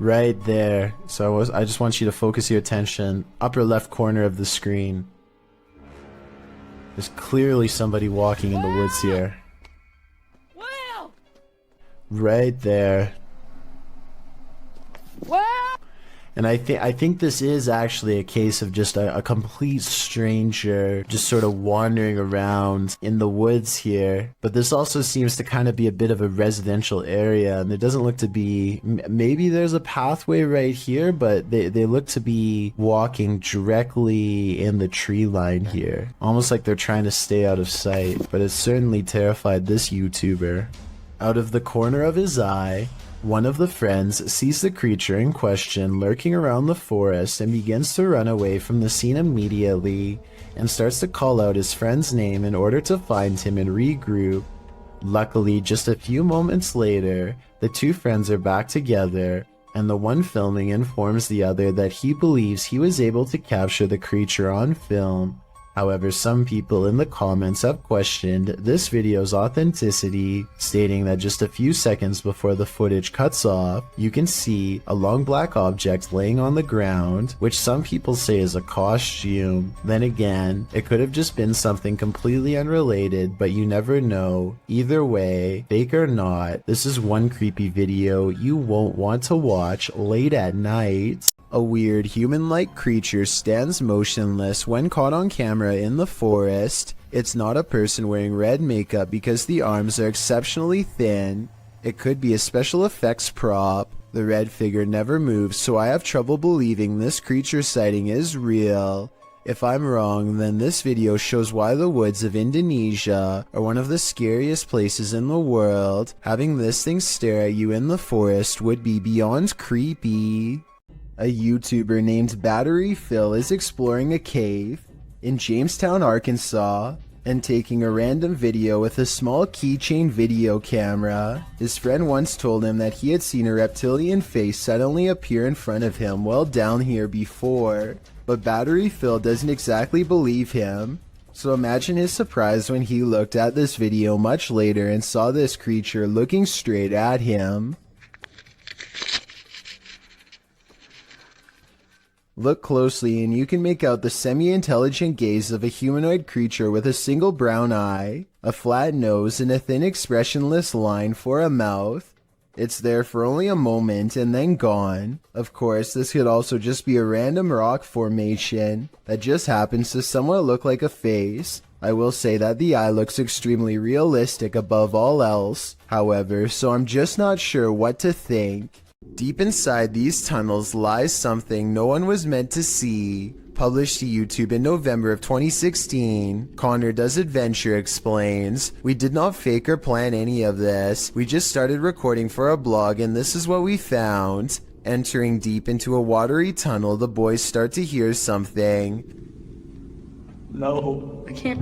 Right there. So I just want you to focus your attention. Upper left corner of the screen. There's clearly somebody walking in the woods here. Right there. And I think this is actually a case of just a complete stranger just sort of wandering around in the woods here. But this also seems to kind of be a bit of a residential area, and there doesn't look to be, maybe there's a pathway right here, but they look to be walking directly in the tree line here. Almost like they're trying to stay out of sight, but it certainly terrified this YouTuber. Out of the corner of his eye, One of the friends sees the creature in question lurking around the forest and begins to run away from the scene immediately and starts to call out his friend's name in order to find him and regroup. Luckily, just a few moments later, the two friends are back together, and the one filming informs the other that he believes he was able to capture the creature on film. However, some people in the comments have questioned this video's authenticity, stating that just a few seconds before the footage cuts off, you can see a long black object laying on the ground, which some people say is a costume. Then again, it could have just been something completely unrelated, but you never know. Either way, fake or not, this is one creepy video you won't want to watch late at night. A weird human-like creature stands motionless when caught on camera in the forest. It's not a person wearing red makeup because the arms are exceptionally thin. It could be a special effects prop. The red figure never moves, so I have trouble believing this creature sighting is real. If I'm wrong, then this video shows why the woods of Indonesia are one of the scariest places in the world. Having this thing stare at you in the forest would be beyond creepy. A YouTuber named Battery Phil is exploring a cave in Jamestown, Arkansas, and taking a random video with a small keychain video camera. His friend once told him that he had seen a reptilian face suddenly appear in front of him while down here before, but Battery Phil doesn't exactly believe him. So imagine his surprise when he looked at this video much later and saw this creature looking straight at him. Look closely and you can make out the semi-intelligent gaze of a humanoid creature with a single brown eye, a flat nose, and a thin expressionless line for a mouth. It's there for only a moment and then gone. Of course, this could also just be a random rock formation that just happens to somewhat look like a face. I will say that the eye looks extremely realistic above all else, however, so I'm just not sure what to think. Deep inside these tunnels lies something no one was meant to see. Published to YouTube in November of 2016, Connor Does Adventure explains, "We did not fake or plan any of this. We just started recording for a blog and this is what we found." Entering deep into a watery tunnel, the boys start to hear something. No, I can't.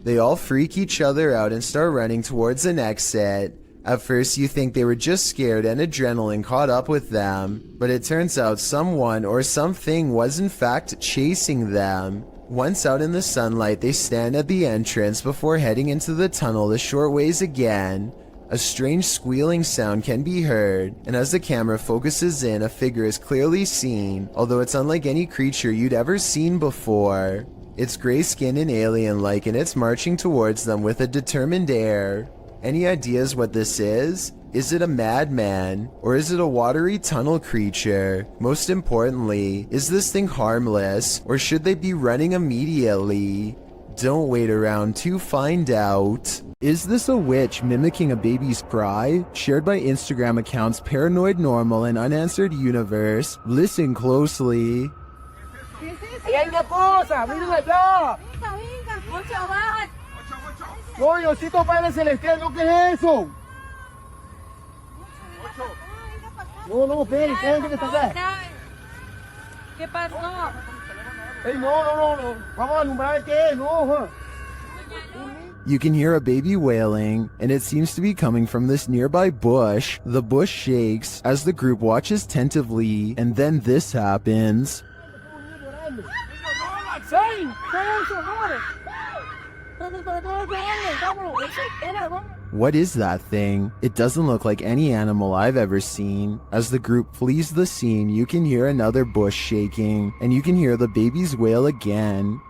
They all freak each other out and start running towards an exit. At first you think they were just scared and adrenaline caught up with them, but it turns out someone or something was in fact chasing them. Once out in the sunlight, they stand at the entrance before heading into the tunnel a short ways again. A strange squealing sound can be heard, and as the camera focuses in, a figure is clearly seen, although it's unlike any creature you'd ever seen before. It's gray-skinned and alien-like, and it's marching towards them with a determined air. Any ideas what this is? Is it a madman? Or is it a watery tunnel creature? Most importantly, is this thing harmless? Or should they be running immediately? Don't wait around to find out. Is this a witch mimicking a baby's cry? Shared by Instagram accounts Paranoid Normal and Unanswered Universe. Listen closely. ¡Hay una cosa! ¡Miren allá! ¡No, Diosito Padre Celestial! ¿No qué es eso? No, esperen que está acá. ¿Qué pasó? ¡Ey, no! Vamos a alumbrar qué es, no. You can hear a baby wailing, and it seems to be coming from this nearby bush. The bush shakes as the group watches tentatively, and then this happens. What is that thing? It doesn't look like any animal I've ever seen. As the group flees the scene, you can hear another bush shaking, and you can hear the babies wail again.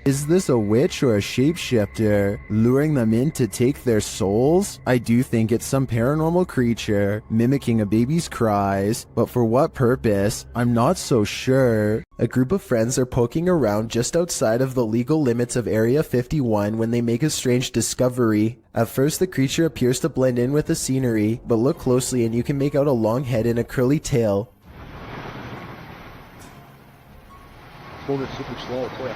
Is this a witch or a shapeshifter, luring them in to take their souls? I do think it's some paranormal creature, mimicking a baby's cries, but for what purpose? I'm not so sure. A group of friends are poking around just outside of the legal limits of Area 51 when they make a strange discovery. At first, the creature appears to blend in with the scenery, but look closely and you can make out a long head and a curly tail. Moving super slow, quick.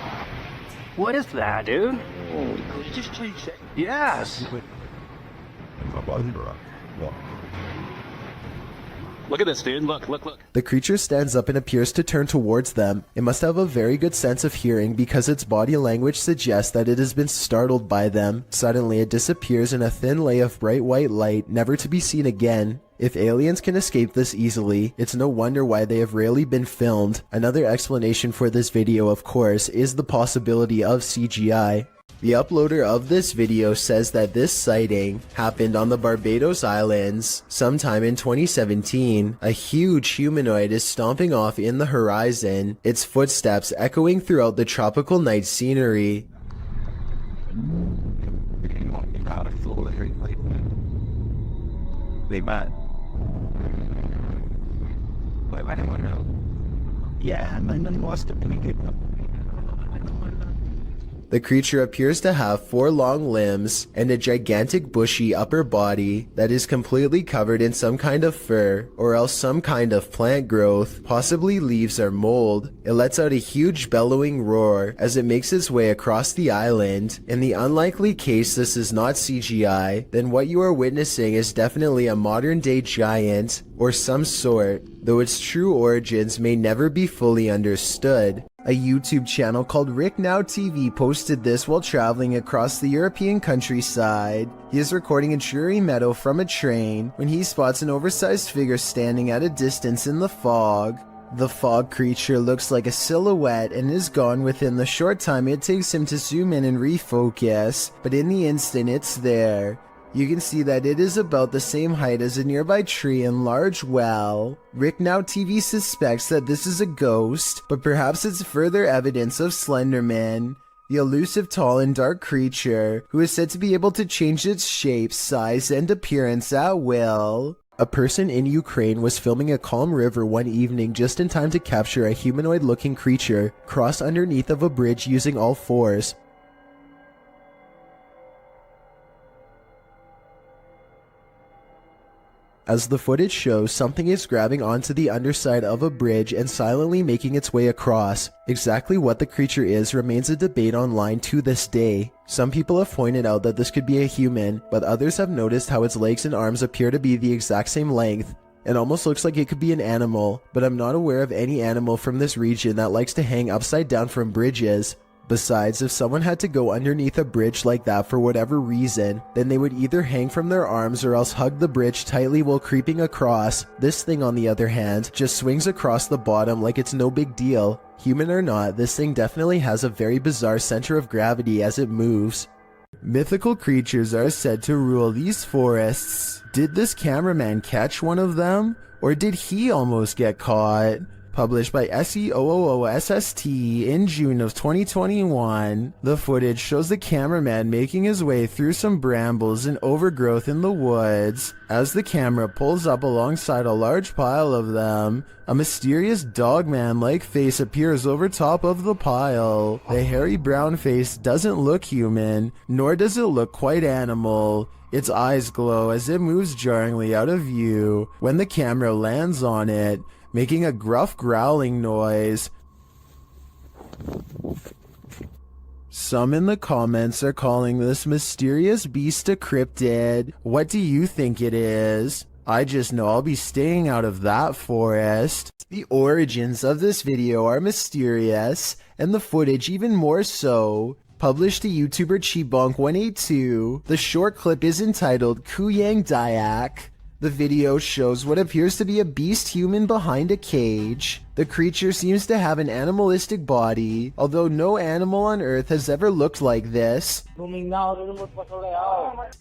What is that, dude? Just change it. Yes. Look at this, dude. Look, look, look. The creature stands up and appears to turn towards them. It must have a very good sense of hearing because its body language suggests that it has been startled by them. Suddenly, it disappears in a thin lay of bright white light, never to be seen again. If aliens can escape this easily, it's no wonder why they have rarely been filmed. Another explanation for this video, of course, is the possibility of CGI. The uploader of this video says that this sighting happened on the Barbados Islands sometime in 2017. A huge humanoid is stomping off in the horizon, its footsteps echoing throughout the tropical night scenery. Wait, man. Wait, I don't know. Yeah, man, lost it. The creature appears to have 4 long limbs and a gigantic bushy upper body that is completely covered in some kind of fur or else some kind of plant growth, possibly leaves or mold. It lets out a huge bellowing roar as it makes its way across the island. In the unlikely case this is not CGI, then what you are witnessing is definitely a modern day giant or some sort, though its true origins may never be fully understood. A YouTube channel called Rick Now TV posted this while traveling across the European countryside. He is recording a dreary meadow from a train when he spots an oversized figure standing at a distance in the fog. The fog creature looks like a silhouette and is gone within the short time it takes him to zoom in and refocus, but in the instant it's there. You can see that it is about the same height as a nearby tree and large well. Rick Now TV suspects that this is a ghost, but perhaps it's further evidence of Slenderman, the elusive tall and dark creature who is said to be able to change its shape, size, and appearance at will. A person in Ukraine was filming a calm river one evening just in time to capture a humanoid-looking creature cross underneath of a bridge using all fours. As the footage shows, something is grabbing onto the underside of a bridge and silently making its way across. Exactly what the creature is remains a debate online to this day. Some people have pointed out that this could be a human, but others have noticed how its legs and arms appear to be the exact same length. It almost looks like it could be an animal, but I'm not aware of any animal from this region that likes to hang upside down from bridges. Besides, if someone had to go underneath a bridge like that for whatever reason, then they would either hang from their arms or else hug the bridge tightly while creeping across. This thing, on the other hand, just swings across the bottom like it's no big deal. Human or not, this thing definitely has a very bizarre center of gravity as it moves. Mythical creatures are said to rule these forests. Did this cameraman catch one of them? Or did he almost get caught? Published by SEOOOSST in June of 2021, the footage shows the cameraman making his way through some brambles and overgrowth in the woods. As the camera pulls up alongside a large pile of them, a mysterious dogman-like face appears over top of the pile. The hairy brown face doesn't look human, nor does it look quite animal. Its eyes glow as it moves jarringly out of view when the camera lands on it, making a gruff growling noise. Some in the comments are calling this mysterious beast a cryptid. What do you think it is? I just know I'll be staying out of that forest. The origins of this video are mysterious, and the footage even more so. Published to YouTuber Chibonk182, the short clip is entitled Kuyang Dayak. The video shows what appears to be a beast human behind a cage. The creature seems to have an animalistic body, although no animal on Earth has ever looked like this.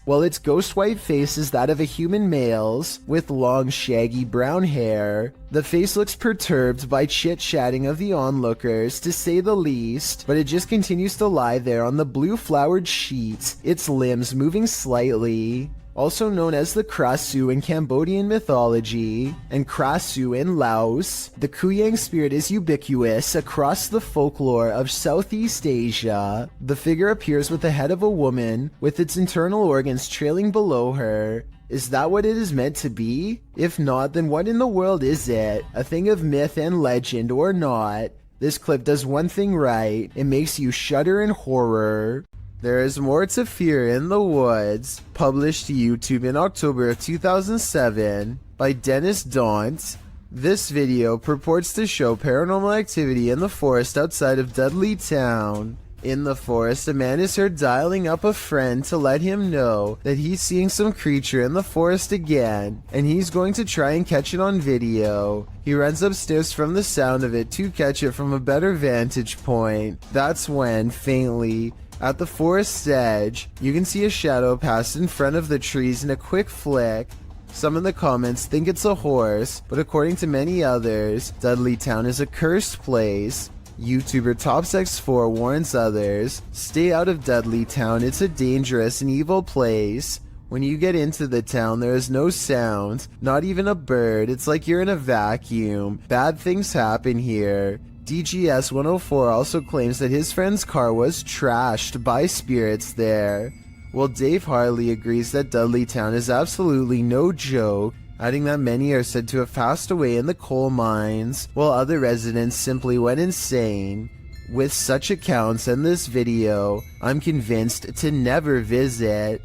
While its ghost white face is that of a human male's, with long shaggy brown hair. The face looks perturbed by chit-chatting of the onlookers, to say the least, but it just continues to lie there on the blue flowered sheet, its limbs moving slightly. Also known as the Krasu in Cambodian mythology, and Krasu in Laos, the Kuyang spirit is ubiquitous across the folklore of Southeast Asia. The figure appears with the head of a woman, with its internal organs trailing below her. Is that what it is meant to be? If not, then what in the world is it? A thing of myth and legend or not? This clip does one thing right, it makes you shudder in horror. There is More to Fear in the Woods, published to YouTube in October of 2007 by Dennis Daunt. This video purports to show paranormal activity in the forest outside of Dudley Town. In the forest, a man is heard dialing up a friend to let him know that he's seeing some creature in the forest again, and he's going to try and catch it on video. He runs upstairs from the sound of it to catch it from a better vantage point. That's when, faintly, at the forest's edge, you can see a shadow pass in front of the trees in a quick flick. Some in the comments think it's a horse, but according to many others, Dudley Town is a cursed place. YouTuber TopsX4 warns others, stay out of Dudley Town, it's a dangerous and evil place. When you get into the town, there is no sound, not even a bird, it's like you're in a vacuum. Bad things happen here. DGS 104 also claims that his friend's car was trashed by spirits there. While Dave Harley agrees that Dudley Town is absolutely no joke, adding that many are said to have passed away in the coal mines, while other residents simply went insane. With such accounts and this video, I'm convinced to never visit.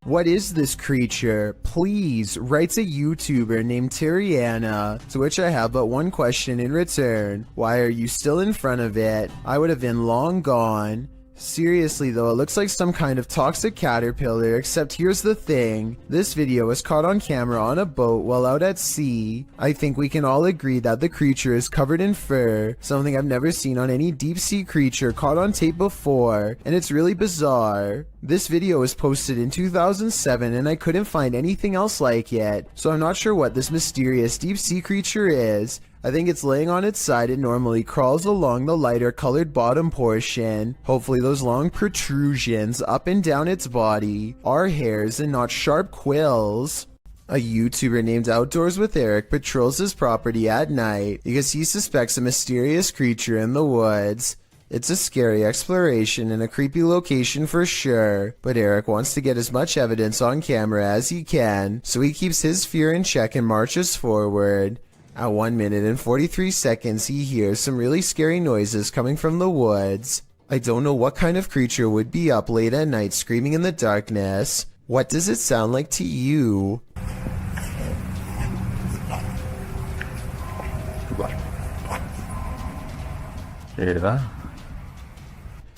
What is this creature? Please, writes a YouTuber named Terriana, to which I have but one question in return. Why are you still in front of it? I would have been long gone. Seriously though, it looks like some kind of toxic caterpillar, except here's the thing. This video was caught on camera on a boat while out at sea. I think we can all agree that the creature is covered in fur, something I've never seen on any deep sea creature caught on tape before, and it's really bizarre. This video was posted in 2007 and I couldn't find anything else like it, so I'm not sure what this mysterious deep sea creature is. I think it's laying on its side and normally crawls along the lighter colored bottom portion. Hopefully those long protrusions up and down its body are hairs and not sharp quills. A YouTuber named Outdoors with Eric patrols his property at night because he suspects a mysterious creature in the woods. It's a scary exploration and a creepy location for sure, but Eric wants to get as much evidence on camera as he can, so he keeps his fear in check and marches forward. At 1 minute and 43 seconds, he hears some really scary noises coming from the woods. I don't know what kind of creature would be up late at night screaming in the darkness. What does it sound like to you?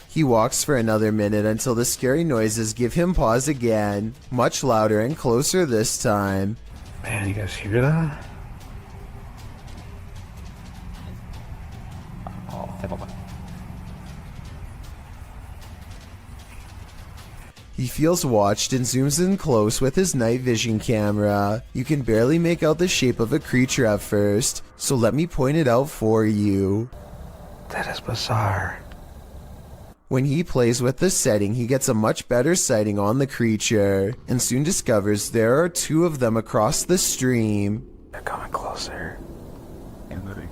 He walks for another minute until the scary noises give him pause again, much louder and closer this time. Man, you guys hear that? He feels watched and zooms in close with his night vision camera. You can barely make out the shape of a creature at first, so let me point it out for you. That is bizarre. When he plays with the setting, he gets a much better sighting on the creature, and soon discovers there are two of them across the stream. They're coming closer. And moving.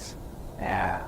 Yeah.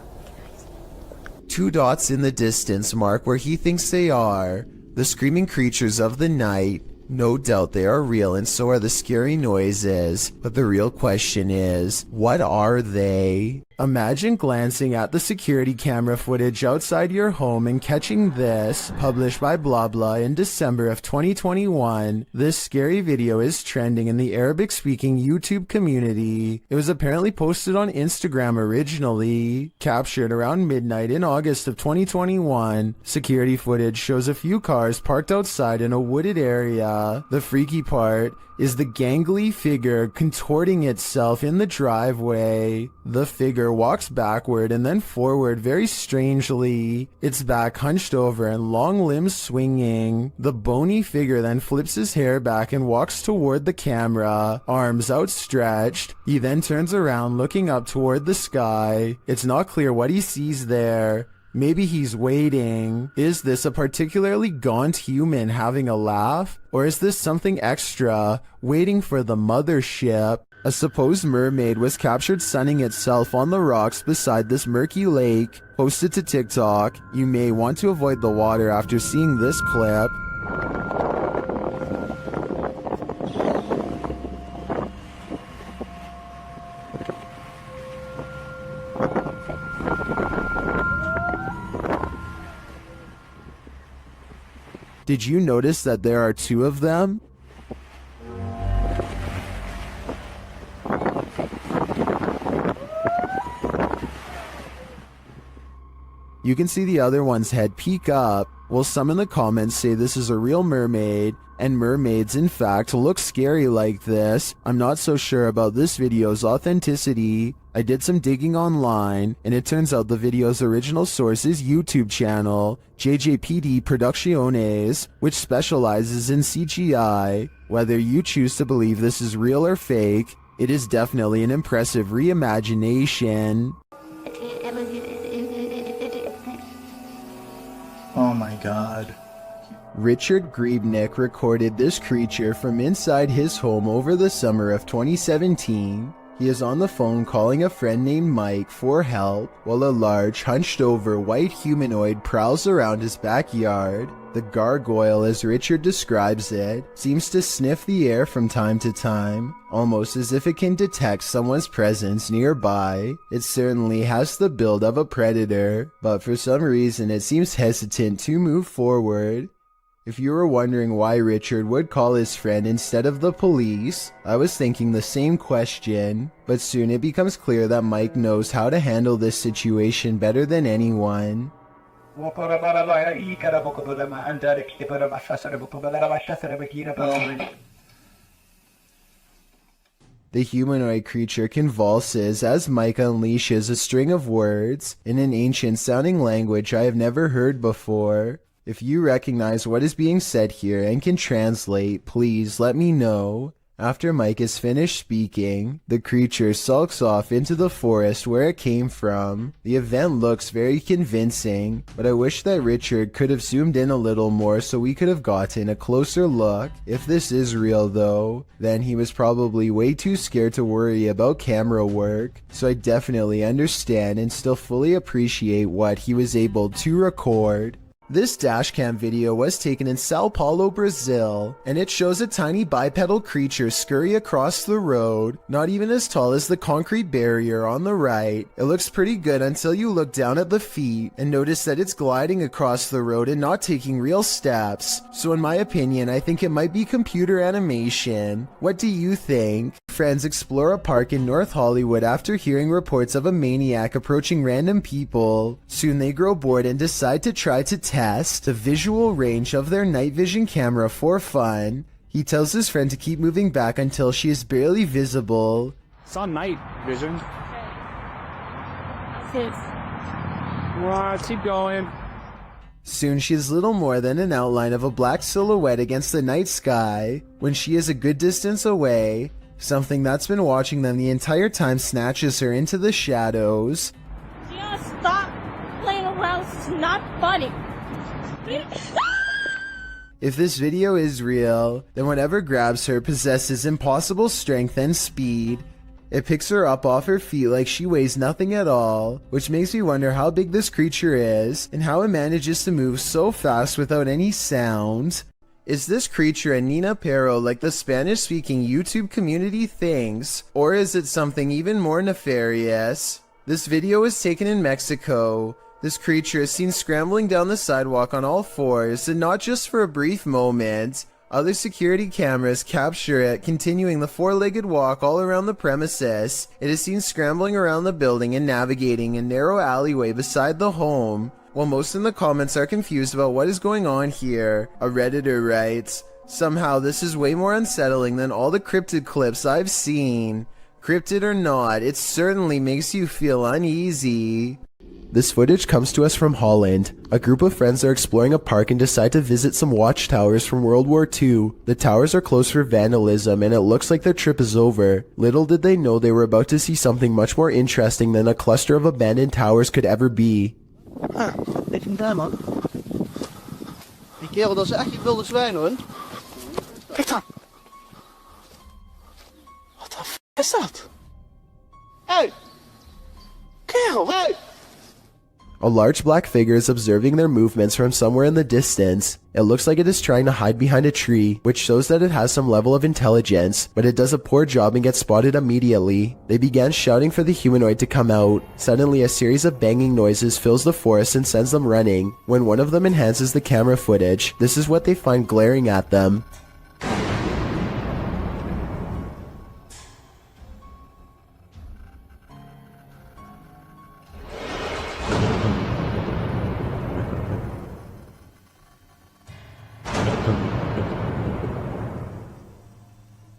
Two dots in the distance mark where he thinks they are. The screaming creatures of the night. No doubt they are real and so are the scary noises. But the real question is, what are they? Imagine glancing at the security camera footage outside your home and catching this, published by blah blah in December of 2021. This scary video is trending in the Arabic-speaking YouTube community. It was apparently posted on Instagram originally, captured around midnight in August of 2021. Security footage shows a few cars parked outside in a wooded area. The freaky part is the gangly figure contorting itself in the driveway. The figure walks backward and then forward very strangely, its back hunched over and long limbs swinging. The bony figure then flips his hair back and walks toward the camera, arms outstretched. He then turns around looking up toward the sky. It's not clear what he sees there. Maybe he's waiting. Is this a particularly gaunt human having a laugh? Or is this something extra, waiting for the mothership? A supposed mermaid was captured sunning itself on the rocks beside this murky lake. Posted to TikTok. You may want to avoid the water after seeing this clip. Did you notice that there are two of them? You can see the other one's head peek up. Well, some in the comments say this is a real mermaid, and mermaids in fact look scary like this. I'm not so sure about this video's authenticity. I did some digging online, and it turns out the video's original source is YouTube channel, JJPD Producciones, which specializes in CGI. Whether you choose to believe this is real or fake, it is definitely an impressive reimagination. Oh my god. Richard Griebnick recorded this creature from inside his home over the summer of 2017. He is on the phone calling a friend named Mike for help while a large, hunched-over white humanoid prowls around his backyard. The gargoyle, as Richard describes it, seems to sniff the air from time to time, almost as if it can detect someone's presence nearby. It certainly has the build of a predator, but for some reason it seems hesitant to move forward. If you were wondering why Richard would call his friend instead of the police, I was thinking the same question, but soon it becomes clear that Mike knows how to handle this situation better than anyone. The humanoid creature convulses as Mike unleashes a string of words in an ancient-sounding language I have never heard before. If you recognize what is being said here and can translate, please let me know. After Mike is finished speaking, the creature sulks off into the forest where it came from. The event looks very convincing, but I wish that Richard could have zoomed in a little more so we could have gotten a closer look. If this is real though, then he was probably way too scared to worry about camera work, so I definitely understand and still fully appreciate what he was able to record. This dashcam video was taken in Sao Paulo, Brazil, and it shows a tiny bipedal creature scurry across the road, not even as tall as the concrete barrier on the right. It looks pretty good until you look down at the feet and notice that it's gliding across the road and not taking real steps. So in my opinion, I think it might be computer animation. What do you think? Friends explore a park in North Hollywood after hearing reports of a maniac approaching random people. Soon they grow bored and decide to try to test the visual range of their night vision camera for fun. He tells his friend to keep moving back until she is barely visible. It's on night vision. Keep going. Soon she is little more than an outline of a black silhouette against the night sky. When she is a good distance away, something that's been watching them the entire time snatches her into the shadows. Just stop playing around. It's not funny. If this video is real, then whatever grabs her possesses impossible strength and speed. It picks her up off her feet like she weighs nothing at all, which makes me wonder how big this creature is and how it manages to move so fast without any sound. Is this creature a Nina Pero like the Spanish-speaking YouTube community thinks, or is it something even more nefarious? This video is taken in Mexico. This creature is seen scrambling down the sidewalk on all fours, and not just for a brief moment. Other security cameras capture it continuing the four-legged walk all around the premises. It is seen scrambling around the building and navigating a narrow alleyway beside the home. While most in the comments are confused about what is going on here, a Redditor writes, "Somehow this is way more unsettling than all the cryptid clips I've seen. Cryptid or not, it certainly makes you feel uneasy." This footage comes to us from Holland. A group of friends are exploring a park and decide to visit some watchtowers from World War II. The towers are closed for vandalism and it looks like their trip is over. Little did they know they were about to see something much more interesting than a cluster of abandoned towers could ever be. Ah, dit is daar, man. Die kerel, dat is echt die wilde zwijn, hoor. Kijk dan. Wat de f is dat? Hey! Kerel, hey! A large black figure is observing their movements from somewhere in the distance. It looks like it is trying to hide behind a tree, which shows that it has some level of intelligence, but it does a poor job and gets spotted immediately. They began shouting for the humanoid to come out. Suddenly, a series of banging noises fills the forest and sends them running. When one of them enhances the camera footage, this is what they find glaring at them.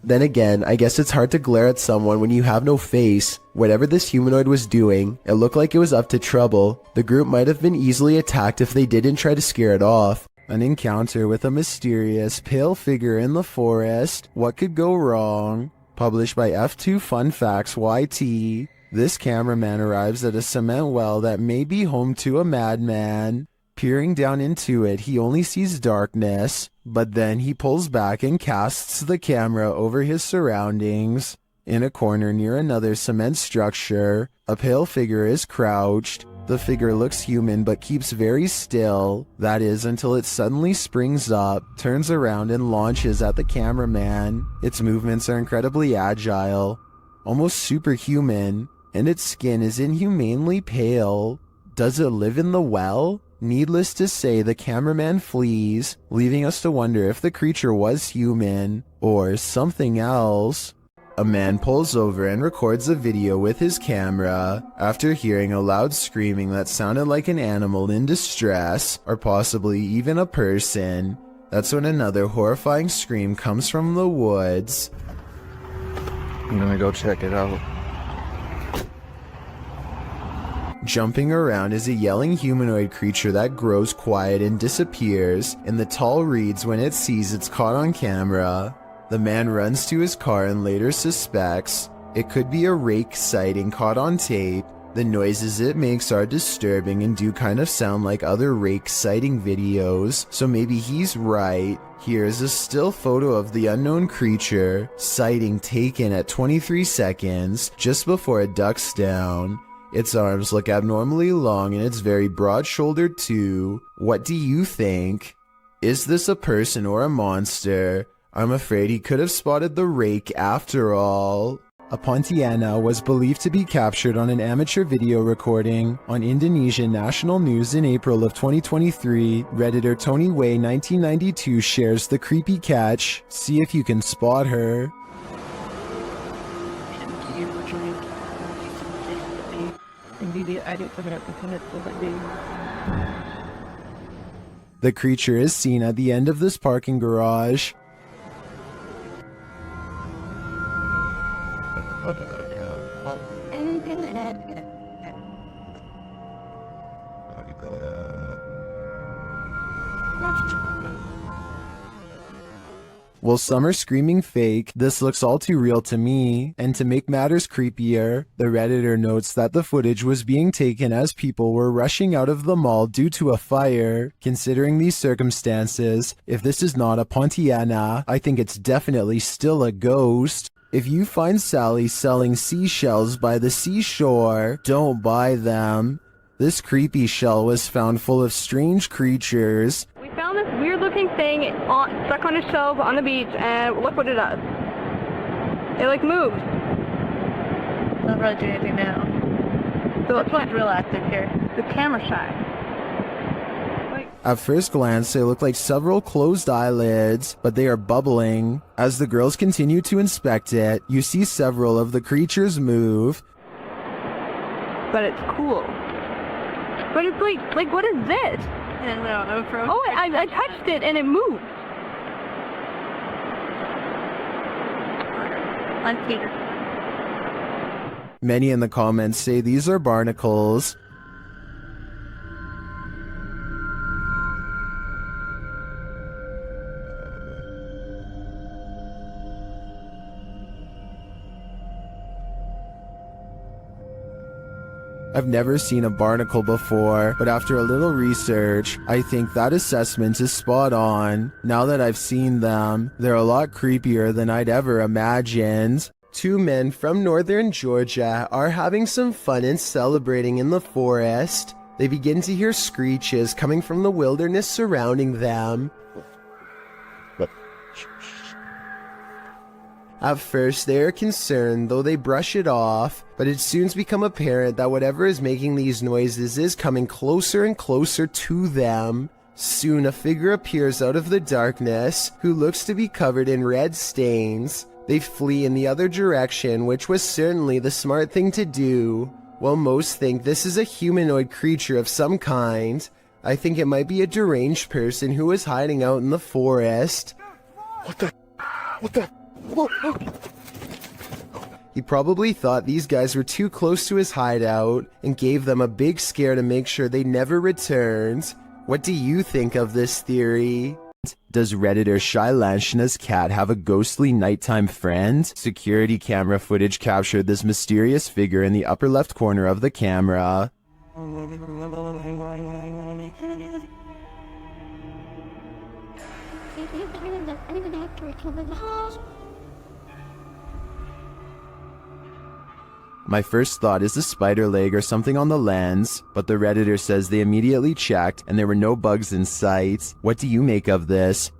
Then again, I guess it's hard to glare at someone when you have no face. Whatever this humanoid was doing, it looked like it was up to trouble. The group might have been easily attacked if they didn't try to scare it off. An encounter with a mysterious, pale figure in the forest. What could go wrong? Published by F2 Fun Facts YT. This cameraman arrives at a cement well that may be home to a madman. Peering down into it, he only sees darkness, but then he pulls back and casts the camera over his surroundings. In a corner near another cement structure, a pale figure is crouched. The figure looks human but keeps very still. That is, until it suddenly springs up, turns around and launches at the cameraman. Its movements are incredibly agile, almost superhuman, and its skin is inhumanely pale. Does it live in the well? Needless to say, the cameraman flees, leaving us to wonder if the creature was human or something else. A man pulls over and records a video with his camera after hearing a loud screaming that sounded like an animal in distress, or possibly even a person. That's when another horrifying scream comes from the woods. I'm gonna go check it out. Jumping around is a yelling humanoid creature that grows quiet and disappears in the tall reeds when it sees it's caught on camera. The man runs to his car and later suspects it could be a rake sighting caught on tape. The noises it makes are disturbing and do kind of sound like other rake sighting videos, so maybe he's right. Here's a still photo of the unknown creature, sighting taken at 23 seconds, just before it ducks down. Its arms look abnormally long and it's very broad-shouldered too. What do you think? Is this a person or a monster? I'm afraid he could have spotted the rake after all. A Pontiana was believed to be captured on an amateur video recording on Indonesian national news in April of 2023. Redditor Tony Way 1992 shares the creepy catch. See if you can spot her. The creature is seen at the end of this parking garage. While some are screaming fake, this looks all too real to me. And to make matters creepier, the Redditor notes that the footage was being taken as people were rushing out of the mall due to a fire. Considering these circumstances, if this is not a Pontiana, I think it's definitely still a ghost. If you find Sally selling seashells by the seashore, don't buy them. This creepy shell was found full of strange creatures. We found this weird-looking thing stuck on a shelf on the beach, and look what it does. It like moves. Not really doing anything now. So let's watch real active here. The camera shy. At first glance, they look like several closed eyelids, but they are bubbling. As the girls continue to inspect it, you see several of the creatures move. But it's cool. But it's like what is this? Oh, I touched it and it moved. Uncatered. Many in the comments say these are barnacles. I've never seen a barnacle before, but after a little research, I think that assessment is spot on. Now that I've seen them, they're a lot creepier than I'd ever imagined. Two men from northern Georgia are having some fun and celebrating in the forest. They begin to hear screeches coming from the wilderness surrounding them. At first, they are concerned, though they brush it off, but it soon becomes apparent that whatever is making these noises is coming closer and closer to them. Soon, a figure appears out of the darkness, who looks to be covered in red stains. They flee in the other direction, which was certainly the smart thing to do. While most think this is a humanoid creature of some kind, I think it might be a deranged person who is hiding out in the forest. What the? He probably thought these guys were too close to his hideout and gave them a big scare to make sure they never returned. What do you think of this theory? Does Redditor Shylashna's cat have a ghostly nighttime friend? Security camera footage captured this mysterious figure in the upper left corner of the camera. My first thought is a spider leg or something on the lens, but the Redditor says they immediately checked and there were no bugs in sight. What do you make of this?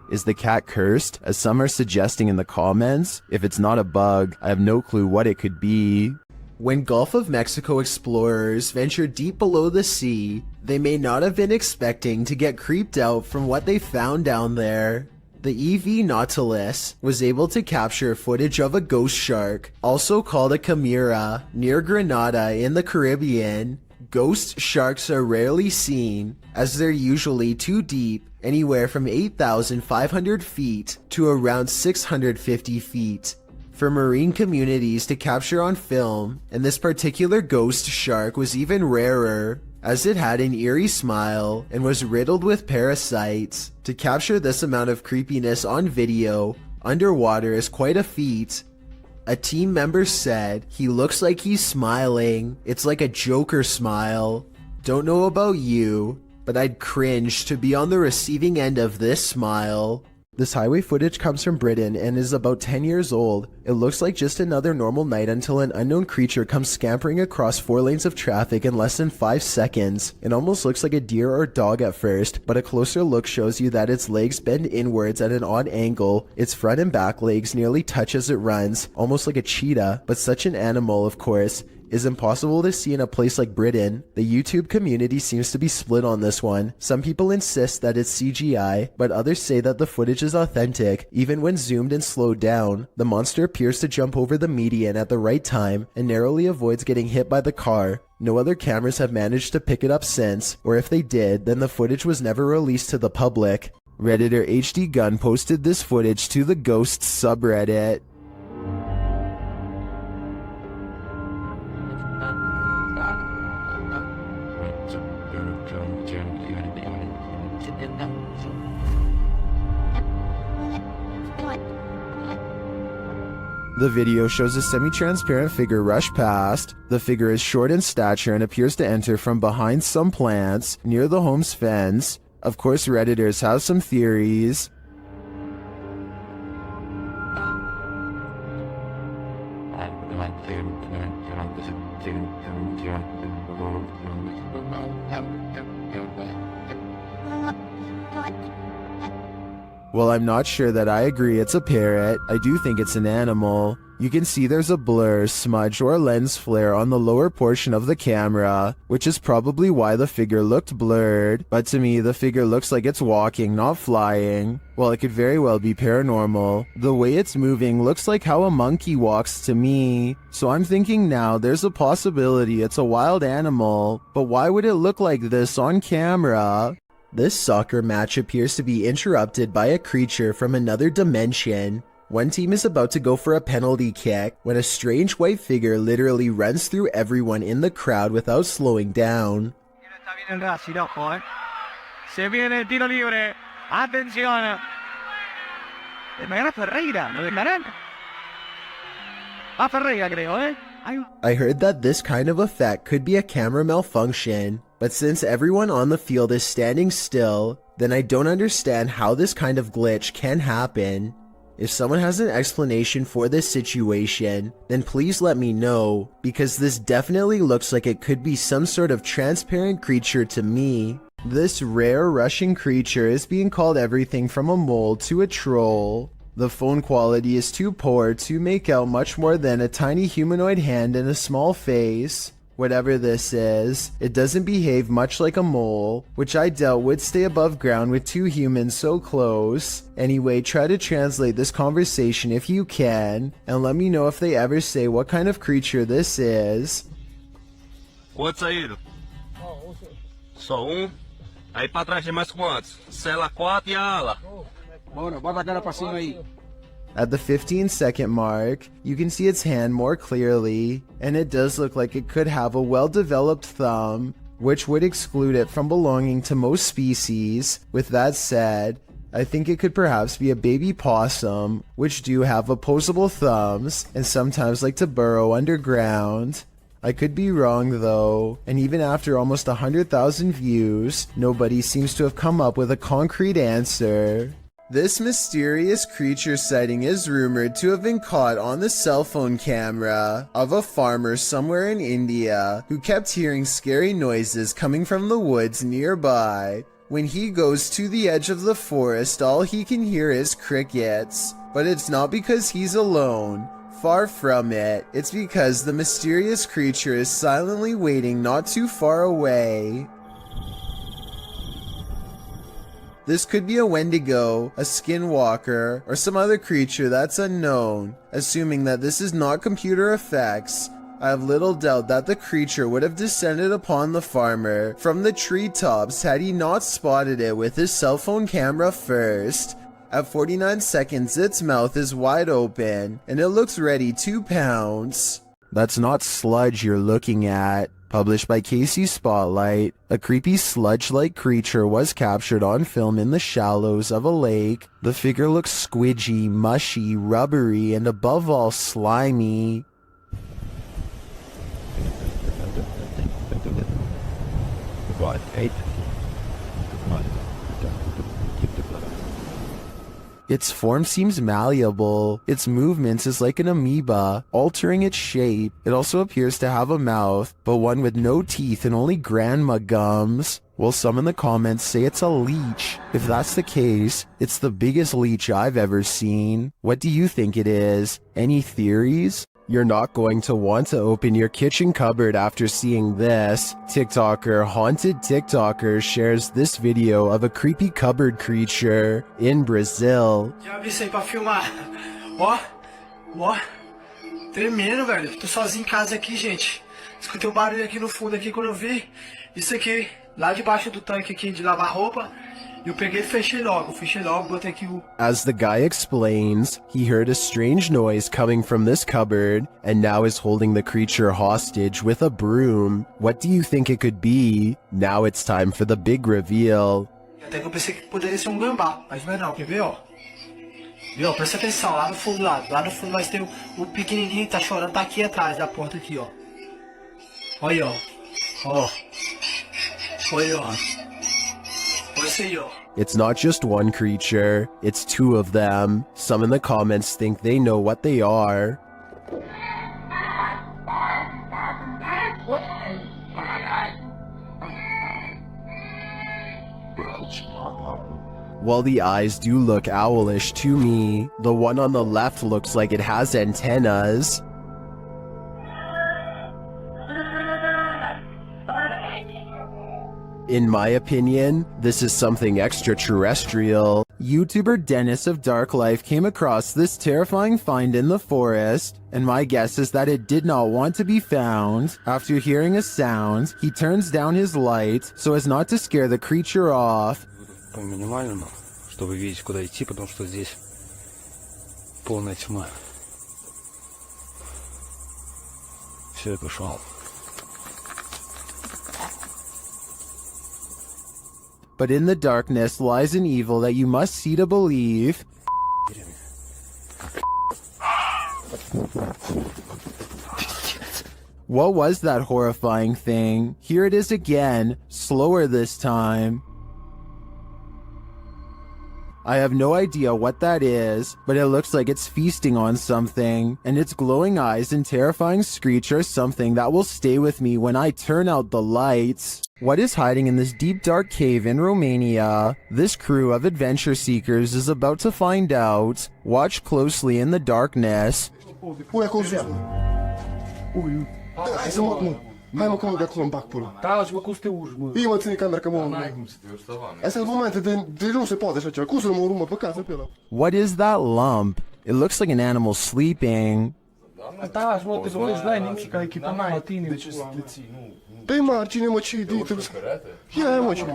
Is the cat cursed, as some are suggesting in the comments? If it's not a bug, I have no clue what it could be. When Gulf of Mexico explorers ventured deep below the sea, they may not have been expecting to get creeped out from what they found down there. The EV Nautilus was able to capture footage of a ghost shark, also called a chimera, near Grenada in the Caribbean. Ghost sharks are rarely seen, as they're usually too deep, anywhere from 8,500 feet to around 650 feet. For marine communities to capture on film, and this particular ghost shark was even rarer, as it had an eerie smile and was riddled with parasites. To capture this amount of creepiness on video, underwater is quite a feat. A team member said, "He looks like he's smiling. It's like a Joker smile." Don't know about you, but I'd cringe to be on the receiving end of this smile. This highway footage comes from Britain and is about 10 years old. It looks like just another normal night until an unknown creature comes scampering across 4 lanes of traffic in less than 5 seconds. It almost looks like a deer or dog at first, but a closer look shows you that its legs bend inwards at an odd angle. Its front and back legs nearly touch as it runs, almost like a cheetah, but such an animal, of course, is impossible to see in a place like Britain. The YouTube community seems to be split on this one. Some people insist that it's CGI, but others say that the footage is authentic. Even when zoomed and slowed down, the monster appears to jump over the median at the right time and narrowly avoids getting hit by the car. No other cameras have managed to pick it up since, or if they did, then the footage was never released to the public. Redditor HD Gun posted this footage to the Ghosts subreddit. The video shows a semi-transparent figure rush past. The figure is short in stature and appears to enter from behind some plants near the home's fence. Of course, Redditors have some theories. Well, I'm not sure that I agree it's a parrot. I do think it's an animal. You can see there's a blur, smudge, or lens flare on the lower portion of the camera, which is probably why the figure looked blurred, but to me the figure looks like it's walking, not flying. Well, it could very well be paranormal. The way it's moving looks like how a monkey walks to me, so I'm thinking now there's a possibility it's a wild animal, but why would it look like this on camera? This soccer match appears to be interrupted by a creature from another dimension. One team is about to go for a penalty kick when a strange white figure literally runs through everyone in the crowd without slowing down. Se viene il tiro libre. Attenzione. Magari Ferreira, lo dejaran. Ferreira creo, eh. I heard that this kind of effect could be a camera malfunction, but since everyone on the field is standing still, then I don't understand how this kind of glitch can happen. If someone has an explanation for this situation, then please let me know, because this definitely looks like it could be some sort of transparent creature to me. This rare Russian creature is being called everything from a mole to a troll. The phone quality is too poor to make out much more than a tiny humanoid hand and a small face. Whatever this is, it doesn't behave much like a mole, which I doubt would stay above ground with two humans so close. Anyway, try to translate this conversation if you can, and let me know if they ever say what kind of creature this is. Quantos saíram? Só Aí pra trás tem mais quantos? Cela 4 e a ala. Bora, bota a cara pra cima aí. At the 15-second mark, you can see its hand more clearly, and it does look like it could have a well-developed thumb, which would exclude it from belonging to most species. With that said, I think it could perhaps be a baby possum, which do have opposable thumbs and sometimes like to burrow underground. I could be wrong though, and even after almost 100,000 views, nobody seems to have come up with a concrete answer. This mysterious creature sighting is rumored to have been caught on the cell phone camera of a farmer somewhere in India who kept hearing scary noises coming from the woods nearby. When he goes to the edge of the forest, all he can hear is crickets. But it's not because he's alone. Far from it. It's because the mysterious creature is silently waiting not too far away. This could be a Wendigo, a skinwalker, or some other creature that's unknown. Assuming that this is not computer effects, I have little doubt that the creature would have descended upon the farmer from the treetops had he not spotted it with his cell phone camera first. At 49 seconds, its mouth is wide open, and it looks ready to pounce. That's not sludge you're looking at. Published by Casey Spotlight, a creepy sludge-like creature was captured on film in the shallows of a lake. The figure looks squidgy, mushy, rubbery, and above all, slimy. Its form seems malleable. Its movements is like an amoeba, altering its shape. It also appears to have a mouth, but one with no teeth and only grandma gums. Well, some in the comments say it's a leech. If that's the case, it's the biggest leech I've ever seen. What do you think it is? Any theories? You're not going to want to open your kitchen cupboard after seeing this. TikToker Haunted TikToker shares this video of a creepy cupboard creature in Brazil. Já abri isso aí pra filmar. Ó, ó. Tremendo, velho. Tô sozinho em casa aqui, gente. Escutei um barulho aqui no fundo aqui quando eu vi. Isso aqui, lá debaixo do tanque aqui de lavar roupa. Eu peguei e fechei logo, botei aqui o... As the guy explains, he heard a strange noise coming from this cupboard and now is holding the creature hostage with a broom. What do you think it could be? Now it's time for the big reveal. Até que eu pensei que poderia ser um gambá, mas não é não, quer ver, ó? Viu, presta atenção, lá no fundo, lá no fundo nós tem o pequenininho que tá chorando, tá aqui atrás da porta aqui, ó. Olha aí, ó. Olha, ó. It's not just one creature, it's two of them. Some in the comments think they know what they are. Well, the eyes do look owlish to me. The one on the left looks like it has antennas. In my opinion, this is something extraterrestrial. YouTuber Dennis of Dark Life came across this terrifying find in the forest, and my guess is that it did not want to be found. After hearing a sound, he turns down his light so as not to scare the creature off. По минимальному, чтобы видеть, куда идти, потому что здесь полная тьма. Все, я пошел. But in the darkness lies an evil that you must see to believe. What was that horrifying thing? Here it is again, slower this time. I have no idea what that is, but it looks like it's feasting on something, and its glowing eyes and terrifying screech are something that will stay with me when I turn out the lights. What is hiding in this deep dark cave in Romania? This crew of adventure seekers is about to find out. Watch closely in the darkness. Hai să mă, hai mă, că mă de acolo în bac pula. Da, și mă, cum să te urci, mă? Ia mă, ține camera, că mă... Astea sunt momente de nu se poate așa ceva. Cum să nu mă urmă pe casă pe ăla? What is that lump? It looks like an animal sleeping. Da, și mă, te vorbești la nimic, ca echipament la tine. De ce să le ții? Pe margine, mă, ce-i de... Ia, mă, ce...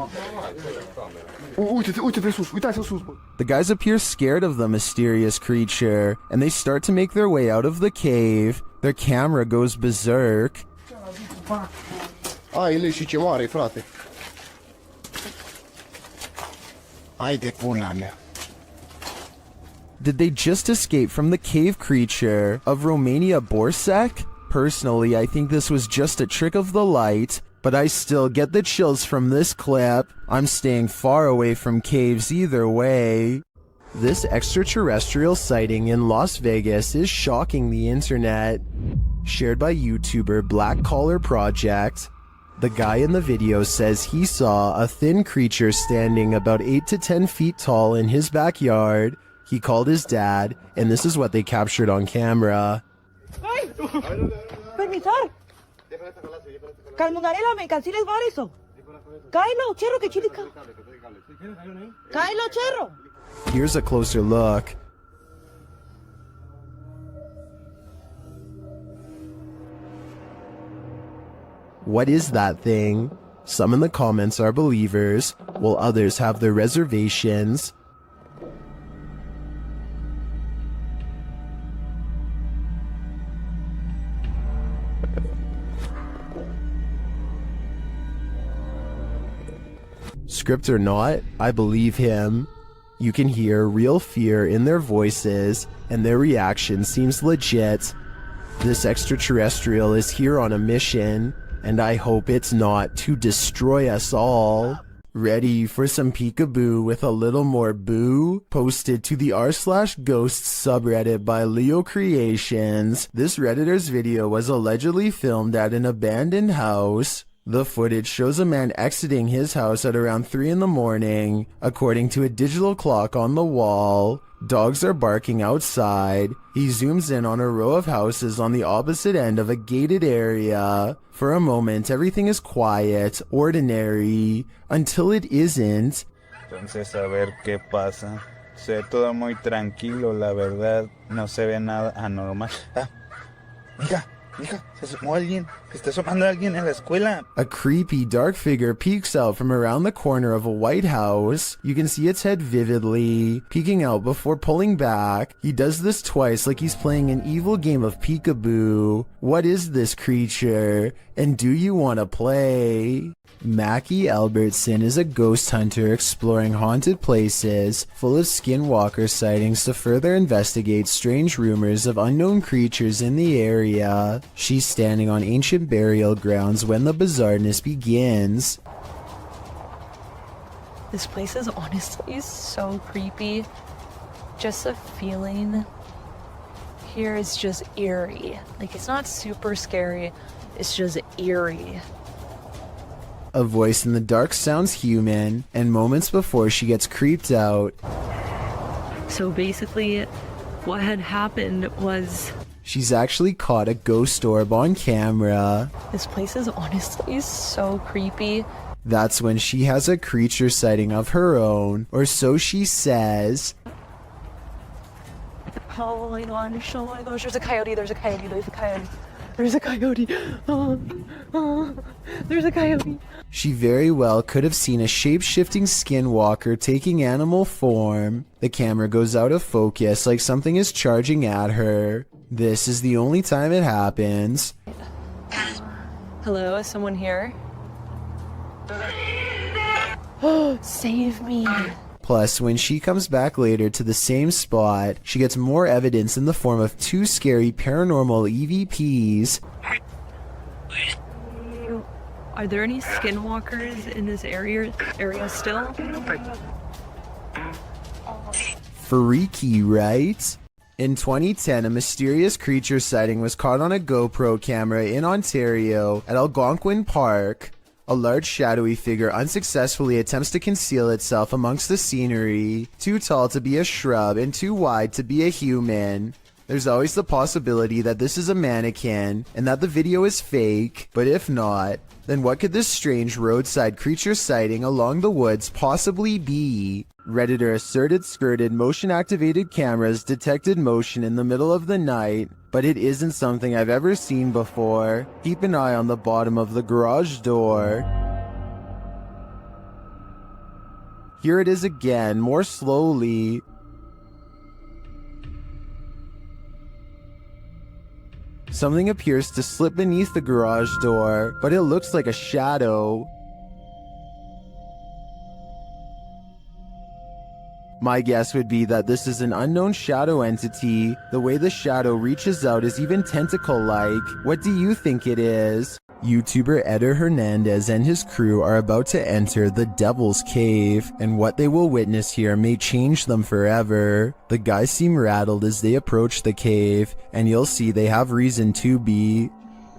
Uite pe sus, uitați-vă sus, bă. The guys appear scared of the mysterious creature, and they start to make their way out of the cave. Their camera goes berserk. Ai, le și ce mare, frate. Ai de pula mea. Did they just escape from the cave creature of Romania Borsec? Personally, I think this was just a trick of the light, but I still get the chills from this clip. I'm staying far away from caves either way. This extraterrestrial sighting in Las Vegas is shocking the internet. Shared by YouTuber Black Collar Project. The guy in the video says he saw a thin creature standing about 8 to 10 feet tall in his backyard. He called his dad, and this is what they captured on camera. Permisar. Calmunarela me canceles variso. Kailo, cerro que chilica. Kailo, cerro. Here's a closer look. What is that thing? Some in the comments are believers, while others have their reservations. Script or not, I believe him. You can hear real fear in their voices, and their reaction seems legit. This extraterrestrial is here on a mission, and I hope it's not to destroy us all. Ready for some peekaboo with a little more boo? Posted to the r/ghosts subreddit by Leo Creations. This Redditor's video was allegedly filmed at an abandoned house. The footage shows a man exiting his house at around 3 in the morning. According to a digital clock on the wall, dogs are barking outside. He zooms in on a row of houses on the opposite end of a gated area. For a moment, everything is quiet, ordinary, until it isn't. Entonces, a ver qué pasa. Se ve todo muy tranquilo, la verdad. No se ve nada anormal. Mira. Mija, se asomó alguien. Se está asomando alguien en la escuela. A creepy dark figure peeks out from around the corner of a white house. You can see its head vividly, peeking out before pulling back. He does this twice like he's playing an evil game of peekaboo. What is this creature? And do you want to play? Mackie Albertson is a ghost hunter exploring haunted places full of skinwalker sightings to further investigate strange rumors of unknown creatures in the area. She's standing on ancient burial grounds when the bizarreness begins. This place is honestly so creepy. Just the feeling here is just eerie. Like, it's not super scary, it's just eerie. A voice in the dark sounds human, and moments before she gets creeped out, So basically, what had happened was she's actually caught a ghost orb on camera. this place is honestly so creepy. That's when she has a creature sighting of her own, or so she says. Oh my gosh, oh my gosh, there's a coyote, there's a coyote, there's a coyote. There's a coyote. There's a coyote. She very well could have seen a shape-shifting skinwalker taking animal form. The camera goes out of focus like something is charging at her. This is the only time it happens. Hello, is someone here? Oh, save me. Plus, when she comes back later to the same spot, she gets more evidence in the form of 2 scary paranormal EVPs. Are there any skinwalkers in this area still? Freaky, right? In 2010, a mysterious creature sighting was caught on a GoPro camera in Ontario at Algonquin Park. A large shadowy figure unsuccessfully attempts to conceal itself amongst the scenery, too tall to be a shrub and too wide to be a human. There's always the possibility that this is a mannequin and that the video is fake, but if not, then what could this strange roadside creature sighting along the woods possibly be? Redditor asserted skirted motion-activated cameras detected motion in the middle of the night, but it isn't something I've ever seen before. Keep an eye on the bottom of the garage door. Here it is again, more slowly. Something appears to slip beneath the garage door, but it looks like a shadow. My guess would be that this is an unknown shadow entity. The way the shadow reaches out is even tentacle-like. What do you think it is? YouTuber Eder Hernandez and his crew are about to enter the Devil's Cave, and what they will witness here may change them forever. The guys seem rattled as they approach the cave, and you'll see they have reason to be.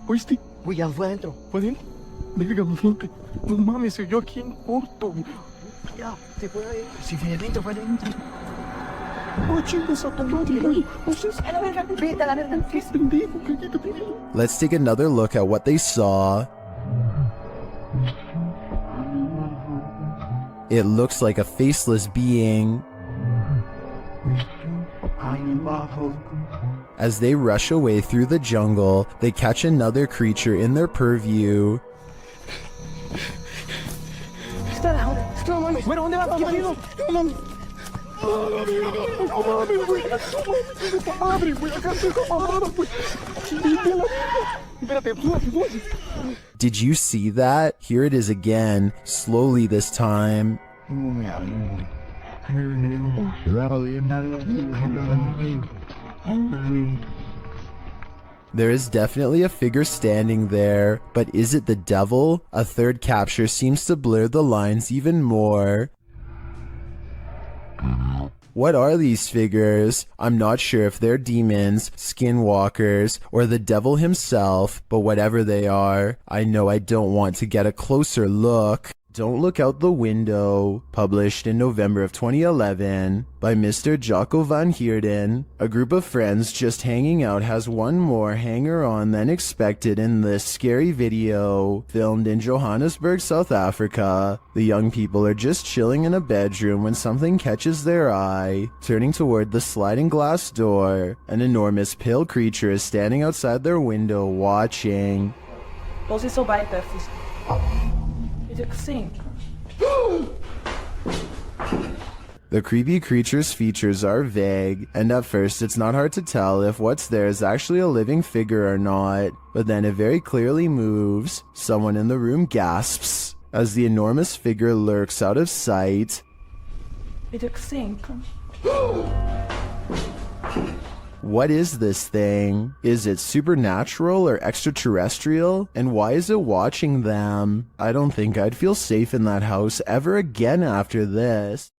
¿Oíste? Güey, ya fue adentro. ¿Fue adentro? Verga, no siente. No mames, soy yo aquí en corto. Ya, se fue ahí. Si fue adentro, fue adentro. Oh, chingos, a tu madre, güey. A la verga, vete a la verga. ¿Qué es pendejo? Cállate, pendejo. Let's take another look at what they saw. It looks like a faceless being. As they rush away through the jungle, they catch another creature in their purview. No mames, bueno, ¿dónde va? ¿Qué marido? No mames. No mames, güey. No madre, güey. Acá estoy mamada, güey. Espérate, tú. Did you see that? Here it is again, slowly this time. There is definitely a figure standing there, but is it the devil? A third capture seems to blur the lines even more. What are these figures? I'm not sure if they're demons, skinwalkers, or the devil himself, but whatever they are, I know I don't want to get a closer look. Don't Look Out the Window, published in November of 2011 by Mr. Jocko van Heerden. A group of friends just hanging out has one more hanger-on than expected in this scary video, filmed in Johannesburg, South Africa. The young people are just chilling in a bedroom when something catches their eye. Turning toward the sliding glass door, an enormous pale creature is standing outside their window watching. Você só vai até sim. The creepy creature's features are vague, and at first it's not hard to tell if what's there is actually a living figure or not, but then it very clearly moves. Someone in the room gasps as the enormous figure lurks out of sight. Sim. What is this thing? Is it supernatural or extraterrestrial? And why is it watching them? I don't think I'd feel safe in that house ever again after this.